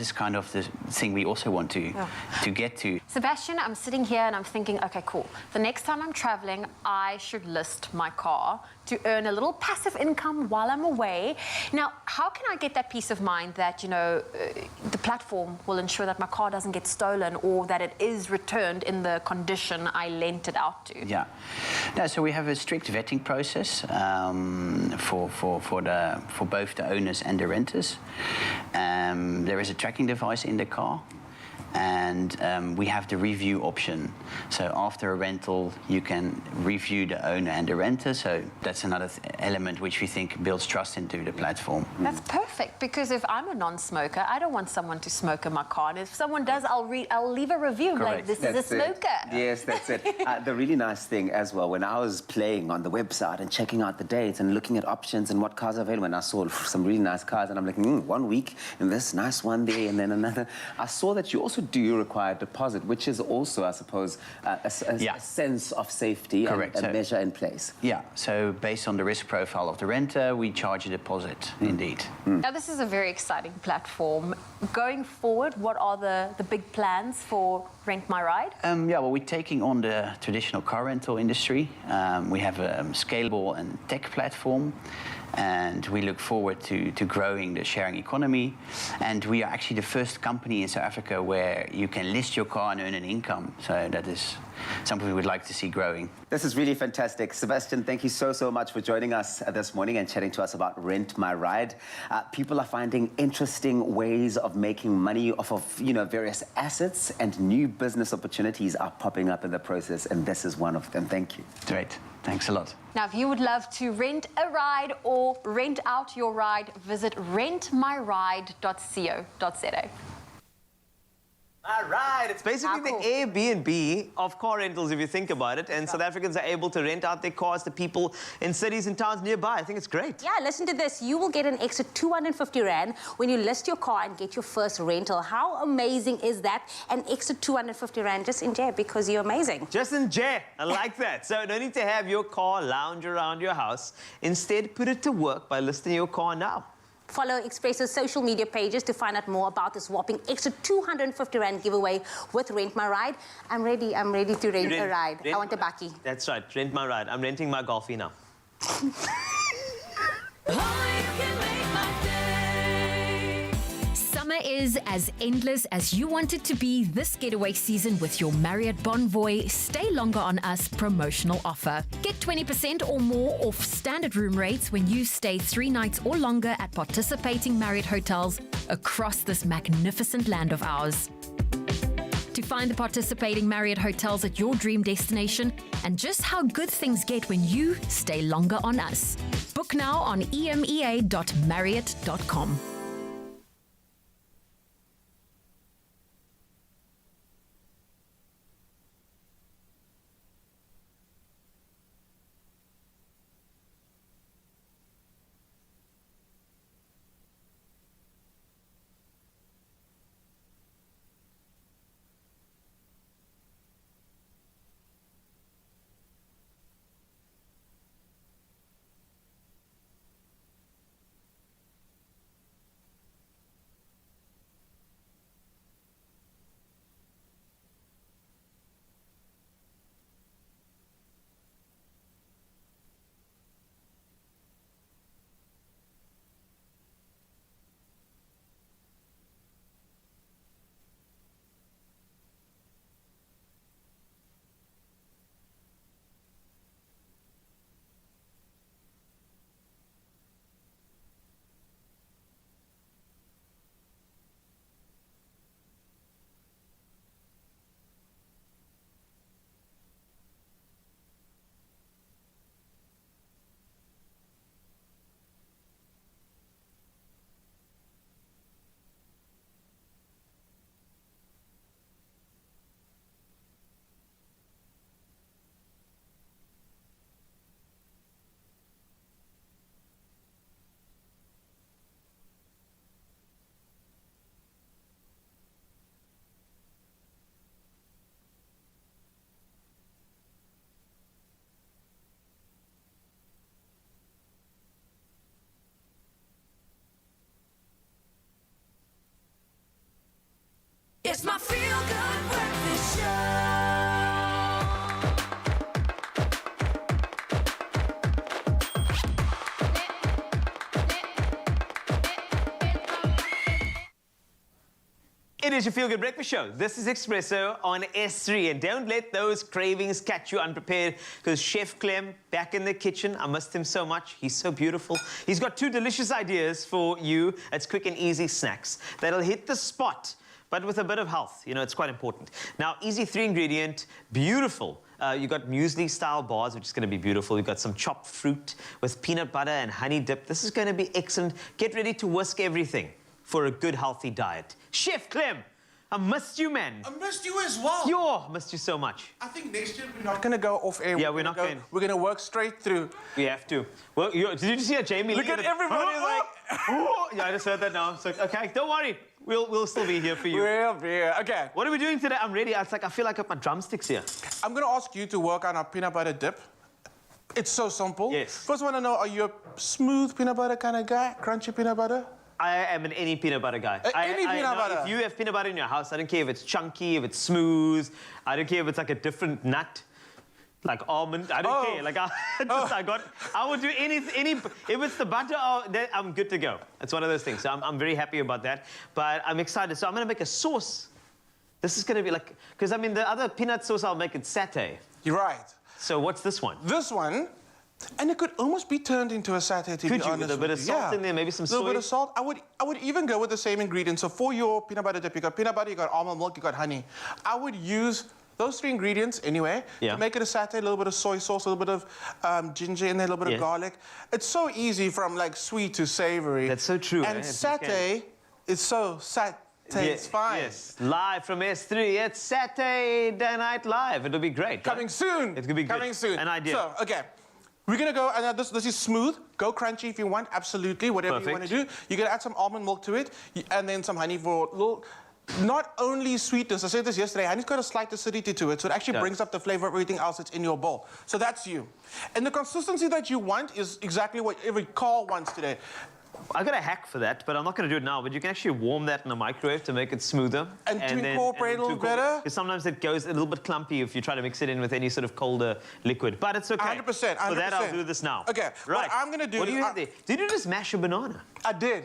is kind of the thing we also want to get to. Sebastian, I'm sitting here and I'm thinking, okay, cool. The next time I'm traveling, I should list my car to earn a little passive income while I'm away. Now, how can I get that peace of mind that, you know, the platform will ensure that my car doesn't get stolen or that it is returned in the condition I lent it out to? Yeah. No, so we have a strict vetting process for both the owners and the renters. There is a tracking device in the car, and we have the review option. So after a rental, you can review the owner and the renter. So that's another element which we think builds trust into the platform. That's perfect, because if I'm a non-smoker, I don't want someone to smoke in my car. And if someone does, I'll leave a review. Correct. Like, this is a smoker. Yes, that's it. The really nice thing as well, when I was playing on the website and checking out the dates and looking at options and what cars are available, and I saw some really nice cars, and I'm like, 1 week, and this nice one there, and then another. I saw that you also do require a deposit, which is also, I suppose, a sense of safety and a measure in place. Yeah, so based on the risk profile of the renter, we charge a deposit, indeed. Now, this is a very exciting platform. Going forward, what are the big plans for Rent My Ride? Yeah, well, we're taking on the traditional car rental industry. We have a scalable and tech platform, and we look forward to growing the sharing economy. And we are actually the first company in South Africa where you can list your car and earn an income. So that is something we would like to see growing. This is really fantastic. Sebastian, thank you so much for joining us this morning and chatting to us about Rent My Ride. People are finding interesting ways of making money off of, various assets, and new business opportunities are popping up in the process, and this is one of them. Thank you. Great. Thanks a lot. Now, if you would love to rent a ride or rent out your ride, visit rentmyride.co.za. All right, it's basically the Airbnb of car rentals, if you think about it. And South Africans are able to rent out their cars to people in cities and towns nearby. I think it's great. Yeah, listen to this. You will get an extra 250 Rand when you list your car and get your first rental. How amazing is that? An extra 250 Rand just in J, because you're amazing. Just in J. I like that. So no need to have your car lounge around your house. Instead, put it to work by listing your car now. Follow Expresso's social media pages to find out more about this whopping extra 250 Rand giveaway with Rent My Ride. I'm ready to rent a ride. I want a bakkie. That's right, Rent My Ride. I'm renting my Golfie now. Summer is as endless as you want it to be this getaway season with your Marriott Bonvoy Stay Longer on Us promotional offer. Get 20% or more off standard room rates when you stay 3 nights or longer at participating Marriott hotels across this magnificent land of ours. To find the participating Marriott hotels at your dream destination and just how good things get when you stay longer on us. Book now on emea.marriott.com. It's my feel-good breakfast show. It is your Feel Good Breakfast Show. This is Expresso on S3. And don't let those cravings catch you unprepared, because Chef Clem, back in the kitchen, I missed him so much. He's so beautiful. He's got 2 delicious ideas for you. It's quick and easy snacks that'll hit the spot, but with a bit of health. You know, it's quite important. Now, easy 3-ingredient, beautiful. You got muesli-style bars, which is going to be beautiful. You've got some chopped fruit with peanut butter and honey dip. This is going to be excellent. Get ready to whisk everything for a good, healthy diet. Chef Clem, I missed you, man. I missed you as well. I missed you so much. I think next year we're not going to go off air. Yeah, we're not going. We're going to work straight through. We have to. Well, did you see how Jamie... Look at everybody like... Yeah, I just heard that now. So, okay, don't worry. We'll still be here for you. We'll be here. Okay. What are we doing today? I'm ready. It's like I feel like I've got my drumsticks here. I'm going to ask you to work on our peanut butter dip. It's so simple. Yes. First, I want to know, are you a smooth peanut butter kind of guy? Crunchy peanut butter? I am an any peanut butter guy. Any peanut butter? If you have peanut butter in your house, I don't care if it's chunky, if it's smooth. I don't care if it's like a different nut, like almond. I don't care. Like I would do any. If it's the butter, then I'm good to go. It's one of those things. So I'm very happy about that. But I'm excited. So I'm going to make a sauce. This is going to be like, because I mean the other peanut sauce I'll make it's satay. You're right. So what's this one? This one. And it could almost be turned into a satay, to be honest. With a bit of salt in there, maybe some soy? A little bit of salt. I would even go with the same ingredients. So for your peanut butter dip, you got peanut butter, you got almond milk, you got honey. I would use those 3 ingredients anyway to make it a satay, a little bit of soy sauce, a little bit of ginger in there, a little bit of garlic. It's so easy from like sweet to savory. That's so true. And satay is so it's fine. Yes, live from S3. It's Saturday Night Live. It'll be great. Coming soon. It's going to be good. Coming soon. An idea. So, okay. We're going to go, and this is smooth. Go crunchy if you want, absolutely, whatever you want to do. You're going to add some almond milk to it, and then some honey for a little... Not only sweetness, I said this yesterday, honey's got a slight acidity to it, so it actually brings up the flavor of everything else that's in your bowl. So that's you. And the consistency that you want is exactly what every Carl wants today. I got a hack for that, but I'm not going to do it now. But you can actually warm that in the microwave to make it smoother. And to incorporate a little better? Because sometimes it goes a little bit clumpy if you try to mix it in with any sort of colder liquid. But it's okay. 100%. For that, I'll do this now. Okay. Right. What I'm going to do... What do you have there? Did you just mash a banana? I did.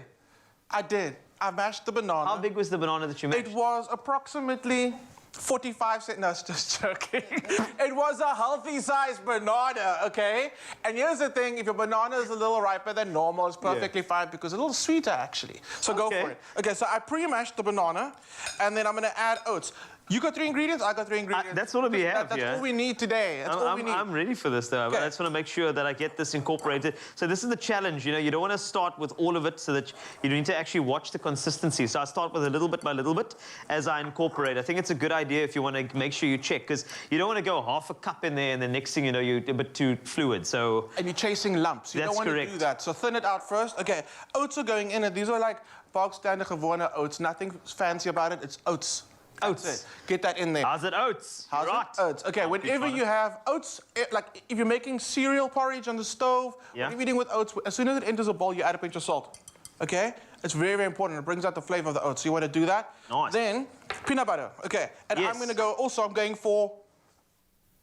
I mashed the banana. How big was the banana that you mashed? It was approximately 45 cents. No, it's just joking. It was a healthy-sized banana, okay? And here's the thing. If your banana is a little riper than normal, it's perfectly fine because it's a little sweeter, actually. So go for it. Okay, so I pre-mashed the banana, and then I'm going to add oats. You got 3 ingredients, I got 3 ingredients. That's all we have That's all we need today. That's all we need. I'm ready for this, though. Okay. I just want to make sure that I get this incorporated. So this is the challenge, you know. You don't want to start with all of it so that you need to actually watch the consistency. So I start with a little bit by little bit as I incorporate. I think it's a good idea if you want to make sure you check, because you don't want to go half a cup in there and the next thing you know, you're a bit too fluid. So and you're chasing lumps. You don't want to do that. So thin it out first. Okay, oats are going in, and these are like bog standard gewone oats. Nothing fancy about it. It's oats. Oats. Get that in there. How's it oats? How's it oats? Okay, whenever you have oats, like if you're making cereal porridge on the stove, or you're eating with oats, as soon as it enters a bowl, you add a pinch of salt. Okay? It's very, very important. It brings out the flavor of the oats. So you want to do that. Nice. Then, peanut butter. Okay. And I'm going to go, also, I'm going for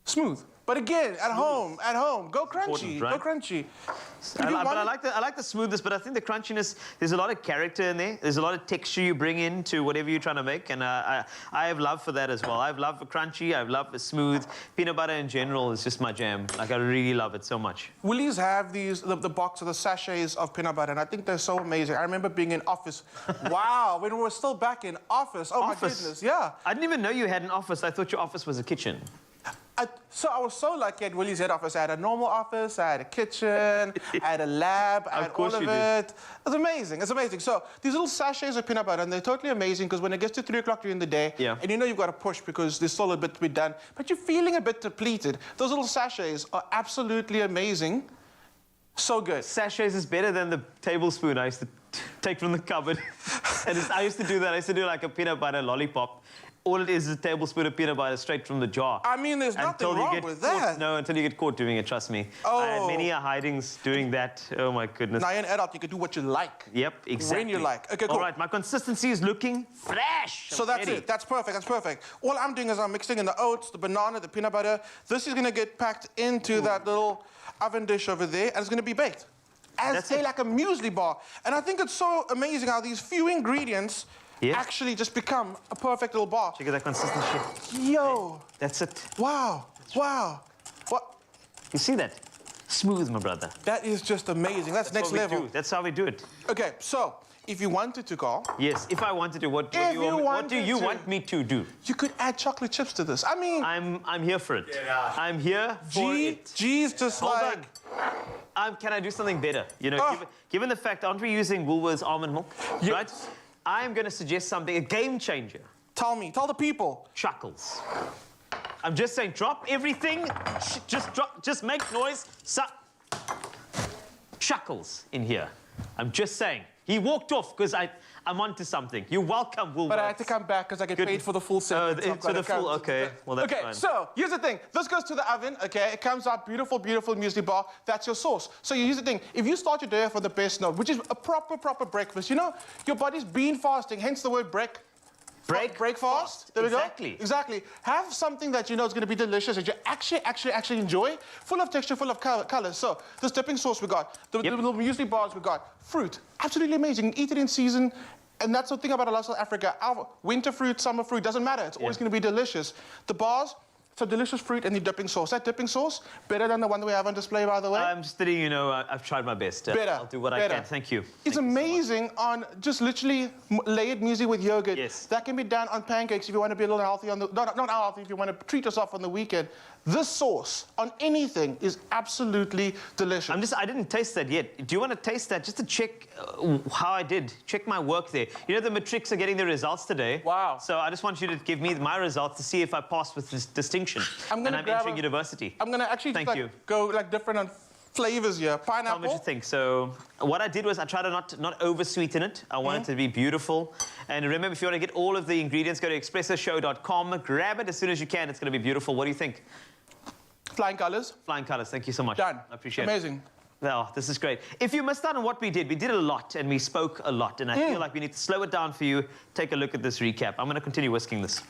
smooth. But again, at home, go crunchy, right? Go crunchy. I like the smoothness, but I think the crunchiness, there's a lot of character in there. There's a lot of texture you bring into whatever you're trying to make, and I have love for that as well. I have love for crunchy, I have love for smooth. Peanut butter in general is just my jam. Like, I really love it so much. Woolies have these, the box of the sachets of peanut butter, and I think they're so amazing. I remember being in office. Wow, when we were still back in office. Oh, my goodness, yeah. I didn't even know you had an office. I thought your office was a kitchen. So I was so lucky at Willie's head office. I had a normal office, I had a kitchen, I had a lab, I had all of it. It's amazing, it's amazing. So these little sachets of peanut butter, and they're totally amazing because when it gets to 3 o'clock during the day, and you know you've got to push because there's still a bit to be done, but you're feeling a bit depleted, those little sachets are absolutely amazing. So good. Sachets is better than the tablespoon I used to take from the cupboard. And I used to do that. I used to do like a peanut butter lollipop. All it is a tablespoon of peanut butter straight from the jar. I mean, there's nothing wrong with that. No, until you get caught doing it, trust me. I had many hidings doing that. Oh, my goodness. Now you're an adult, you can do what you like. Yep, exactly. When you like. Okay, cool. All right, my consistency is looking fresh. So that's it. That's perfect. That's perfect. All I'm doing is I'm mixing in the oats, the banana, the peanut butter. This is going to get packed into that little oven dish over there, and it's going to be baked. As say like a muesli bar. And I think it's so amazing how these few ingredients actually just become a perfect little bar. Check out that consistency. Yo. That's it. Wow. Wow. What? You see that? Smooth, my brother. That is just amazing. That's next level. That's how we do it. Okay, so if you wanted to go... Yes, if I wanted to, what do you want me to do? You could add chocolate chips to this. I mean... I'm here for it. I'm here for it. Geez, just Hold on. Can I do something better? You know, given the fact, aren't we using Woolworths almond milk? Yes. Right? I'm going to suggest something, a game changer. Tell me, tell the people. Chuckles. I'm just saying, drop everything. Just make noise. Chuckles in here. I'm just saying. He walked off because I'm onto something. You're welcome, Woolworths. But I had to come back because I get paid for the full set. Okay. Well, that's fine. So here's the thing. This goes to the oven, okay? It comes out beautiful, beautiful muesli bar. That's your sauce. So here's the thing. If you start your day off with the best note, which is a proper breakfast, you know, your body's been fasting, hence the word break fast. There we go. Exactly. Have something that you know is going to be delicious, that you actually enjoy, full of texture, full of colors. So this dipping sauce we got, the little muesli bars we got, fruit, absolutely amazing. Eat it in season. And that's the thing about a lot of South Africa. Our winter fruit, summer fruit, doesn't matter. It's always going to be delicious. The bars, so delicious fruit and the dipping sauce. That dipping sauce, better than the one that we have on display, by the way. I'm just letting you know, I've tried my best. Better. I'll do what I can. Thank you. It's amazing on just literally layered muesli with yogurt. Yes. That can be done on pancakes if you want to be a little healthy on the... Not healthy, if you want to treat yourself on the weekend. This sauce on anything is absolutely delicious. I didn't taste that yet. Do you want to taste that just to check how I did? Check my work there. You know, the Matrics are getting the results today. Wow. So I just want you to give me my results to see if I passed with this distinction. I'm entering university. I'm going to actually go like different on flavors here. Pineapple. Tell me what you think. So what I did was I tried to not over-sweeten it. I want it to be beautiful. And remember, if you want to get all of the ingredients, go to expressoshow.com. Grab it as soon as you can. It's going to be beautiful. What do you think? Flying colours. Flying colours. Thank you so much. Done. I appreciate it. Amazing. Oh, this is great. If you missed out on what we did a lot and we spoke a lot. And I feel like we need to slow it down for you. Take a look at this recap. I'm going to continue whisking this.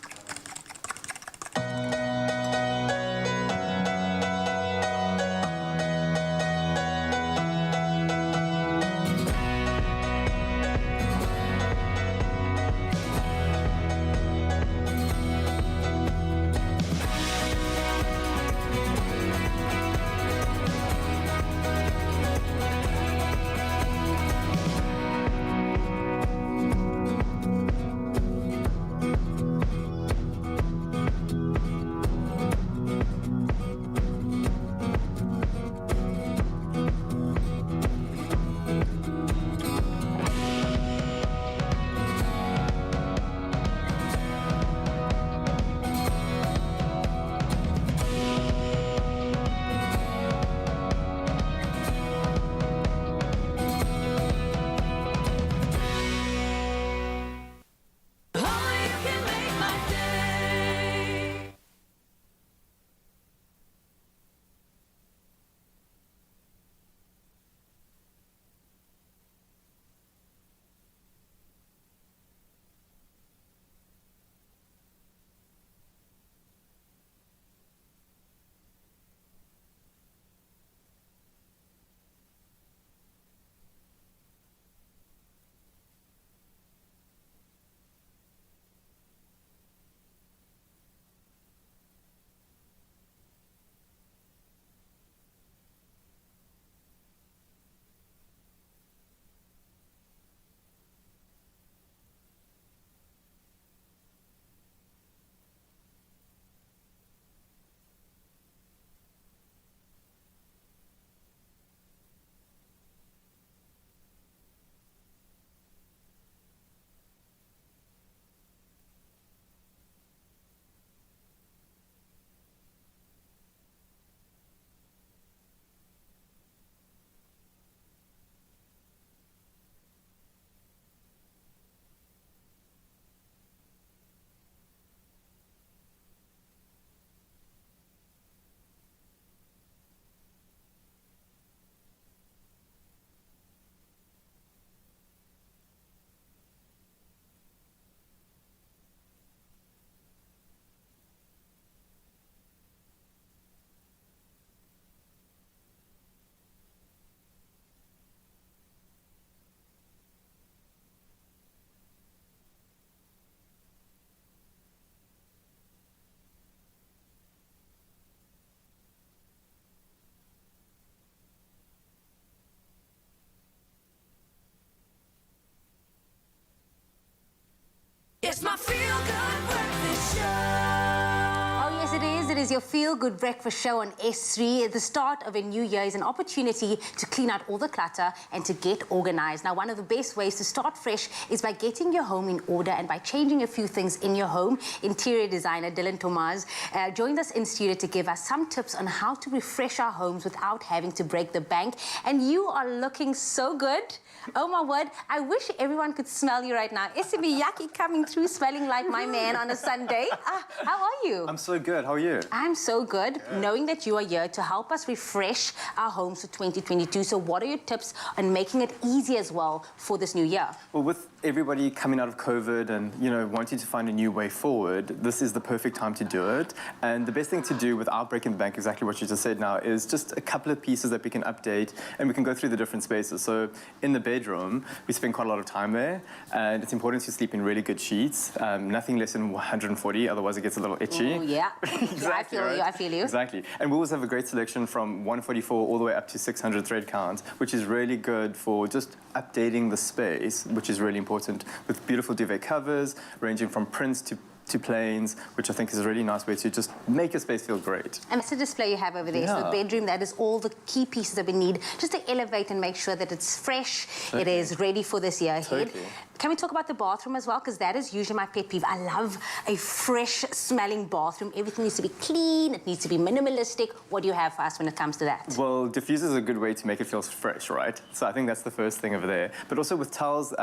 is your feel-good breakfast show on S3. The start of a new year is an opportunity to clean out all the clutter and to get organized. Now, one of the best ways to start fresh is by getting your home in order and by changing a few things in your home. Interior designer Dylan Thomas joined us in studio to give us some tips on how to refresh our homes without having to break the bank. And you are looking so good. Oh my word, I wish everyone could smell you right now. Isibiyaki coming through smelling like my man on a Sunday. How are you? I'm so good. How are you? I'm so good, knowing that you are here to help us refresh our homes for 2022. So what are your tips on making it easy as well for this new year? Well, with everybody coming out of COVID and, you know, wanting to find a new way forward, this is the perfect time to do it. And the best thing to do without breaking the bank, exactly what you just said now, is just a couple of pieces that we can update and we can go through the different spaces. So in the bedroom, we spend quite a lot of time there, and it's important to sleep in really good sheets, nothing less than 140, otherwise it gets a little itchy. Oh, yeah. Exactly, I feel you. Exactly. And we always have a great selection from 144 all the way up to 600 thread count, which is really good for just updating the space, which is really important, with beautiful duvet covers ranging from prints to plains, which I think is a really nice way to just make a space feel great. And that's the display you have over there. So the bedroom, that is all the key pieces that we need just to elevate and make sure that it's fresh, it is ready for this year ahead. Can we talk about the bathroom as well? Because that is usually my pet peeve. I love a fresh-smelling bathroom. Everything needs to be clean. It needs to be minimalistic. What do you have for us when it comes to that? Well, diffusers is a good way to make it feel fresh, right? So I think that's the first thing over there. But also with towels,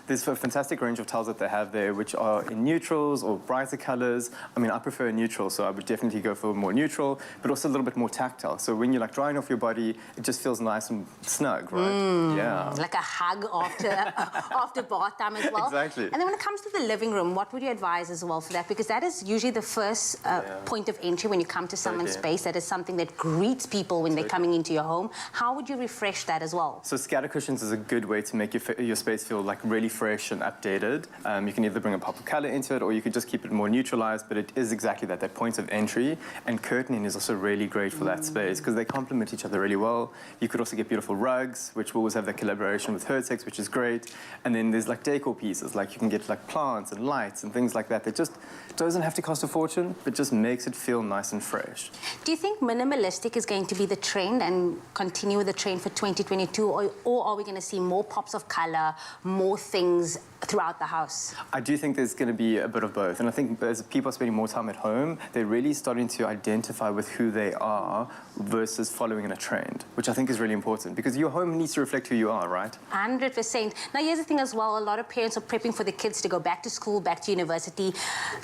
there's a fantastic range of towels that they have there, which are in neutrals or brighter colors. I mean, I prefer a neutral, so I would definitely go for more neutral, but also a little bit more tactile. So when you're like drying off your body, it just feels nice and snug, right? Yeah. Like a hug after bath time as well. Exactly. And then when it comes to the living room, what would you advise as well for that? Because that is usually the first point of entry when you come to someone's space. That is something that greets people when they're coming into your home. How would you refresh that as well? So scatter cushions is a good way to make your space feel like really fresh and updated. You can either bring a pop of color into it, or you could just keep it more neutralized, but it is exactly that point of entry. And curtaining is also really great for that space because they complement each other really well. You could also get beautiful rugs, which will always have that collaboration with Hertex, which is great. And then there's like decor pieces, like you can get like plants and lights and things like that. That just doesn't have to cost a fortune, but just makes it feel nice and fresh. Do you think minimalistic is going to be the trend and continue with the trend for 2022, or are we going to see more pops of color, more things throughout the house? I do think there's going to be a bit of both. And I think as people are spending more time at home, they're really starting to identify with who they are versus following in a trend, which I think is really important because your home needs to reflect who you are, right? 100%. Now, here's the thing as well. A lot of parents are prepping for the kids to go back to school, back to university.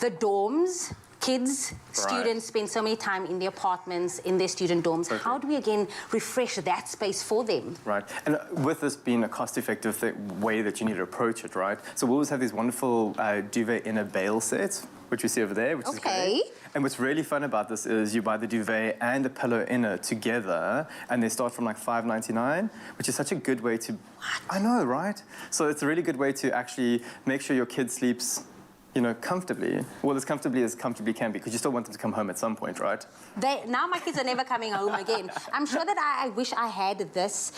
The dorms, kids, students spend so many time in the apartments, in their student dorms. Okay. How do we, again, refresh that space for them? Right. And with this being a cost-effective way that you need to approach it, right? So we always have these wonderful duvet inner bale sets, which we see over there, which is great. And what's really fun about this is you buy the duvet and the pillow inner together, and they start from like $5.99, which is such a good way to... What? I know, right? So it's a really good way to actually make sure your kid sleeps, you know, comfortably. Well, as comfortably can be, because you still want them to come home at some point, right? Now my kids are never coming home again. I'm sure that I wish I had this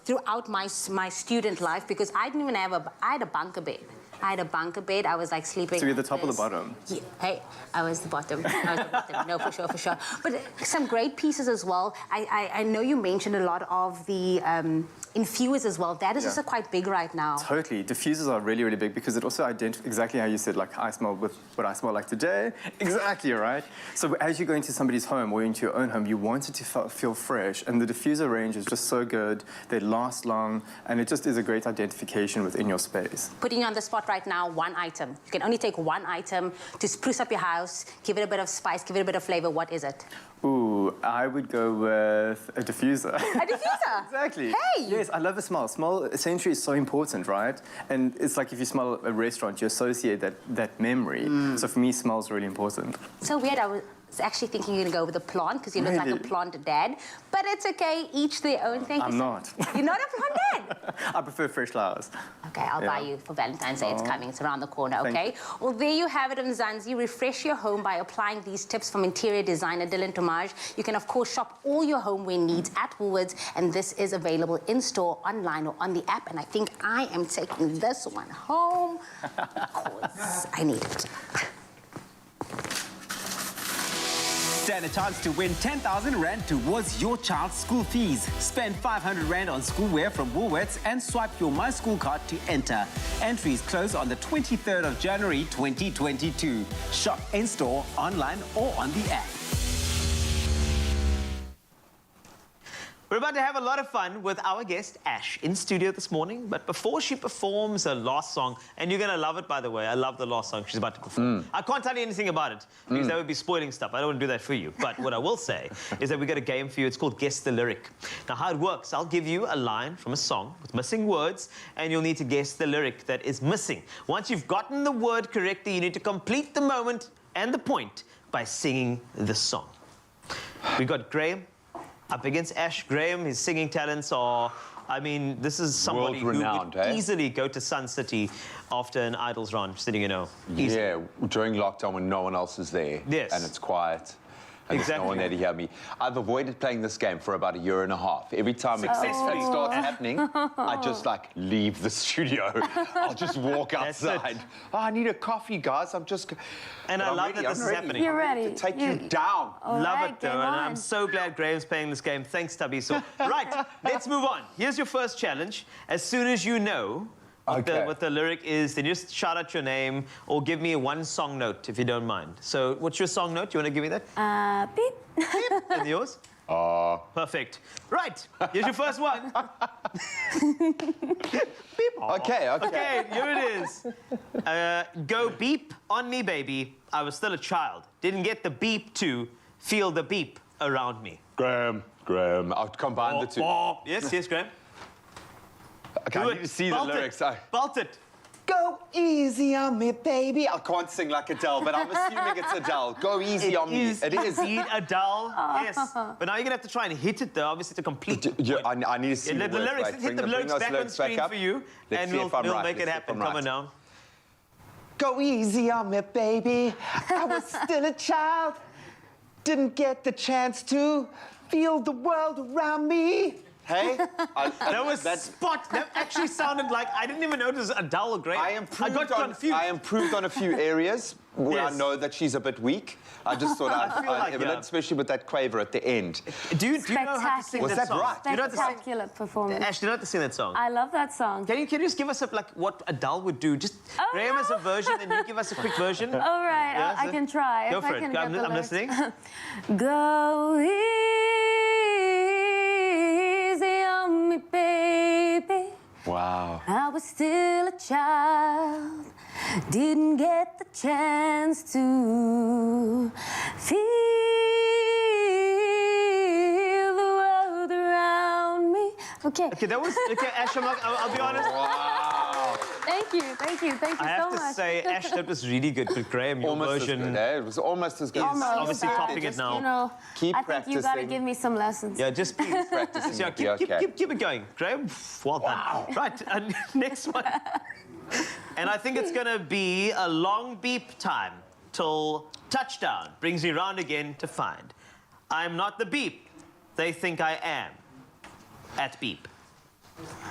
throughout my student life, because I didn't even have I had a bunker bed. I was like sleeping. So you're the top or the bottom? Yeah. Hey, I was the bottom. No, for sure. But some great pieces as well. I know you mentioned a lot of the infusers as well. That is also quite big right now. Totally. Diffusers are really, really big because it also identifies exactly how you said, like, I smell with what I smell like today. Exactly, right? So as you go into somebody's home or into your own home, you want it to feel fresh. And the diffuser range is just so good. They last long. And it just is a great identification within your space. Putting you on the spot right now, one item. You can only take one item to spruce up your house, give it a bit of spice, give it a bit of flavor. What is it? Ooh, I would go with a diffuser. A diffuser? Exactly. Hey! Yes, I love the smell. Smell essentially is so important, right? And it's like if you smell a restaurant, you associate that memory. So for me, smell is really important. So weird. I was actually thinking you're going to go with a plant because you look like a plant dad. But it's okay. Each their own thing. I'm not. You're not a plant dad? I prefer fresh flowers. Okay, I'll buy you for Valentine's Day. It's coming. It's around the corner, okay? Well, there you have it, Mzansi. Refresh your home by applying these tips from interior designer Dylan Thomas. You can, of course, shop all your homeware needs at Woolworths, and this is available in-store, online, or on the app. And I think I am taking this one home because I need it. Stand a chance to win 10,000 Rand towards your child's school fees. Spend 500 Rand on schoolwear from Woolworths and swipe your My School card to enter. Entries close on the 23rd of January 2022. Shop in-store, online or on the app. We're about to have a lot of fun with our guest, Ash, in studio this morning. But before she performs her last song, and you're going to love it, by the way. I love the last song she's about to perform. I can't tell you anything about it, because that would be spoiling stuff. I don't want to do that for you. But what I will say is that we got a game for you. It's called Guess the Lyric. Now, how it works, I'll give you a line from a song with missing words, and you'll need to guess the lyric that is missing. Once you've gotten the word correctly, you need to complete the moment and the point by singing the song. We got Graham up against Ash. Graham, his singing talents are, I mean, this is somebody who would easily go to Sun City after an Idols round, just so you know. Easily. Yeah, during lockdown when no one else is there. Yes. And it's quiet. And there's no one there to hear me. I've avoided playing this game for about a year and a half. Every time it starts happening, I just like leave the studio. I'll just walk outside. Oh, I need a coffee, guys. I'm just... And I love that this is happening. You're ready. To take you down. Love it, though. And I'm so glad Graham's playing this game. Thanks, Tubby. So, right, let's move on. Here's your first challenge. As soon as you know what the lyric is, then just shout out your name or give me one song note, if you don't mind. So, what's your song note? Do you want to give me that? Beep. Beep. And yours? Perfect. Right, here's your first one. Beep. Okay, here it is. Go beep on me, baby. I was still a child. Didn't get the beep to feel the beep around me. Graham. I'll combine the two. Yes, Graham. Okay, I need to see the lyrics. Belt it. Go easy on me, baby. I can't sing like Adele, but I'm assuming it's Adele. Go easy on me. It is. Indeed Adele, yes. But now you're going to have to try and hit it, though, obviously, to complete it. I need to see the lyrics. Right. Hit the lyrics back on screen for you, and we'll make it happen. Come on now. Go easy on me, baby. I was still a child. Didn't get the chance to feel the world around me. Hey? That was spot. That actually sounded like, I didn't even notice Adele or Graham. I got confused. I improved on a few areas where I know that she's a bit weak. I just thought I'd especially with that quaver at the end. Do you know how to sing that song? Was that right? Spectacular performance. Ash, do you know how to sing that song? I love that song. Can you just give us what Adele would do? Just Graham has a version, and you give us a quick version. All right, Yeah, I can try. Go for it. I'm listening. Go easy on me, baby. Wow. I was still a child, didn't get the chance to feel the world around me. Okay, that was... Okay, Ash, I'll be honest. Wow. Thank you so much. I have to say, Ash, that was really good. But Graham, your version... As good, eh? It was almost as good. Obviously topping it now. You know, keep I practicing. think you got to give me some lessons. Yeah, just please practice. Keep it going. Graham, well done. Right, next one. And I think it's going to be a long beep time till touchdown brings me round again to find I'm not the beep they think I am at beep.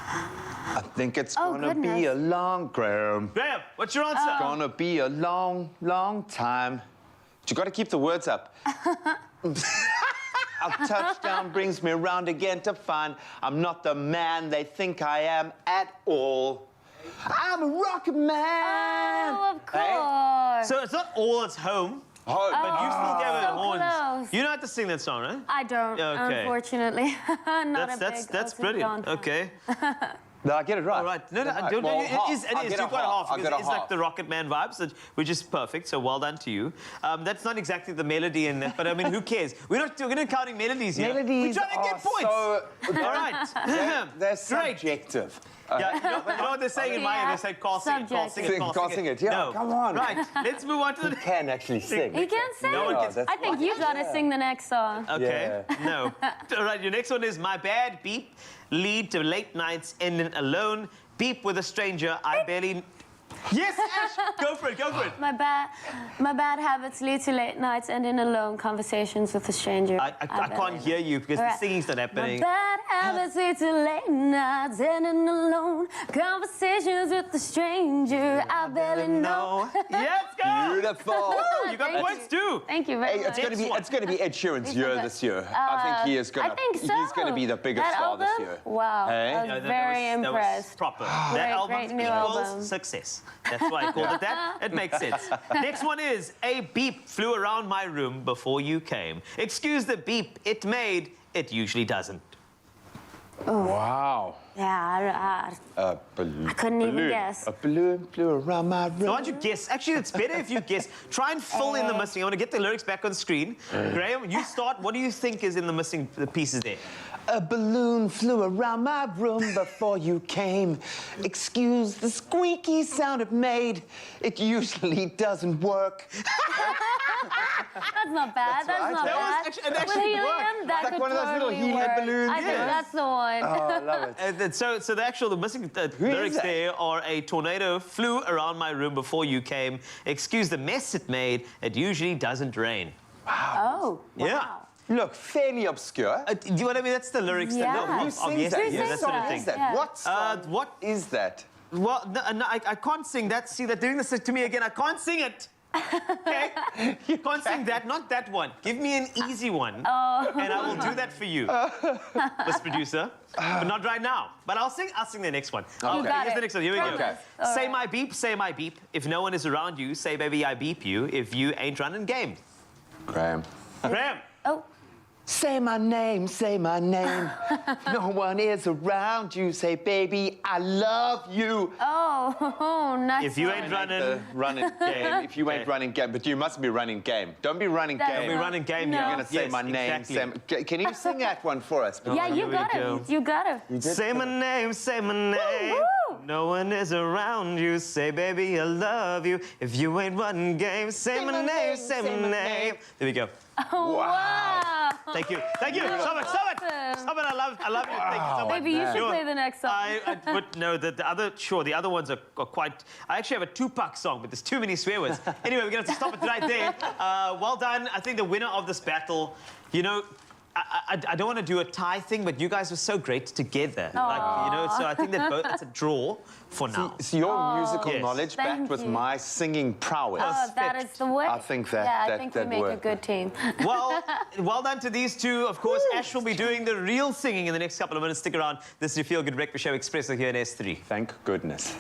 I think it's gonna be a long, Graham. Graham, what's your answer? It's gonna be a long, long time. But you gotta keep the words up. A touchdown brings me around again to find I'm not the man they think I am at all. I'm a rocket man. Oh, of course. So it's not all it's home. Home. But you still gave it horns. Close. You know how to sing that song, right? I don't, unfortunately. That's brilliant. Okay. Did I get it right? All right. No, it is. You've got half. It's like the Rocket Man vibes, which is perfect. So well done to you. That's not exactly the melody in that, but I mean, who cares? We're not counting melodies here. Melodies we're trying to get points. All right. They're subjective. Yeah, you know what they're saying in my head? They say, "Call sing it." Yeah, no. Come on. Right. Let's move on to the. He can actually sing. He can sing. I think you got to sing the next song. Okay. Yeah. No. All right. Your next one is "My Bad Beep." Lead to late nights ending alone. Beep with a stranger. I barely... Yes, Ash, go for it, go for it. My bad habits lead to late nights and in alone conversations with a stranger. I can't hear you because the singing's not happening. My bad habits lead to late nights and in alone conversations with a stranger I barely know. Yes, go! Beautiful. You got points too. Thank you very much. It's going to be Ed Sheeran's year this year. I think he is going to. I think so. He's going to be the biggest That star this album? year. Wow, Hey? I was very That was impressed. proper. Great, That album great new equals album. success. That's why I called it that. It makes sense. Next one is, a beep flew around my room before you came. Excuse the beep it made, it usually doesn't. Oh. Wow. Yeah, A balloon. I couldn't even guess. A balloon flew around my room. So why don't you guess? Actually, it's better if you guess. Try and fill in the missing. I want to get the lyrics back on screen. Graham, you start. What do you think is in the missing pieces there? A balloon flew around my room before you came. Excuse the squeaky sound it made. It usually doesn't work. That's not bad. That's not bad. It actually With worked. helium, that Like could one of those little totally helium work. balloons. I think Yes. that's the one. Oh, I love it. So the missing lyrics that? there are: a tornado flew around my room before you came. Excuse the mess it made. It usually doesn't rain. Oh, wow. Yeah. Look, fairly obscure. Do you know what I mean? That's the lyrics. Yeah. That, Who sings that? yeah, Who that sings sort of that? thing. Is that? Yeah. What song what is that? Well, no, I can't sing that. See, they're doing this to me again. I can't sing it. Okay? You can't sing that, not that one. Give me an easy one, and I will do that for you, Miss Producer. But not right now. But I'll sing the next one. You got Here's it. the next one. Here we go. Promise. All Say right. my beep, say my beep. If no one is around you, say baby I beep you. If you ain't running game. Graham. Graham. Oh. Say my name, say my name. No one is around you. Say, baby, I love you. Oh, nice. If you ain't running Running game. If you ain't running game, but you must be running game. Don't be running That's game. Don't be running game. No. You're You're gonna say yes, my name. exactly. Can you sing that one for us? Yeah, Here you we got go. it. You got it. Say my name, say my name. Woo! No one is around you. Say, baby, I love you. If you ain't running game, say my name, say my name. There we go. Oh, wow. Thank you. Thank you. Stop it. Stop it. Awesome. Stop it. I love you. Thank you so much. Maybe you should Sure. play the next song. I would know that the other ones are quite. I actually have a Tupac song, but there's too many swear words. Anyway, we're gonna have to stop it right there. Well done. I think the winner of this battle, you know. I don't want to do a tie thing, but you guys were so great together. Like, you know, so I think that it's a draw for now. So your musical Yes. knowledge Thank backed with you. my singing prowess. Oh, that is the way. I think that Yeah, I that- think that we make a worked. good team. Well done to these two. Of course, Ash will be doing the real singing in the next couple of minutes. Stick around. This is your Feel Good Breakfast Show, Expresso here in S3. Thank goodness.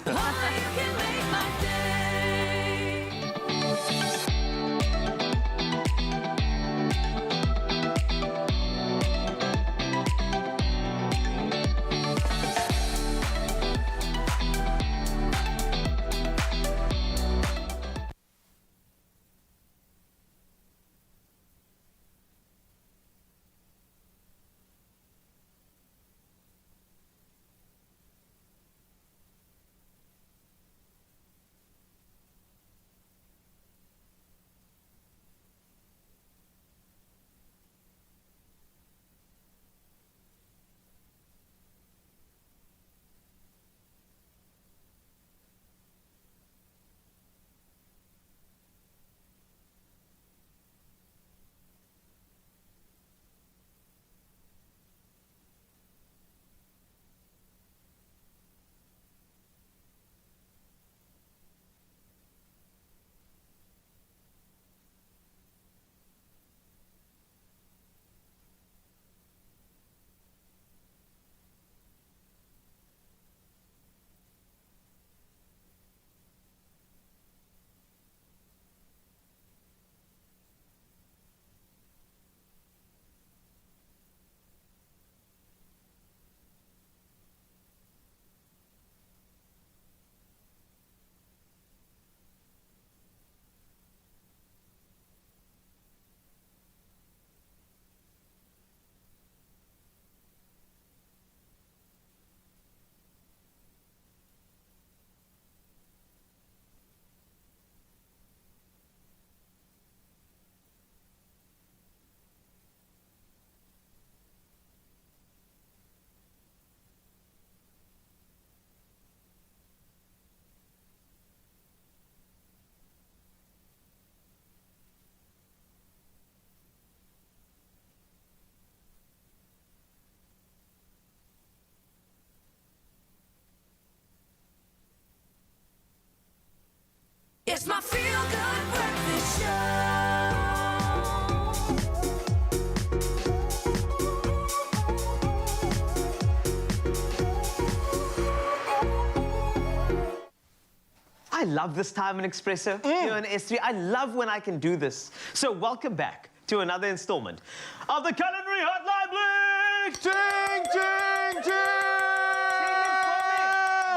love this time in Expresso. Here in S3, I love when I can do this. So welcome back to another installment of the Culinary Hotline Bling! Ting, ting, ting!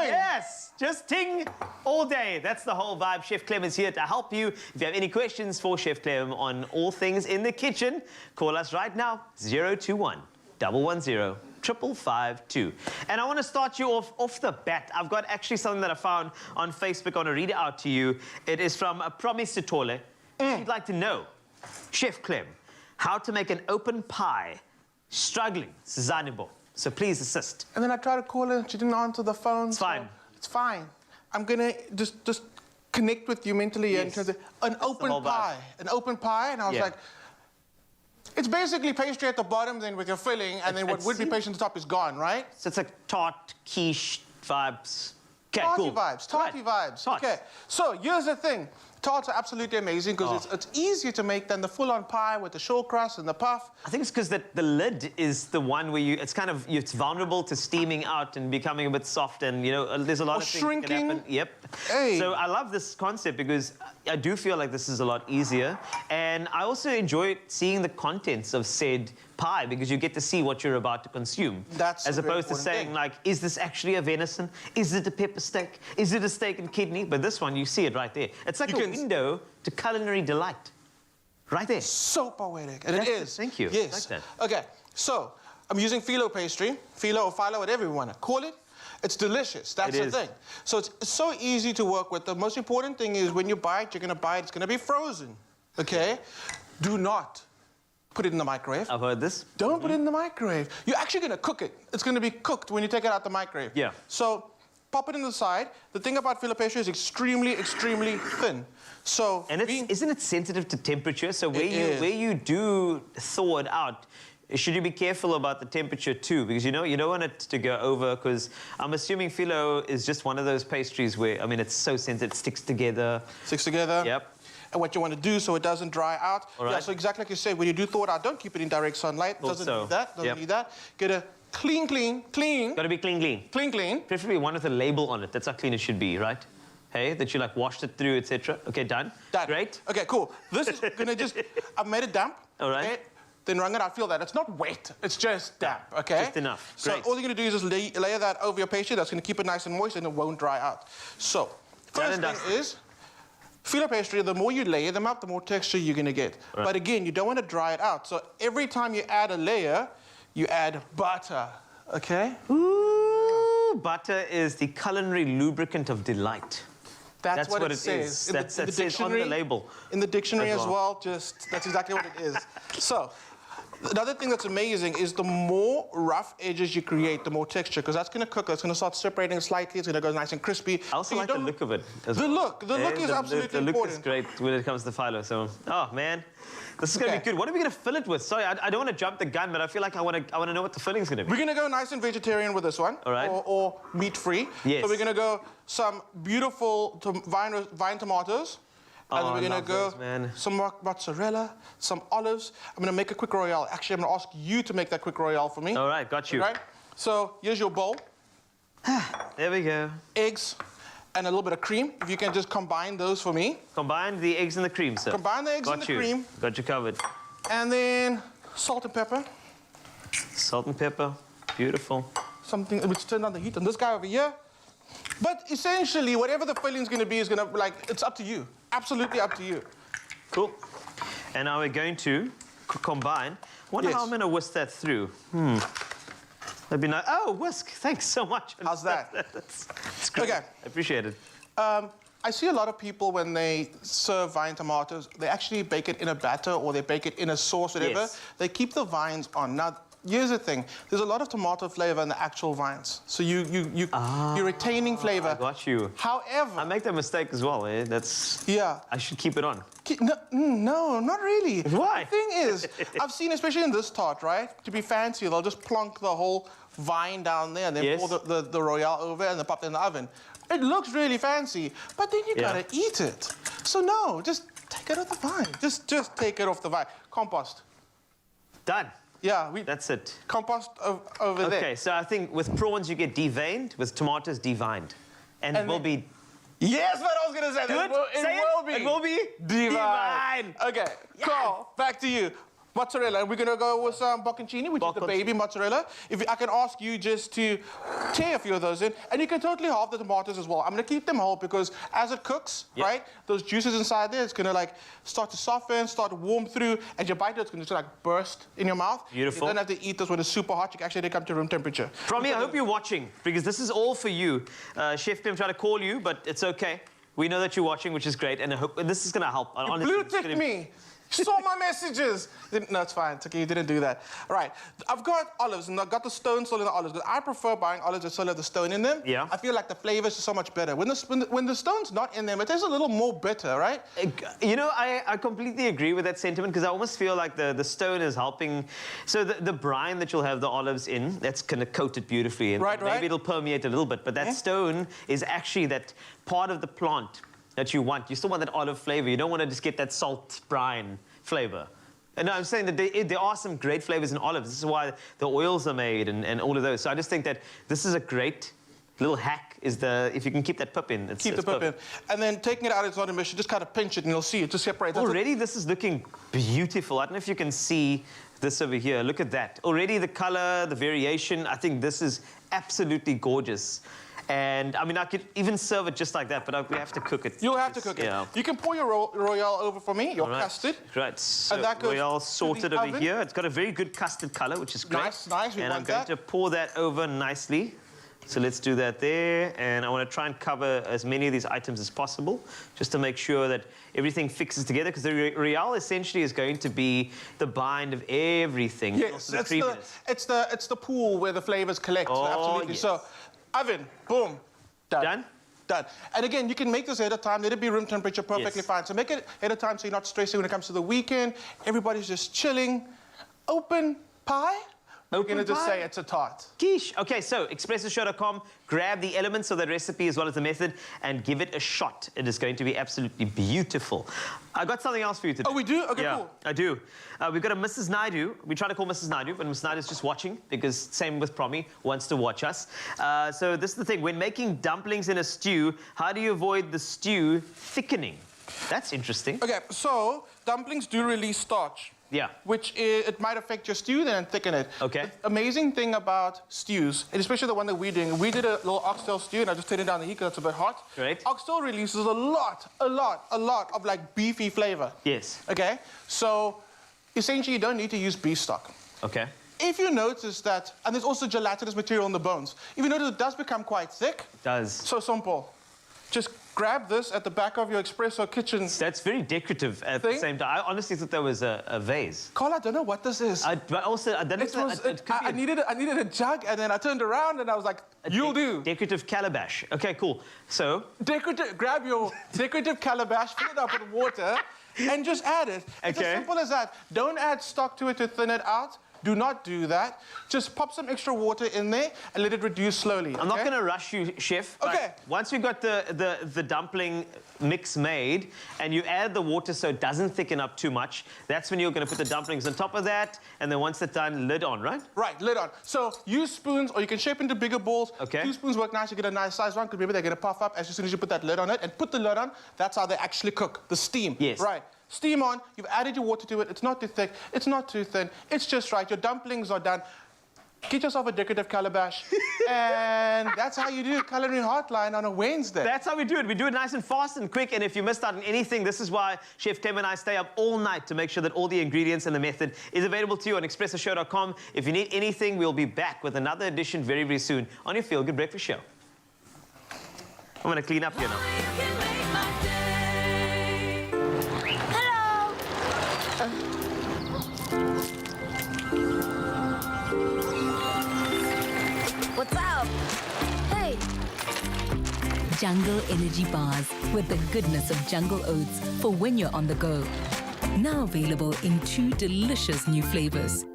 Yes, just ting all day. That's the whole vibe. Chef Clem is here to help you. If you have any questions for Chef Clem on all things in the kitchen, call us right now, 021 110 552. And I want to start you off the bat. I've got actually something that I found on Facebook. I want to read it out to you. It is from Promise Sitole. She'd like to know, Chef Clem, how to make an open pie. Struggling, Sizanebo. So please assist. And then I tried to call her, she didn't answer the phone. It's fine. It's fine. I'm gonna just connect with you mentally and say, an open pie. An open pie, and I was like, it's basically pastry at the bottom, then with your filling, and then what would be pastry at the top is gone, right? So it's like tart, quiche vibes. Okay, tarty cool. vibes, tarty vibes. Okay, so here's the thing. Tarts are absolutely amazing because it's easier to make than the full-on pie with the short crust and the puff. I think it's because the lid is the one where it's vulnerable to steaming out and becoming a bit soft, and there's a lot of things that can happen. Yep. Hey. So I love this concept because I do feel like this is a lot easier, and I also enjoy seeing the contents of said pie because you get to see what you're about to consume. That's as opposed to saying like, is this actually a venison? Is it a pepper steak? Is it a steak and kidney? But this one, you see it right there. It's like a window to culinary delight. Right there. So poetic. And it is. Thank you. Yes. Like that. Okay, so I'm using phyllo pastry, phyllo or phyllo, whatever you want to call it. It's delicious. That's the thing. So it's so easy to work with. The most important thing is when you buy it, you're going to buy it, it's going to be frozen. Okay? Do not put it in the microwave. I've heard this. Don't put it in the microwave. You're actually going to cook it. It's going to be cooked when you take it out the microwave. Yeah. So pop it in the side. The thing about phyllo pastry is extremely, extremely thin. So and isn't it sensitive to temperature? So where you do thaw it out, should you be careful about the temperature too? Because you don't want it to go over, because I'm assuming phyllo is just one of those pastries where, I mean, it's so sensitive, it sticks together. Sticks together? Yep. And what you want to do so it doesn't dry out. All right. Yeah, so exactly like you say, when you do thaw it out, don't keep it in direct sunlight. Doesn't need that. Doesn't need that. Get a clean. Got to be clean. Clean. Preferably one with a label on it. That's how clean it should be, right? Hey, that you like washed it through, etc. Okay, done. Great. Okay, cool. This is gonna I've made it damp. All right. Okay? Then I feel that it's not wet. It's just damp. Okay. Just enough. So all you're gonna do is just layer that over your pastry. That's gonna keep it nice and moist, and it won't dry out. So first thing is, phyllo pastry, the more you layer them up, the more texture you're going to get. Right. But again, you don't want to dry it out. So every time you add a layer, you add butter, okay? Ooh, butter is the culinary lubricant of delight. That's what it says. That says on the label. In the dictionary as well, that's exactly what it is. So, another thing that's amazing is the more rough edges you create, the more texture, because that's going to cook. It's going to start separating slightly. It's going to go nice and crispy. I also like the look of it. The look is absolutely important. The look is great when it comes to phyllo. So, oh man, this is going to be good. What are we going to fill it with? Sorry, I don't want to jump the gun, but I feel like I want to know what the filling's going to be. We're going to go nice and vegetarian with this one. All right. Or meat-free. Yes. So we're going to go some beautiful vine tomatoes. And then we're going to go some mozzarella, some olives. I'm going to make a quick royale. Actually, I'm going to ask you to make that quick royale for me. All right, got you. Right? So here's your bowl. There we go. Eggs and a little bit of cream. If you can just combine those for me. Combine the eggs and the cream, sir. Combine the eggs and the cream. Got you covered. And then salt and pepper. Salt and pepper. Beautiful. Something which turned on the heat on this guy over here. But essentially, whatever the filling's going to be is going to, it's up to you. Absolutely up to you. Cool. And now we're going to combine. Wonder how I'm going to whisk that through. That'd be nice. Oh, whisk. Thanks so much. How's that? That's great. Okay. I appreciate it. I see a lot of people when they serve vine tomatoes, they actually bake it in a batter or they bake it in a sauce, whatever. Yes. They keep the vines on. Now, here's the thing. There's a lot of tomato flavor in the actual vines. So you're retaining flavor. I got you. However... I make that mistake as well, eh? That's... Yeah. I should keep it on. No, not really. Why? The thing is, I've seen, especially in this tart, right? To be fancy, they'll just plonk the whole vine down there and then pour the royale over and then pop it in the oven. It looks really fancy, but then you gotta eat it. So no, just take it off the vine. Just take it off the vine. Compost. Done. Yeah, that's it. Compost over there. Okay, so I think with prawns you get deveined, with tomatoes devined. And it will be Yes, what I was going to say. Good. It will be divine. Okay, Carl, back to you. Mozzarella, we're going to go with some bocconcini, which is the baby mozzarella. If I can ask you just to tear a few of those in, and you can totally halve the tomatoes as well. I'm going to keep them whole because as it cooks, right, those juices inside there, it's going to like start to soften, start to warm through, and your bite, it's going to just like burst in your mouth. Beautiful. You don't have to eat this when it's super hot. You can actually come to room temperature. Promi, I hope you're watching because this is all for you. Chef Clem tried to call you, but it's okay. We know that you're watching, which is great, and I hope this is going to help. Honestly, Blue tick me. Saw my messages. No, it's fine. It's okay. You didn't do that. All right. I've got olives, and I've got the stone still in the olives. I prefer buying olives that still have the stone in them. Yeah. I feel like the flavors are so much better. When the stone's not in them, it tastes a little more bitter, right? You know, I completely agree with that sentiment because I almost feel like the stone is helping. So the brine that you'll have the olives in, that's going to coat it beautifully. And maybe it'll permeate a little bit. But that stone is actually that part of the plant that you want. You still want that olive flavor. You don't want to just get that salt brine flavor. And I'm saying that there are some great flavors in olives. This is why the oils are made and all of those. So I just think that this is a great little hack, if you can keep that pip in. Keep the pip in. And then taking it out, it's not a mission. Just kind of pinch it and you'll see it just separates. Already this is looking beautiful. I don't know if you can see this over here. Look at that. Already the color, the variation, I think this is absolutely gorgeous. And, I mean, I could even serve it just like that, but we have to cook it. You'll have to cook it. You can pour your Royale over for me, your custard. Right, so and that goes Royale sorted over oven. here. It's got a very good custard color, which is great. Nice, and I'm going to pour that over nicely. So let's do that there. And I want to try and cover as many of these items as possible, just to make sure that everything fixes together, because the Royale essentially is going to be the bind of everything. Yes, it's the pool where the flavors collect. Oh, absolutely. Yes. So, oven, boom, done. Done. And again, you can make this ahead of time. Let it be room temperature, perfectly fine. So make it ahead of time so you're not stressing when it comes to the weekend. Everybody's just chilling. Open pie. We're going to just say it's a tart. Quiche. Okay, so expressoshow.com, grab the elements of the recipe as well as the method and give it a shot. It is going to be absolutely beautiful. I got something else for you today. Oh, we do? Okay, cool. I do. We've got a Mrs. Naidu. We try to call Mrs. Naidu, but Mrs. Naidu's just watching because same with Promi, wants to watch us. So this is the thing. When making dumplings in a stew, how do you avoid the stew thickening? That's interesting. Okay, so dumplings do release starch. Yeah. Which it might affect your stew then and thicken it. Okay. The amazing thing about stews, and especially the one that we're doing, we did a little oxtail stew, and I just turned it down the heat because it's a bit hot. Great. Oxtail releases a lot of like beefy flavor. Yes. Okay? So essentially you don't need to use beef stock. Okay. If you notice that, and there's also gelatinous material in the bones, if you notice it does become quite thick. It does. So simple. Just grab this at the back of your Expresso kitchen. That's very decorative at the same time. I honestly thought that was a vase. Carl, I don't know what this is. But also, I don't know I needed a jug, and then I turned around, and I was like, you'll do. Decorative calabash. Okay, cool. So? Grab your decorative calabash, fill it up with water, and just add it. It's as simple as that. Don't add stock to it to thin it out. Do not do that. Just pop some extra water in there and let it reduce slowly. I'm not going to rush you, Chef. Okay. Once you've got the dumpling mix made and you add the water so it doesn't thicken up too much, that's when you're going to put the dumplings on top of that, and then once it's done, lid on, right? Right, lid on. So use spoons, or you can shape into bigger balls. Okay. 2 spoons work nice. You get a nice size one, because remember they're going to puff up as soon as you put that lid on it. And put the lid on. That's how they actually cook. The steam. Yes. Right. Steam on, you've added your water to it, it's not too thick, it's not too thin, it's just right, your dumplings are done. Get yourself a decorative calabash, and that's how you do Culinary Hotline on a Wednesday. That's how we do it. We do it nice and fast and quick, and if you missed out on anything, this is why Chef Clem and I stay up all night to make sure that all the ingredients and the method is available to you on expressoshow.com. If you need anything, we'll be back with another edition very, very soon on your Feel Good Breakfast Show. I'm going to clean up here now. What's up? Hey. Jungle Energy Bars with the goodness of jungle oats for when you're on the go. Now available in 2 delicious new flavors.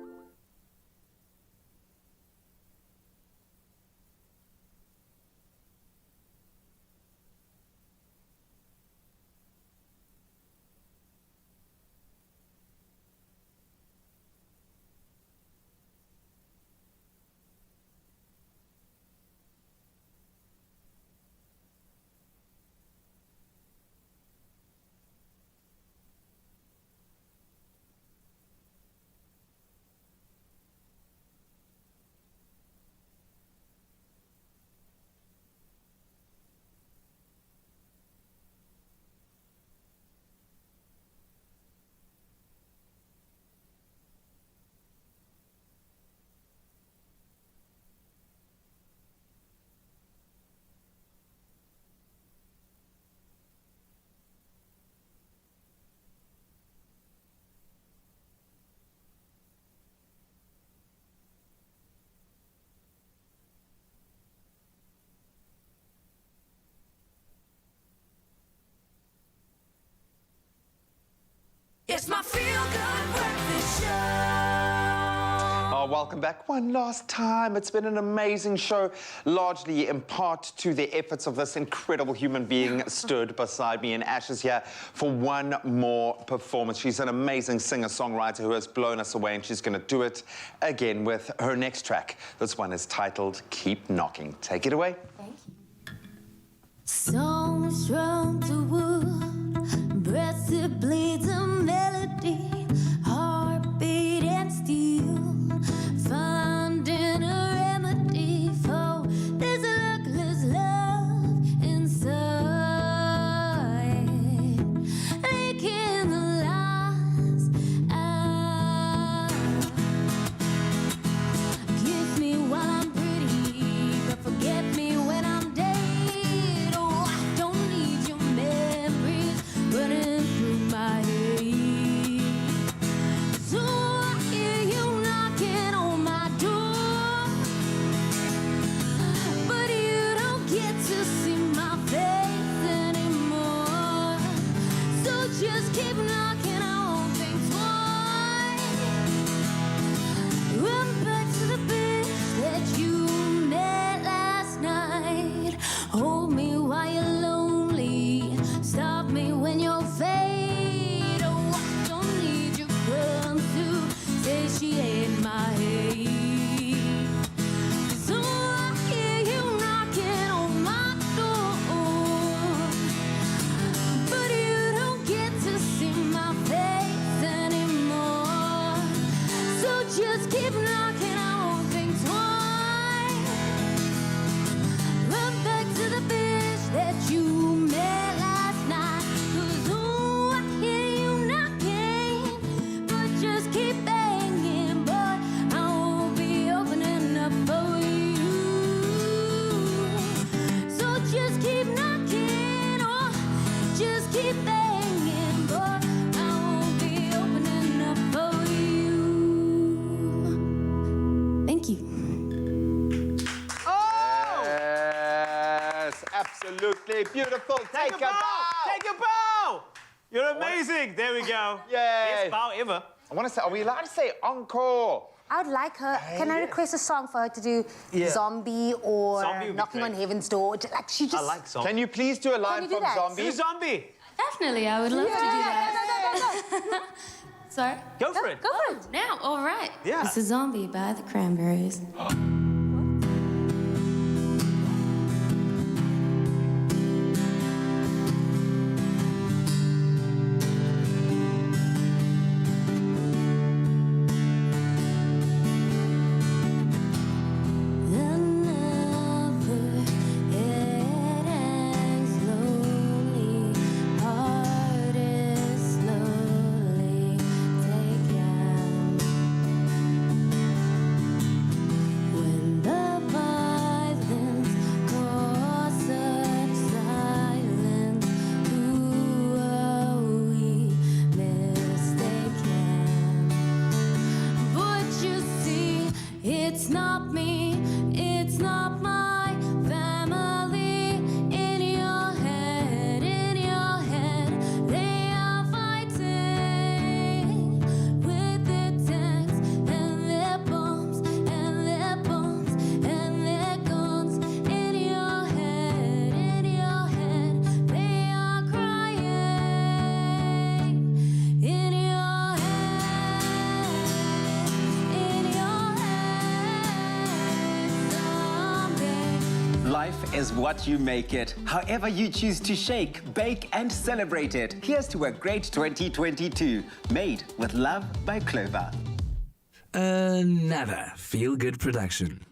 It's my feel-good breakfast show. Oh, welcome back one last time. It's been an amazing show, largely in part to the efforts of this incredible human being stood beside me. And Ash is here for one more performance. She's an amazing singer-songwriter who has blown us away, and she's going to do it again with her next track. This one is titled Keep Knocking. Take it away. Thank you. Songs from the wood, breath that bleeds a melody, heartbeat and steel, finding a remedy for this luckless love inside, leaking the lies out. Kiss me while I'm pretty, but forget me when I'm dead. Oh, I don't need your memories running through my head. So I hear you knocking on my door, but you don't get to see my face anymore. So just keep knocking, I won't think twice. Run back to the bitch that you met last night. Hold me while you're lonely, stop me when you're fade. Oh, I don't need your crumbs to satiate my hate. So I hear you knocking on my door, but you don't get to see my face anymore. So just keep knocking, I won't think twice. Run back to the bitch that you met last night. 'Cause ooh, I hear you knocking, but just keep banging, boy. I won't be opening up for you. So just keep knocking, oh, just keep banging, boy. I won't be opening up for you. Thank you. Yes, absolutely beautiful. Take a bow. Take a bow! You're amazing. There we go. Yay. Best bow ever. I want to say, are we allowed to say encore? I would like her. Can I request a song for her to do Zombie or Zombie would be Knocking on great. Heaven's Door? Like she just. I like Zombie. Can you please do a line you do from that? Zombie? Do Zombie. Definitely, I would love to do that. No. Sorry? Go for it. Go for it. Now, all right. Yeah. It's a Zombie by the Cranberries. It's not me, it's not my family. In your head, they are fighting with their tanks and their bombs and their bombs and their guns. In your head, they are crying. In your Life is what you make it. However you choose to shake, bake, and celebrate it. Here's to a great 2022. Made with love by Clover. Another feel-good production.